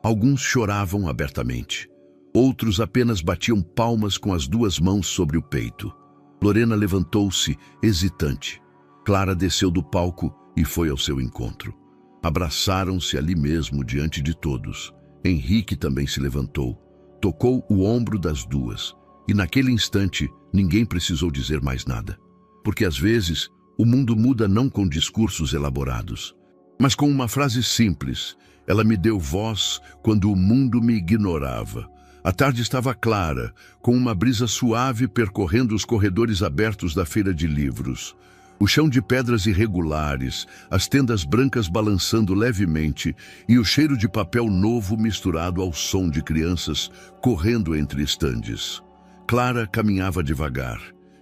Alguns choravam abertamente. Outros apenas batiam palmas com as 2 mãos sobre o peito. Lorena levantou-se, hesitante. Clara desceu do palco e foi ao seu encontro. Abraçaram-se ali mesmo diante de todos. Henrique também se levantou. Tocou o ombro das 2, e naquele instante ninguém precisou dizer mais nada. Porque às vezes o mundo muda não com discursos elaborados, mas com uma frase simples. Ela me deu voz quando o mundo me ignorava. A tarde estava clara, com uma brisa suave percorrendo os corredores abertos da feira de livros. O chão de pedras irregulares, as tendas brancas balançando levemente e o cheiro de papel novo misturado ao som de crianças correndo entre estandes. Clara caminhava devagar.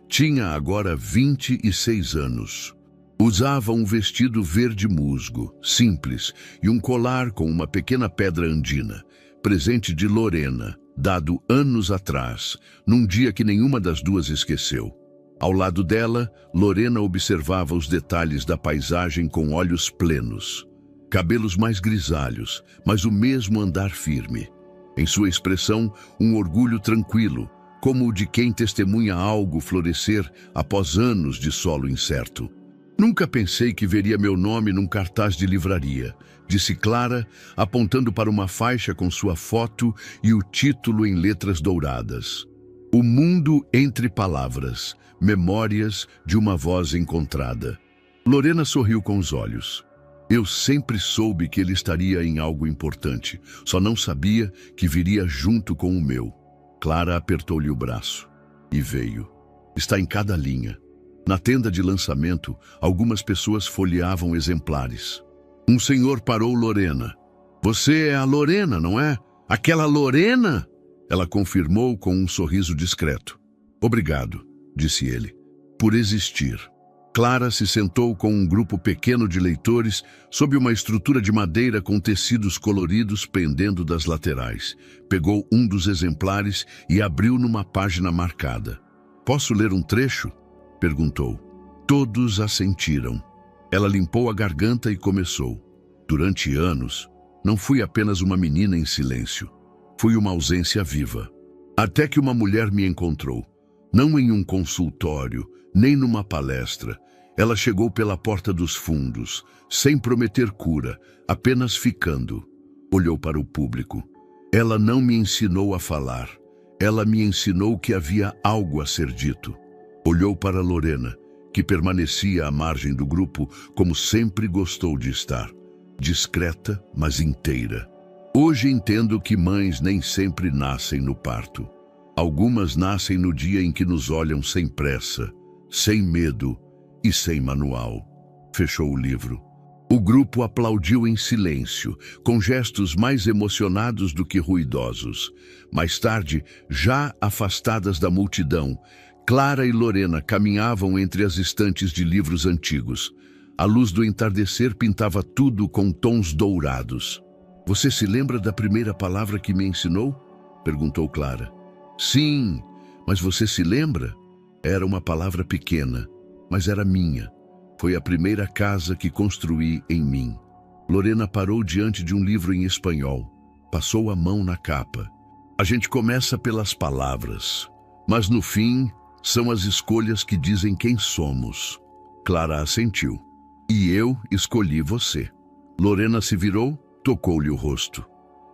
Tinha agora 26 anos. Usava um vestido verde musgo, simples, e um colar com uma pequena pedra andina, presente de Lorena, dado anos atrás, num dia que nenhuma das 2 esqueceu. Ao lado dela, Lorena observava os detalhes da paisagem com olhos plenos. Cabelos mais grisalhos, mas o mesmo andar firme. Em sua expressão, um orgulho tranquilo, como o de quem testemunha algo florescer após anos de solo incerto. Nunca pensei que veria meu nome num cartaz de livraria, disse Clara, apontando para uma faixa com sua foto e o título em letras douradas. O mundo entre palavras, memórias de uma voz encontrada. Lorena sorriu com os olhos. Eu sempre soube que ele estaria em algo importante, só não sabia que viria junto com o meu. Clara apertou-lhe o braço. E veio. Está em cada linha. Na tenda de lançamento, algumas pessoas folheavam exemplares. Um senhor parou Lorena. Você é a Lorena, não é? Aquela Lorena? Ela confirmou com um sorriso discreto. Obrigado, disse ele, por existir. Clara se sentou com um grupo pequeno de leitores sob uma estrutura de madeira com tecidos coloridos pendendo das laterais. Pegou um dos exemplares e abriu numa página marcada. Posso ler um trecho? Perguntou. Todos assentiram. Ela limpou a garganta e começou. Durante anos, não fui apenas uma menina em silêncio. Fui uma ausência viva. Até que uma mulher me encontrou. Não em um consultório, nem numa palestra. Ela chegou pela porta dos fundos, sem prometer cura, apenas ficando. Olhou para o público. Ela não me ensinou a falar. Ela me ensinou que havia algo a ser dito. Olhou para Lorena, que permanecia à margem do grupo como sempre gostou de estar. Discreta, mas inteira. Hoje entendo que mães nem sempre nascem no parto. Algumas nascem no dia em que nos olham sem pressa, sem medo e sem manual. Fechou o livro. O grupo aplaudiu em silêncio, com gestos mais emocionados do que ruidosos. Mais tarde, já afastadas da multidão, Clara e Lorena caminhavam entre as estantes de livros antigos. A luz do entardecer pintava tudo com tons dourados. Você se lembra da primeira palavra que me ensinou? Perguntou Clara. Sim, mas você se lembra? Era uma palavra pequena, mas era minha. Foi a primeira casa que construí em mim. Lorena parou diante de um livro em espanhol. Passou a mão na capa. A gente começa pelas palavras, mas no fim são as escolhas que dizem quem somos. Clara assentiu. E eu escolhi você. Lorena se virou, tocou-lhe o rosto.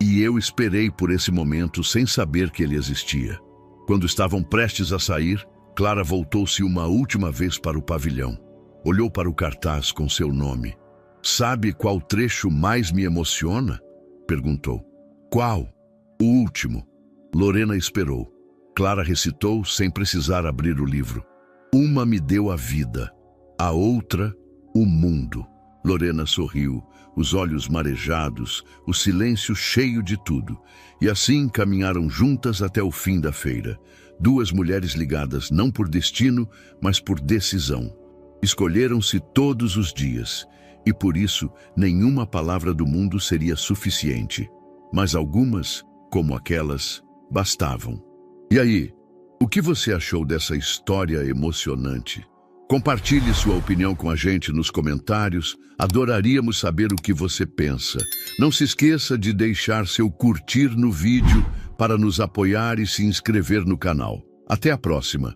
E eu esperei por esse momento sem saber que ele existia. Quando estavam prestes a sair, Clara voltou-se uma última vez para o pavilhão. Olhou para o cartaz com seu nome. Sabe qual trecho mais me emociona? Perguntou. Qual? O último. Lorena esperou. Clara recitou sem precisar abrir o livro. Uma me deu a vida, a outra, o mundo. Lorena sorriu, os olhos marejados, o silêncio cheio de tudo. E assim caminharam juntas até o fim da feira. Duas mulheres ligadas não por destino, mas por decisão. Escolheram-se todos os dias, e por isso nenhuma palavra do mundo seria suficiente. Mas algumas, como aquelas, bastavam. E aí, o que você achou dessa história emocionante? Compartilhe sua opinião com a gente nos comentários. Adoraríamos saber o que você pensa. Não se esqueça de deixar seu curtir no vídeo para nos apoiar e se inscrever no canal. Até a próxima!